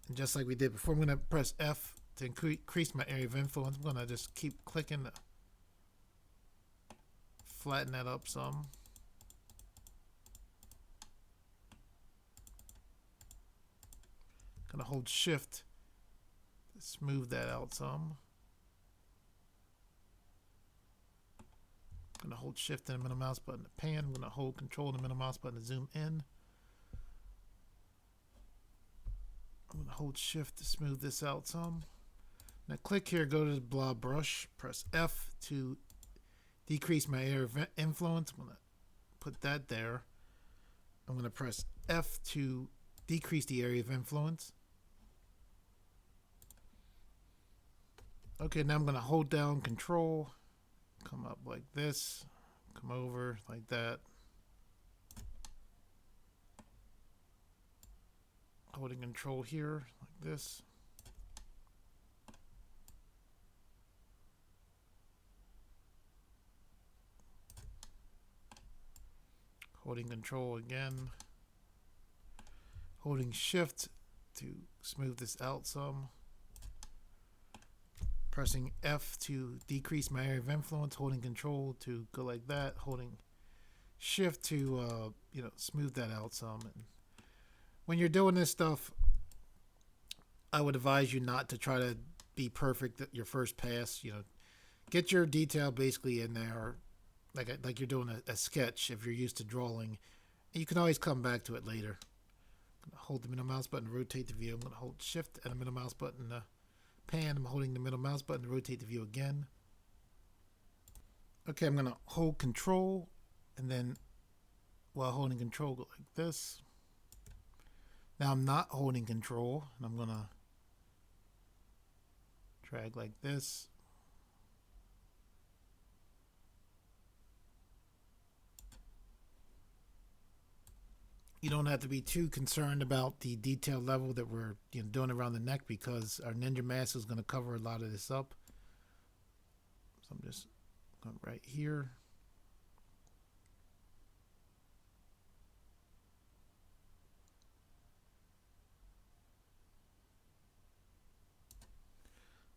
and just like we did before, I'm going to press F to increase my area of influence. I'm going to just keep clicking to flatten that up some. I'm going to hold shift to smooth that out some. I'm going to hold shift and the middle mouse button to pan. I'm going to hold control and the middle mouse button to zoom in. I'm going to hold shift to smooth this out some. Now click here, go to the blob brush, press F to decrease my area of influence. I'm going to put that there. I'm going to press F to decrease the area of influence. Okay, now I'm going to hold down control, come up like this, come over like that, holding control here like this, holding control again, holding shift to smooth this out some, pressing F to decrease my area of influence, holding control to go like that, holding shift to smooth that out some. And when you're doing this stuff, I would advise you not to try to be perfect at your first pass. Get your detail basically in there, like you're doing a sketch. If you're used to drawing, you can always come back to it later. I'm gonna hold the middle mouse button to rotate the view. I'm gonna hold shift and the middle mouse button to pan. I'm holding the middle mouse button to rotate the view again. Okay, I'm gonna hold control and then while holding control go like this. Now I'm not holding control and I'm gonna drag like this. You don't have to be too concerned about the detail level that we're doing around the neck because our Ninja Mask is going to cover a lot of this up. So I'm just going right here.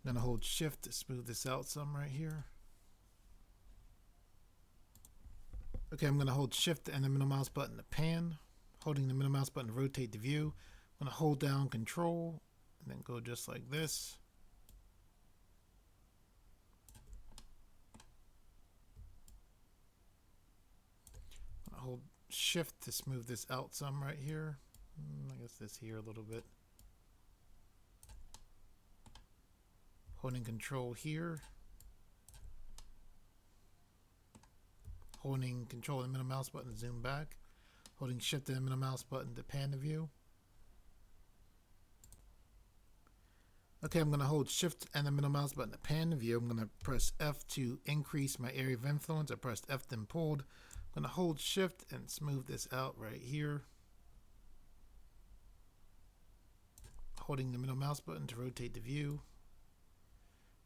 I'm going to hold shift to smooth this out some right here. Okay, I'm going to hold shift and the middle mouse button to pan. Holding the middle mouse button to rotate the view. I'm going to hold down control and then go just like this. I'm going to hold shift to smooth this out some right here. I guess this here a little bit. Holding control here. Holding control of the middle mouse button to zoom back. Holding shift and the middle mouse button to pan the view. Okay, I'm going to hold shift and the middle mouse button to pan the view. I'm going to press F to increase my area of influence. I pressed F then pulled. I'm going to hold shift and smooth this out right here. Holding the middle mouse button to rotate the view.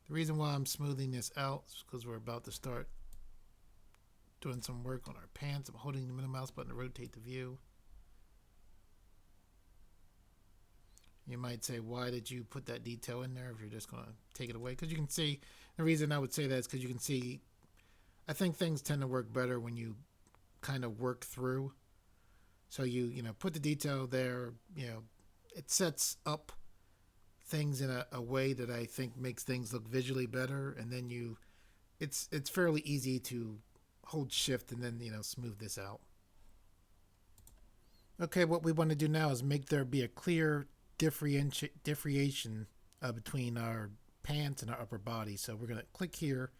The reason why I'm smoothing this out is because we're about to start doing some work on our pants. I'm holding the middle mouse button to rotate the view. You might say, why did you put that detail in there if you're just going to take it away? Because you can see, the reason I would say that is because you can see, I think things tend to work better when you kind of work through. So you put the detail there, it sets up things in a way that I think makes things look visually better. And then it's fairly easy to hold shift and then, smooth this out. Okay, what we want to do now is make there be a clear differentiation between our pants and our upper body. So we're going to click here,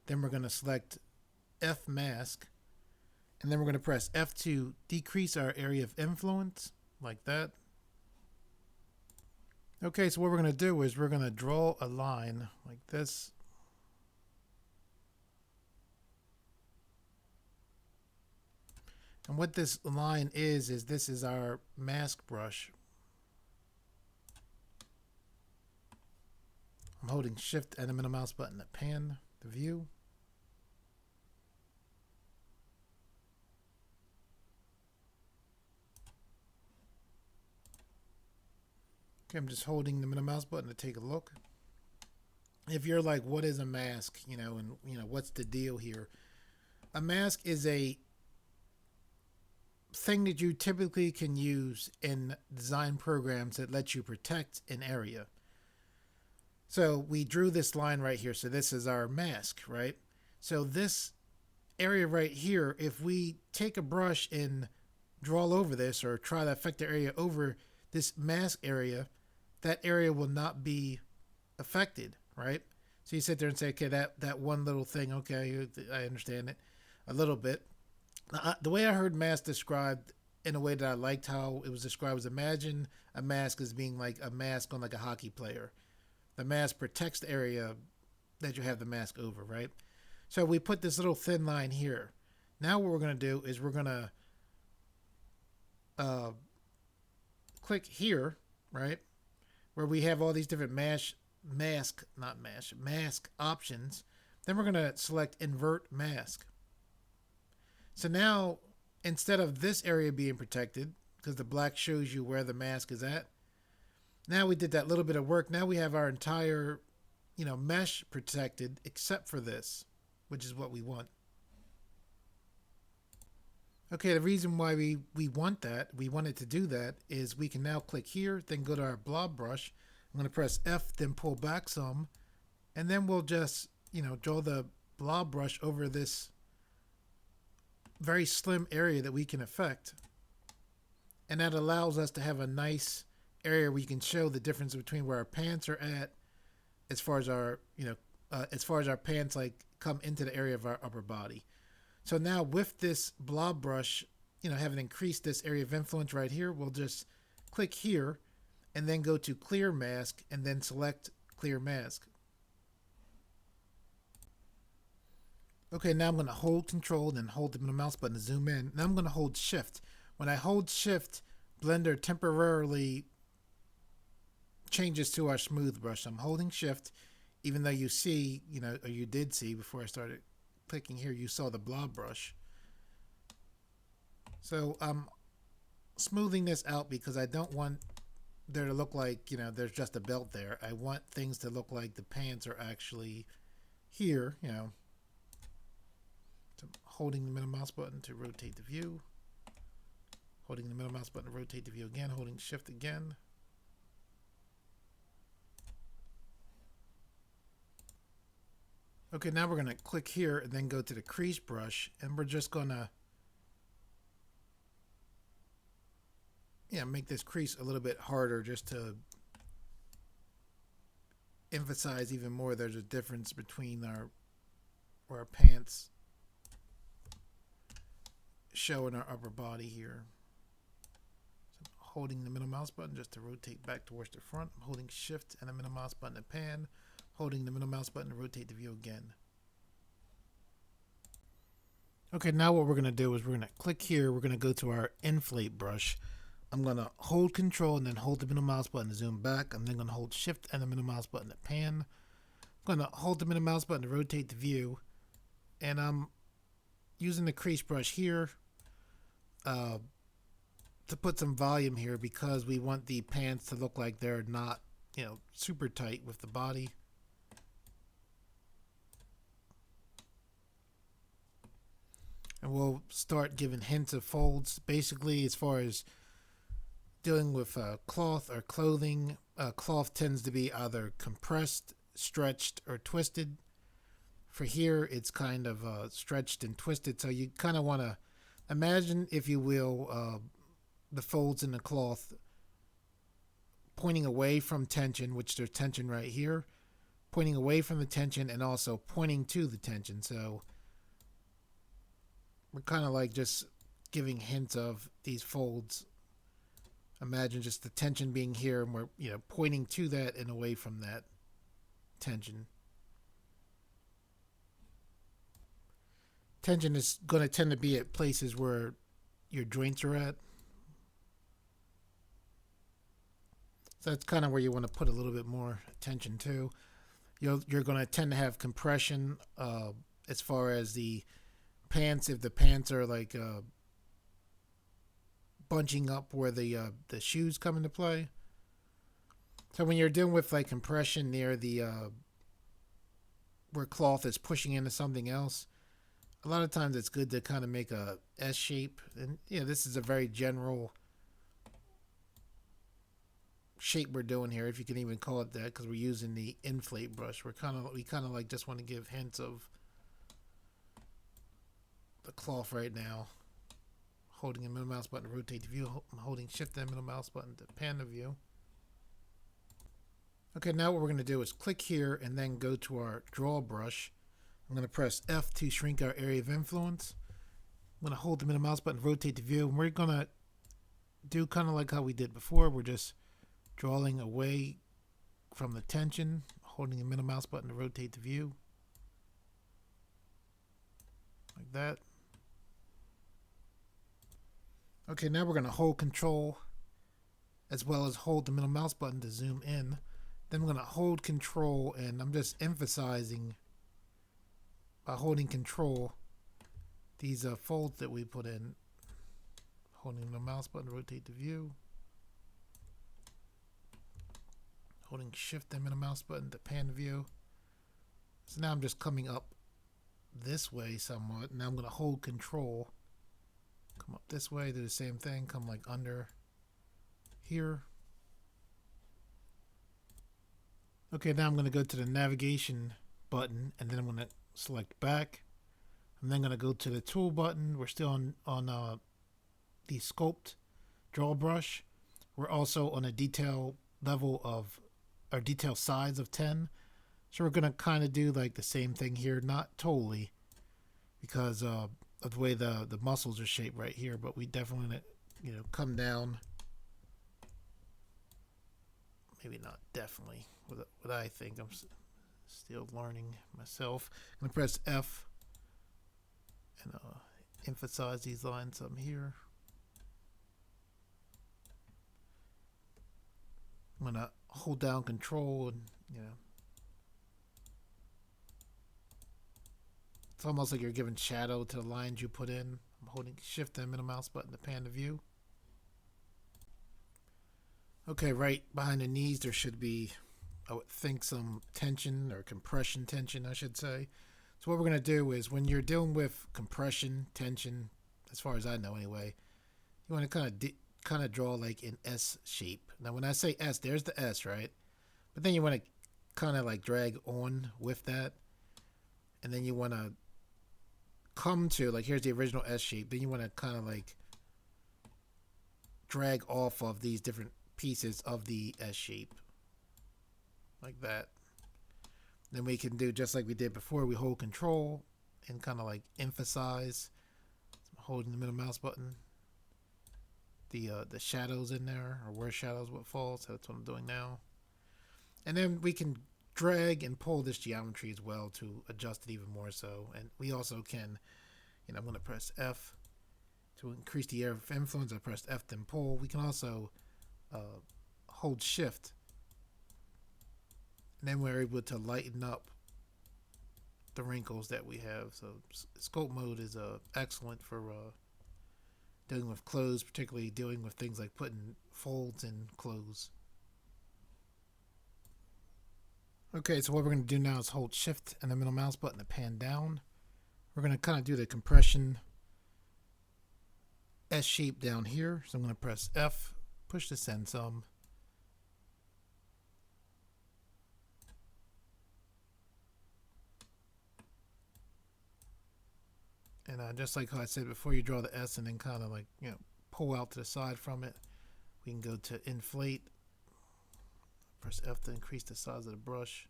then we're going to select F mask, and then we're going to press F to decrease our area of influence, like that. Okay, so what we're going to do is we're going to draw a line like this. And what this line is this is our mask brush. I'm holding shift and the middle mouse button to pan the view. Okay, I'm just holding the middle mouse button to take a look. If you're like, what is a mask? And what's the deal here? A mask is a thing that you typically can use in design programs that let you protect an area. So we drew this line right here. So this is our mask, right? So this area right here, if we take a brush and draw over this or try to affect the area over this mask area, that area will not be affected, right? So you sit there and say, okay, that one little thing, okay, I understand it a little bit. The way I heard mask described in a way that I liked how it was described was, imagine a mask as being like a mask on like a hockey player. The mask protects the area that you have the mask over, right? So we put this little thin line here. Now what we're going to do is we're going to click here, right? Where we have all these different mask options. Then we're going to select invert mask. So now, instead of this area being protected, because the black shows you where the mask is at, now we did that little bit of work. Now we have our entire, mesh protected except for this, which is what we want. Okay, the reason why we want it to do that, is we can now click here, then go to our blob brush. I'm going to press F, then pull back some, and then we'll just, draw the blob brush over this very slim area that we can affect. And that allows us to have a nice area where you can show the difference between where our pants are at, as far as our, as far as our pants like come into the area of our upper body. So now with this blob brush, having increased this area of influence right here, we'll just click here and then go to clear mask and then select clear mask. Okay, now I'm going to hold control and hold the middle mouse button to zoom in. Now I'm going to hold shift. When I hold shift, Blender temporarily changes to our smooth brush. I'm holding shift, even though you see, or you did see before I started clicking here, you saw the blob brush. So I'm smoothing this out because I don't want there to look like, there's just a belt there. I want things to look like the pants are actually here, So I'm holding the middle mouse button to rotate the view. Holding the middle mouse button to rotate the view again, holding shift again. Okay, now we're going to click here and then go to the crease brush, and we're just going to make this crease a little bit harder, just to emphasize even more there's a difference between where our pants show in our upper body here. So I'm holding the middle mouse button just to rotate back towards the front. I'm holding shift and the middle mouse button to pan. Holding the middle mouse button to rotate the view again. Okay, now what we're going to do is we're going to click here. We're going to go to our inflate brush. I'm going to hold control and then hold the middle mouse button to zoom back. I'm then going to hold shift and the middle mouse button to pan. I'm going to hold the middle mouse button to rotate the view. And I'm using the crease brush here to put some volume here because we want the pants to look like they're not, super tight with the body. And we'll start giving hints of folds. Basically, as far as dealing with cloth or clothing, cloth tends to be either compressed, stretched, or twisted. For here, it's kind of stretched and twisted. So you kind of want to imagine, if you will, the folds in the cloth pointing away from tension, which there's tension right here, pointing away from the tension and also pointing to the tension. So we're kind of like just giving hints of these folds. Imagine just the tension being here and we're pointing to that and away from that tension. Tension is going to tend to be at places where your joints are at. So that's kind of where you want to put a little bit more attention to. You're going to tend to have compression as far as the pants. If the pants are like bunching up where the shoes come into play. So when you're dealing with like compression near the where cloth is pushing into something else, a lot of times it's good to kind of make a S shape. And this is a very general shape we're doing here, if you can even call it that, because we're using the inflate brush. We kind of like just want to give hints of the cloth right now. Holding the middle mouse button to rotate the view. I'm holding shift and middle mouse button to pan the view. Okay, now what we're going to do is click here and then go to our draw brush. I'm going to press F to shrink our area of influence. I'm going to hold the middle mouse button to rotate the view, and we're going to do kind of like how we did before. We're just drawing away from the tension, holding the middle mouse button to rotate the view. Like that. Okay, now we're going to hold control as well as hold the middle mouse button to zoom in. Then we're going to hold control, and I'm just emphasizing by holding control these folds that we put in. Holding the mouse button to rotate the view. Holding shift and middle mouse button to pan the view. So now I'm just coming up this way somewhat. Now I'm going to hold control. Come up this way, do the same thing. Come like under here. Okay, now I'm going to go to the navigation button, and then I'm going to select back. I'm then going to go to the tool button. We're still on the sculpt draw brush. We're also on a detail level of, or detail size of 10. So we're going to kind of do like the same thing here, not totally, because of the way the muscles are shaped right here, but we definitely want to, come down. Maybe not definitely, what I think. I'm still learning myself. I'm going to press F and emphasize these lines some here. I'm going to hold down control and, it's almost like you're giving shadow to the lines you put in. I'm holding shift and middle mouse button to pan the view. Okay, right behind the knees there should be, I would think, some tension or compression tension, I should say. So what we're going to do is when you're dealing with compression, tension, as far as I know anyway, you want to kind of draw like an S shape. Now when I say S, there's the S, right? But then you want to kind of like drag on with that. And then you want to come to, like, here's the original S shape. Then you want to kind of like drag off of these different pieces of the S shape. Like that. Then we can do just like we did before. We hold control and kind of like emphasize. I'm holding the middle mouse button. The shadows in there, or where shadows would fall. So that's what I'm doing now. And then we can drag and pull this geometry as well to adjust it even more so. And we also can, I'm going to press F To increase the area of influence, I pressed F then pull. We can also hold shift, and then we're able to lighten up the wrinkles that we have. So sculpt mode is excellent for dealing with clothes, particularly dealing with things like putting folds in clothes. Okay, so what we're going to do now is hold shift and the middle mouse button to pan down. We're going to kind of do the compression S shape down here. So I'm going to press F, push this in some. And just like how I said before, you draw the S and then kind of like, pull out to the side from it. We can go to inflate. Press F to increase the size of the brush.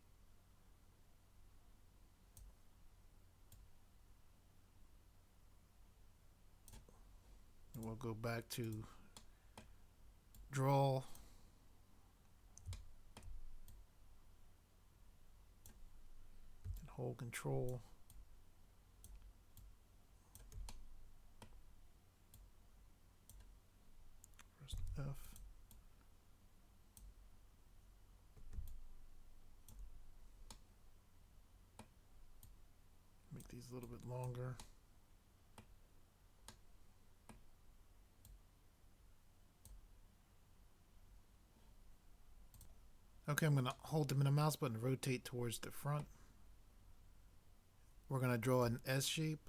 And we'll go back to draw. And hold control. Press F. Make these a little bit longer. Okay, I'm going to hold the middle mouse button and rotate towards the front. We're going to draw an S shape.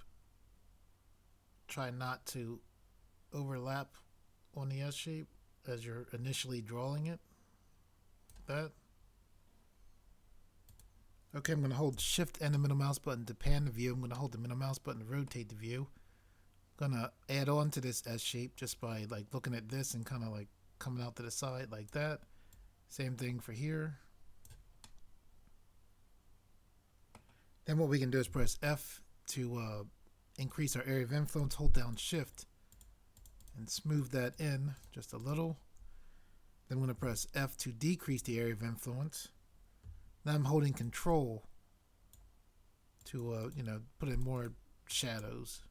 Try not to overlap on the S shape as you're initially drawing it. Like that. Okay, I'm going to hold shift and the middle mouse button to pan the view. I'm going to hold the middle mouse button to rotate the view. I'm going to add on to this S shape just by like looking at this and kind of like coming out to the side like that. Same thing for here. Then what we can do is press F to increase our area of influence, hold down shift and smooth that in just a little. Then I'm going to press F to decrease the area of influence. Now I'm holding control to put in more shadows.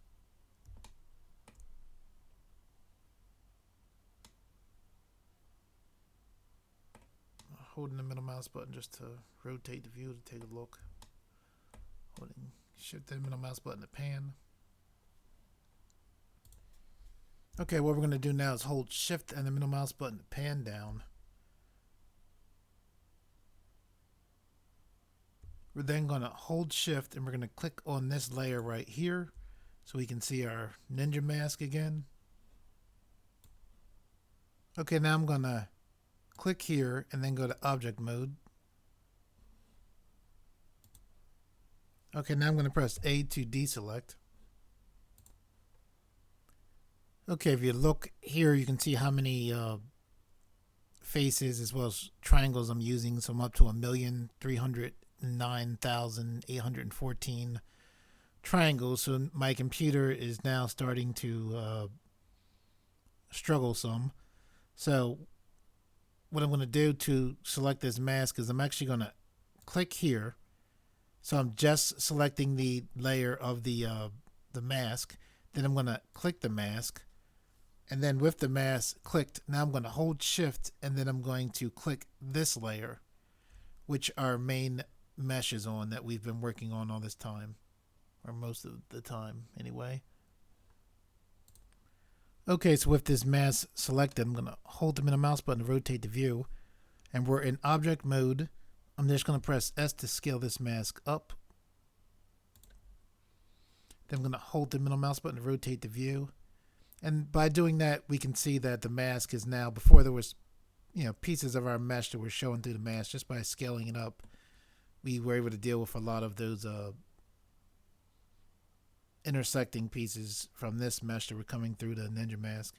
Holding the middle mouse button just to rotate the view to take a look. Holding shift and middle mouse button to pan. Okay, what we're going to do now is hold shift and the middle mouse button to pan down. We're then going to hold shift and we're going to click on this layer right here so we can see our ninja mask again. Okay, now I'm going to click here and then go to object mode. Okay, now I'm going to press A to deselect. Okay, if you look here, you can see how many faces as well as triangles I'm using. So I'm up to 1,309,814 triangles. So my computer is now starting to struggle some. So what I'm going to do to select this mask is I'm actually going to click here. So I'm just selecting the layer of the mask. Then I'm going to click the mask. And then with the mask clicked, now I'm going to hold shift and then I'm going to click this layer, which our main mesh is on that we've been working on all this time, or most of the time anyway. Okay, so with this mask selected, I'm going to hold the middle mouse button to rotate the view. And we're in object mode. I'm just going to press S to scale this mask up. Then I'm going to hold the middle mouse button to rotate the view. And by doing that, we can see that the mask is now, before there was, pieces of our mesh that were showing through the mask. Just by scaling it up, we were able to deal with a lot of those intersecting pieces from this mesh that were coming through the ninja mask.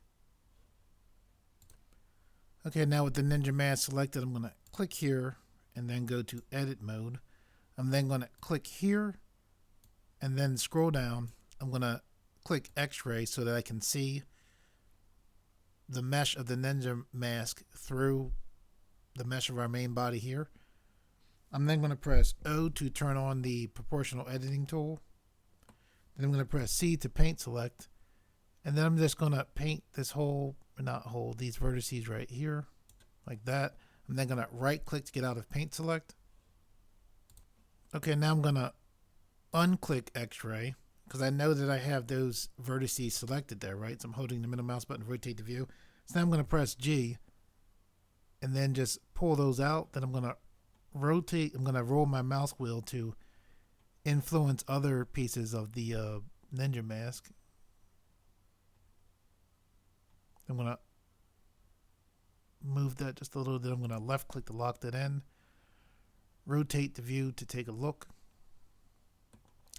Okay, now with the ninja mask selected, I'm going to click here and then go to edit mode. I'm then going to click here and then scroll down. I'm going to click X-ray so that I can see the mesh of the ninja mask through the mesh of our main body here. I'm then going to press O to turn on the proportional editing tool. Then I'm going to press C to paint select. And then I'm just going to paint this whole, not whole, these vertices right here, like that. I'm then going to right click to get out of paint select. Okay, now I'm going to unclick X-ray because I know that I have those vertices selected there, right? So I'm holding the middle mouse button to rotate the view. So now I'm going to press G and then just pull those out. Then I'm going to rotate, I'm going to roll my mouse wheel to influence other pieces of the Ninja mask. I'm going to move that just a little bit. I'm going to left click to lock that in. Rotate the view to take a look.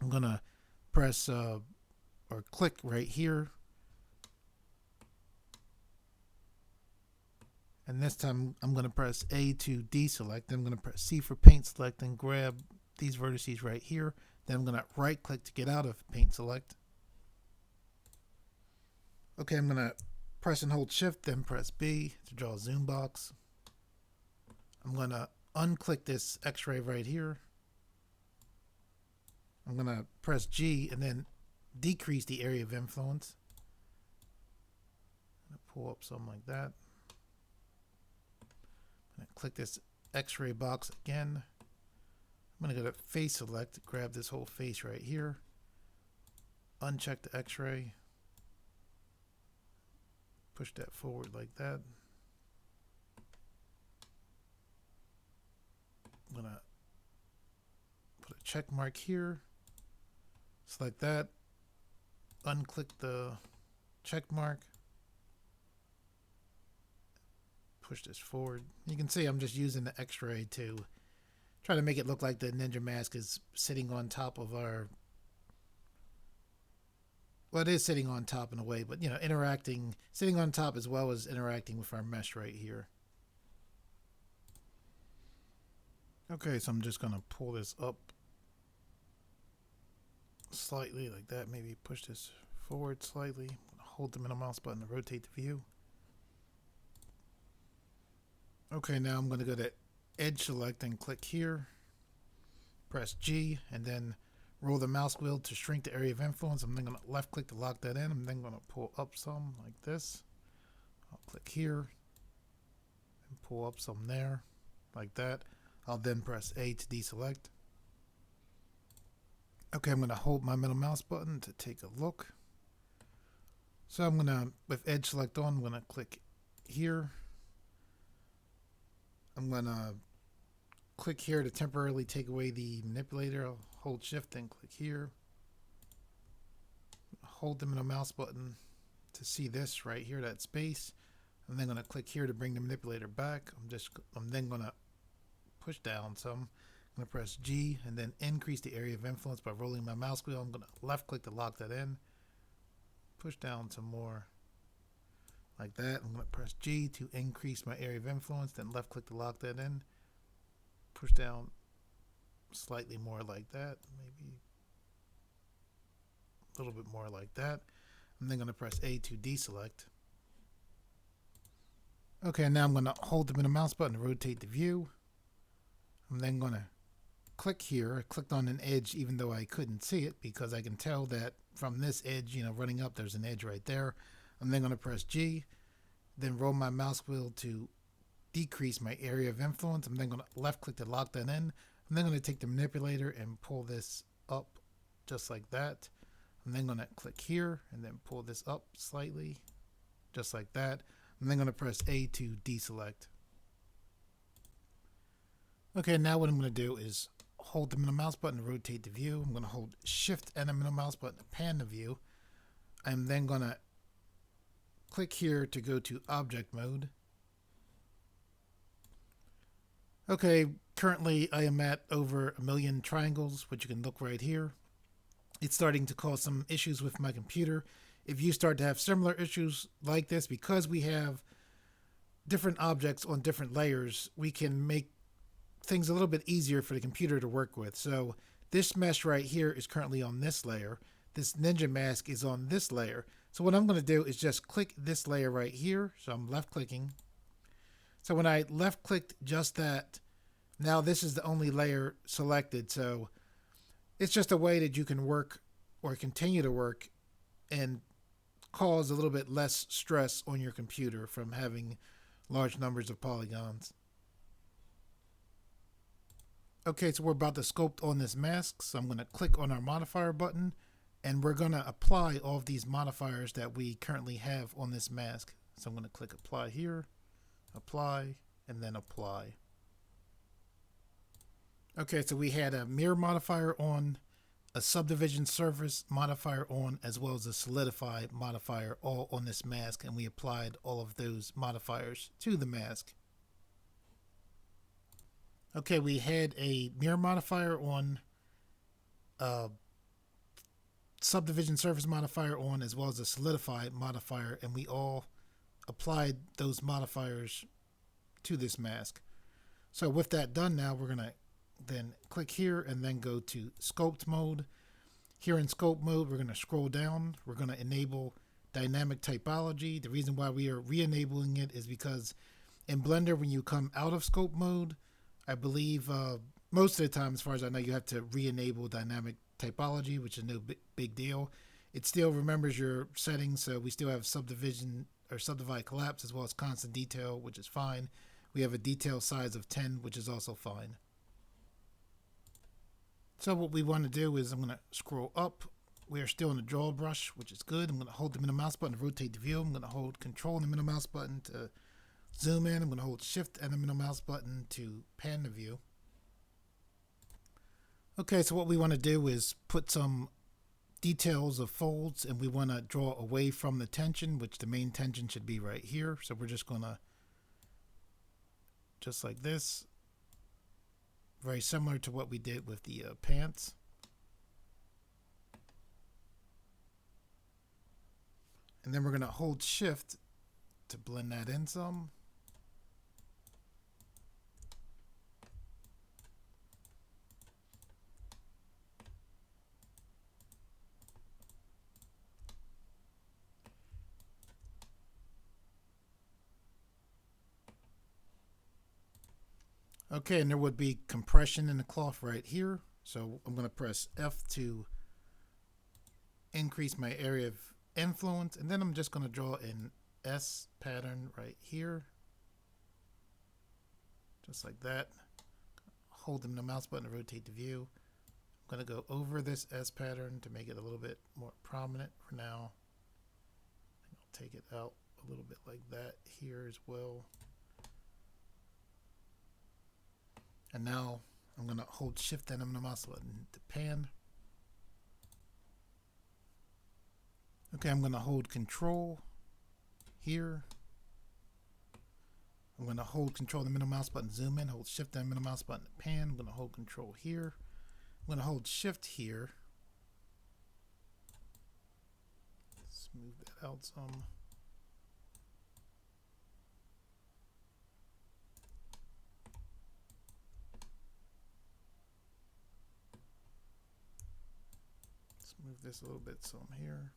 I'm going to press or click right here. And this time I'm going to press A to deselect. Then I'm going to press C for paint select and grab these vertices right here. Then I'm going to right click to get out of paint select. Okay, I'm going to press and hold shift, then press B to draw a zoom box. I'm going to unclick this X-ray right here. I'm going to press G and then decrease the area of influence. I'm going to pull up something like that. I'm going to click this X-ray box again. I'm going to go to face select, grab this whole face right here. Uncheck the X-ray. Push that forward like that. I'm going to put a check mark here. Select that. Unclick the check mark. Push this forward. You can see I'm just using the X-ray to try to make it look like the Ninja mask is sitting on top of our... Well, it is sitting on top in a way, but, you know, sitting on top as well as interacting with our mesh right here. Okay, so I'm just going to pull this up slightly like that. Maybe push this forward slightly. Hold the middle mouse button to rotate the view. Okay, now I'm going to go to Edge Select and click here. Press G and then roll the mouse wheel to shrink the area of influence. I'm then going to left click to lock that in. I'm then going to pull up some like this. I'll click here and pull up some there like that. I'll then press A to deselect. Okay, I'm going to hold my middle mouse button to take a look. So I'm going to, with Edge Select on, I'm going to click here. I'm going to click here to temporarily take away the manipulator. I'll hold shift and click here. Hold the middle mouse button to see this right here, that space. I'm then going to click here to bring the manipulator back. I'm then going to push down some. I'm going to press G and then increase the area of influence by rolling my mouse wheel. I'm going to left click to lock that in. Push down some more like that. I'm going to press G to increase my area of influence, then left click to lock that in. Push down slightly more like that, maybe a little bit more like that. I'm then going to press A to deselect. Okay, now I'm going to hold the middle mouse button to rotate the view. I'm then going to click here. I clicked on an edge even though I couldn't see it because I can tell that from this edge, running up, there's an edge right there. I'm then going to press G, then roll my mouse wheel to decrease my area of influence. I'm then going to left click to lock that in. I'm then going to take the manipulator and pull this up just like that. I'm then going to click here and then pull this up slightly just like that. I'm then going to press A to deselect. Okay, now what I'm going to do is hold the middle mouse button to rotate the view. I'm going to hold shift and the middle mouse button to pan the view. I'm then going to click here to go to object mode. Okay, currently I am at over 1 million triangles, which you can look right here. It's starting to cause some issues with my computer. If you start to have similar issues like this, because we have different objects on different layers, we can make things a little bit easier for the computer to work with. So this mesh right here is currently on this layer. This Ninja mask is on this layer. So what I'm going to do is just click this layer right here. So I'm left clicking. So when I left clicked just that, now this is the only layer selected. So it's just a way that you can work or continue to work and cause a little bit less stress on your computer from having large numbers of polygons. Okay, so we're about to sculpt on this mask, so I'm going to click on our modifier button, and we're going to apply all of these modifiers that we currently have on this mask. So I'm going to click apply here, apply, and then apply. Okay, so we had a mirror modifier on, a subdivision surface modifier on, as well as a solidify modifier all on this mask, and we applied all of those modifiers to the mask. Okay, we had a mirror modifier on, subdivision surface modifier on, as well as a solidify modifier, and we all applied those modifiers to this mask. So with that done, now we're going to then click here and then go to sculpt mode. Here in sculpt mode, we're going to scroll down. We're going to enable dynamic typology. The reason why we are re-enabling it is because in Blender, when you come out of sculpt mode, I believe most of the time, as far as I know, you have to re-enable dynamic typology, which is no big deal. It still remembers your settings, so we still have subdivision or subdivide collapse as well as constant detail, which is fine. We have a detail size of 10, which is also fine. So what we want to do is I'm going to scroll up. We are still in the draw brush, which is good. I'm going to hold the middle mouse button to rotate the view. I'm going to hold control and the middle mouse button to zoom in. I'm going to hold shift and the middle mouse button to pan the view. Okay, so what we want to do is put some details of folds, and we want to draw away from the tension, which the main tension should be right here. So we're just going to, just like this, very similar to what we did with the pants. And then we're going to hold shift to blend that in some. Okay, and there would be compression in the cloth right here. So I'm going to press F to increase my area of influence. And then I'm just going to draw an S pattern right here. Just like that. Holding the mouse button to rotate the view. I'm going to go over this S pattern to make it a little bit more prominent for now. I'll take it out a little bit like that here as well. And now I'm going to hold shift and the mouse button to pan. Okay, I'm going to hold control here. I'm going to hold control the middle mouse button, zoom in, hold shift and middle mouse button to pan. I'm going to hold control here. I'm going to hold shift here. Smooth that out some. Move this a little bit some here.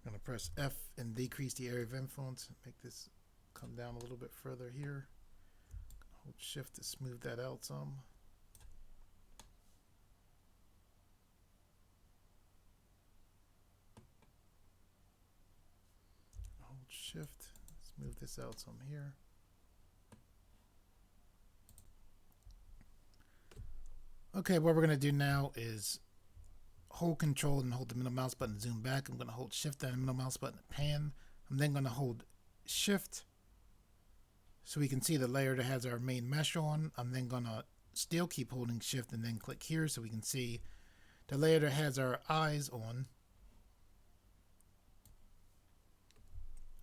I'm going to press F and decrease the area of influence. Make this come down a little bit further here. Hold shift to smooth that out some. Hold shift. Move this out some here. Okay, what we're going to do now is hold control and hold the middle mouse button to zoom back. I'm going to hold shift and the middle mouse button to pan. I'm then going to hold shift so we can see the layer that has our main mesh on. I'm then going to still keep holding shift and then click here so we can see the layer that has our eyes on.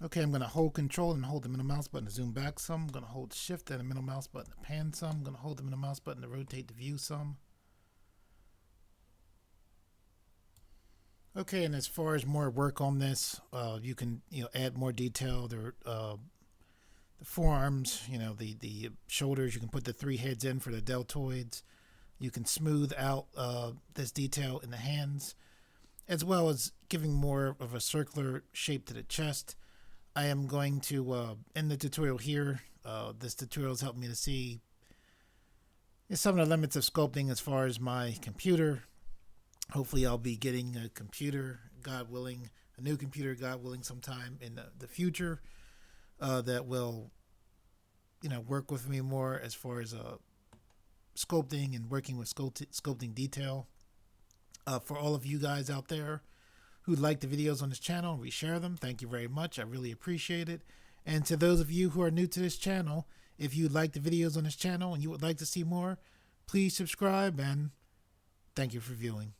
Okay, I'm going to hold control and hold the middle mouse button to zoom back some. I'm going to hold shift and the middle mouse button to pan some. I'm going to hold the middle mouse button to rotate the view some. Okay, and as far as more work on this, you can add more detail. The forearms, the shoulders. You can put the 3 heads in for the deltoids. You can smooth out this detail in the hands, as well as giving more of a circular shape to the chest. I am going to end the tutorial here. This tutorial has helped me to see some of the limits of sculpting as far as my computer. Hopefully I'll be getting a computer, God willing, a new computer, God willing, sometime in the future that will, work with me more as far as sculpting and working with sculpting detail. For all of you guys out there who like the videos on this channel and reshare them, thank you very much. I really appreciate it. And to those of you who are new to this channel, if you like the videos on this channel and you would like to see more, please subscribe, and thank you for viewing.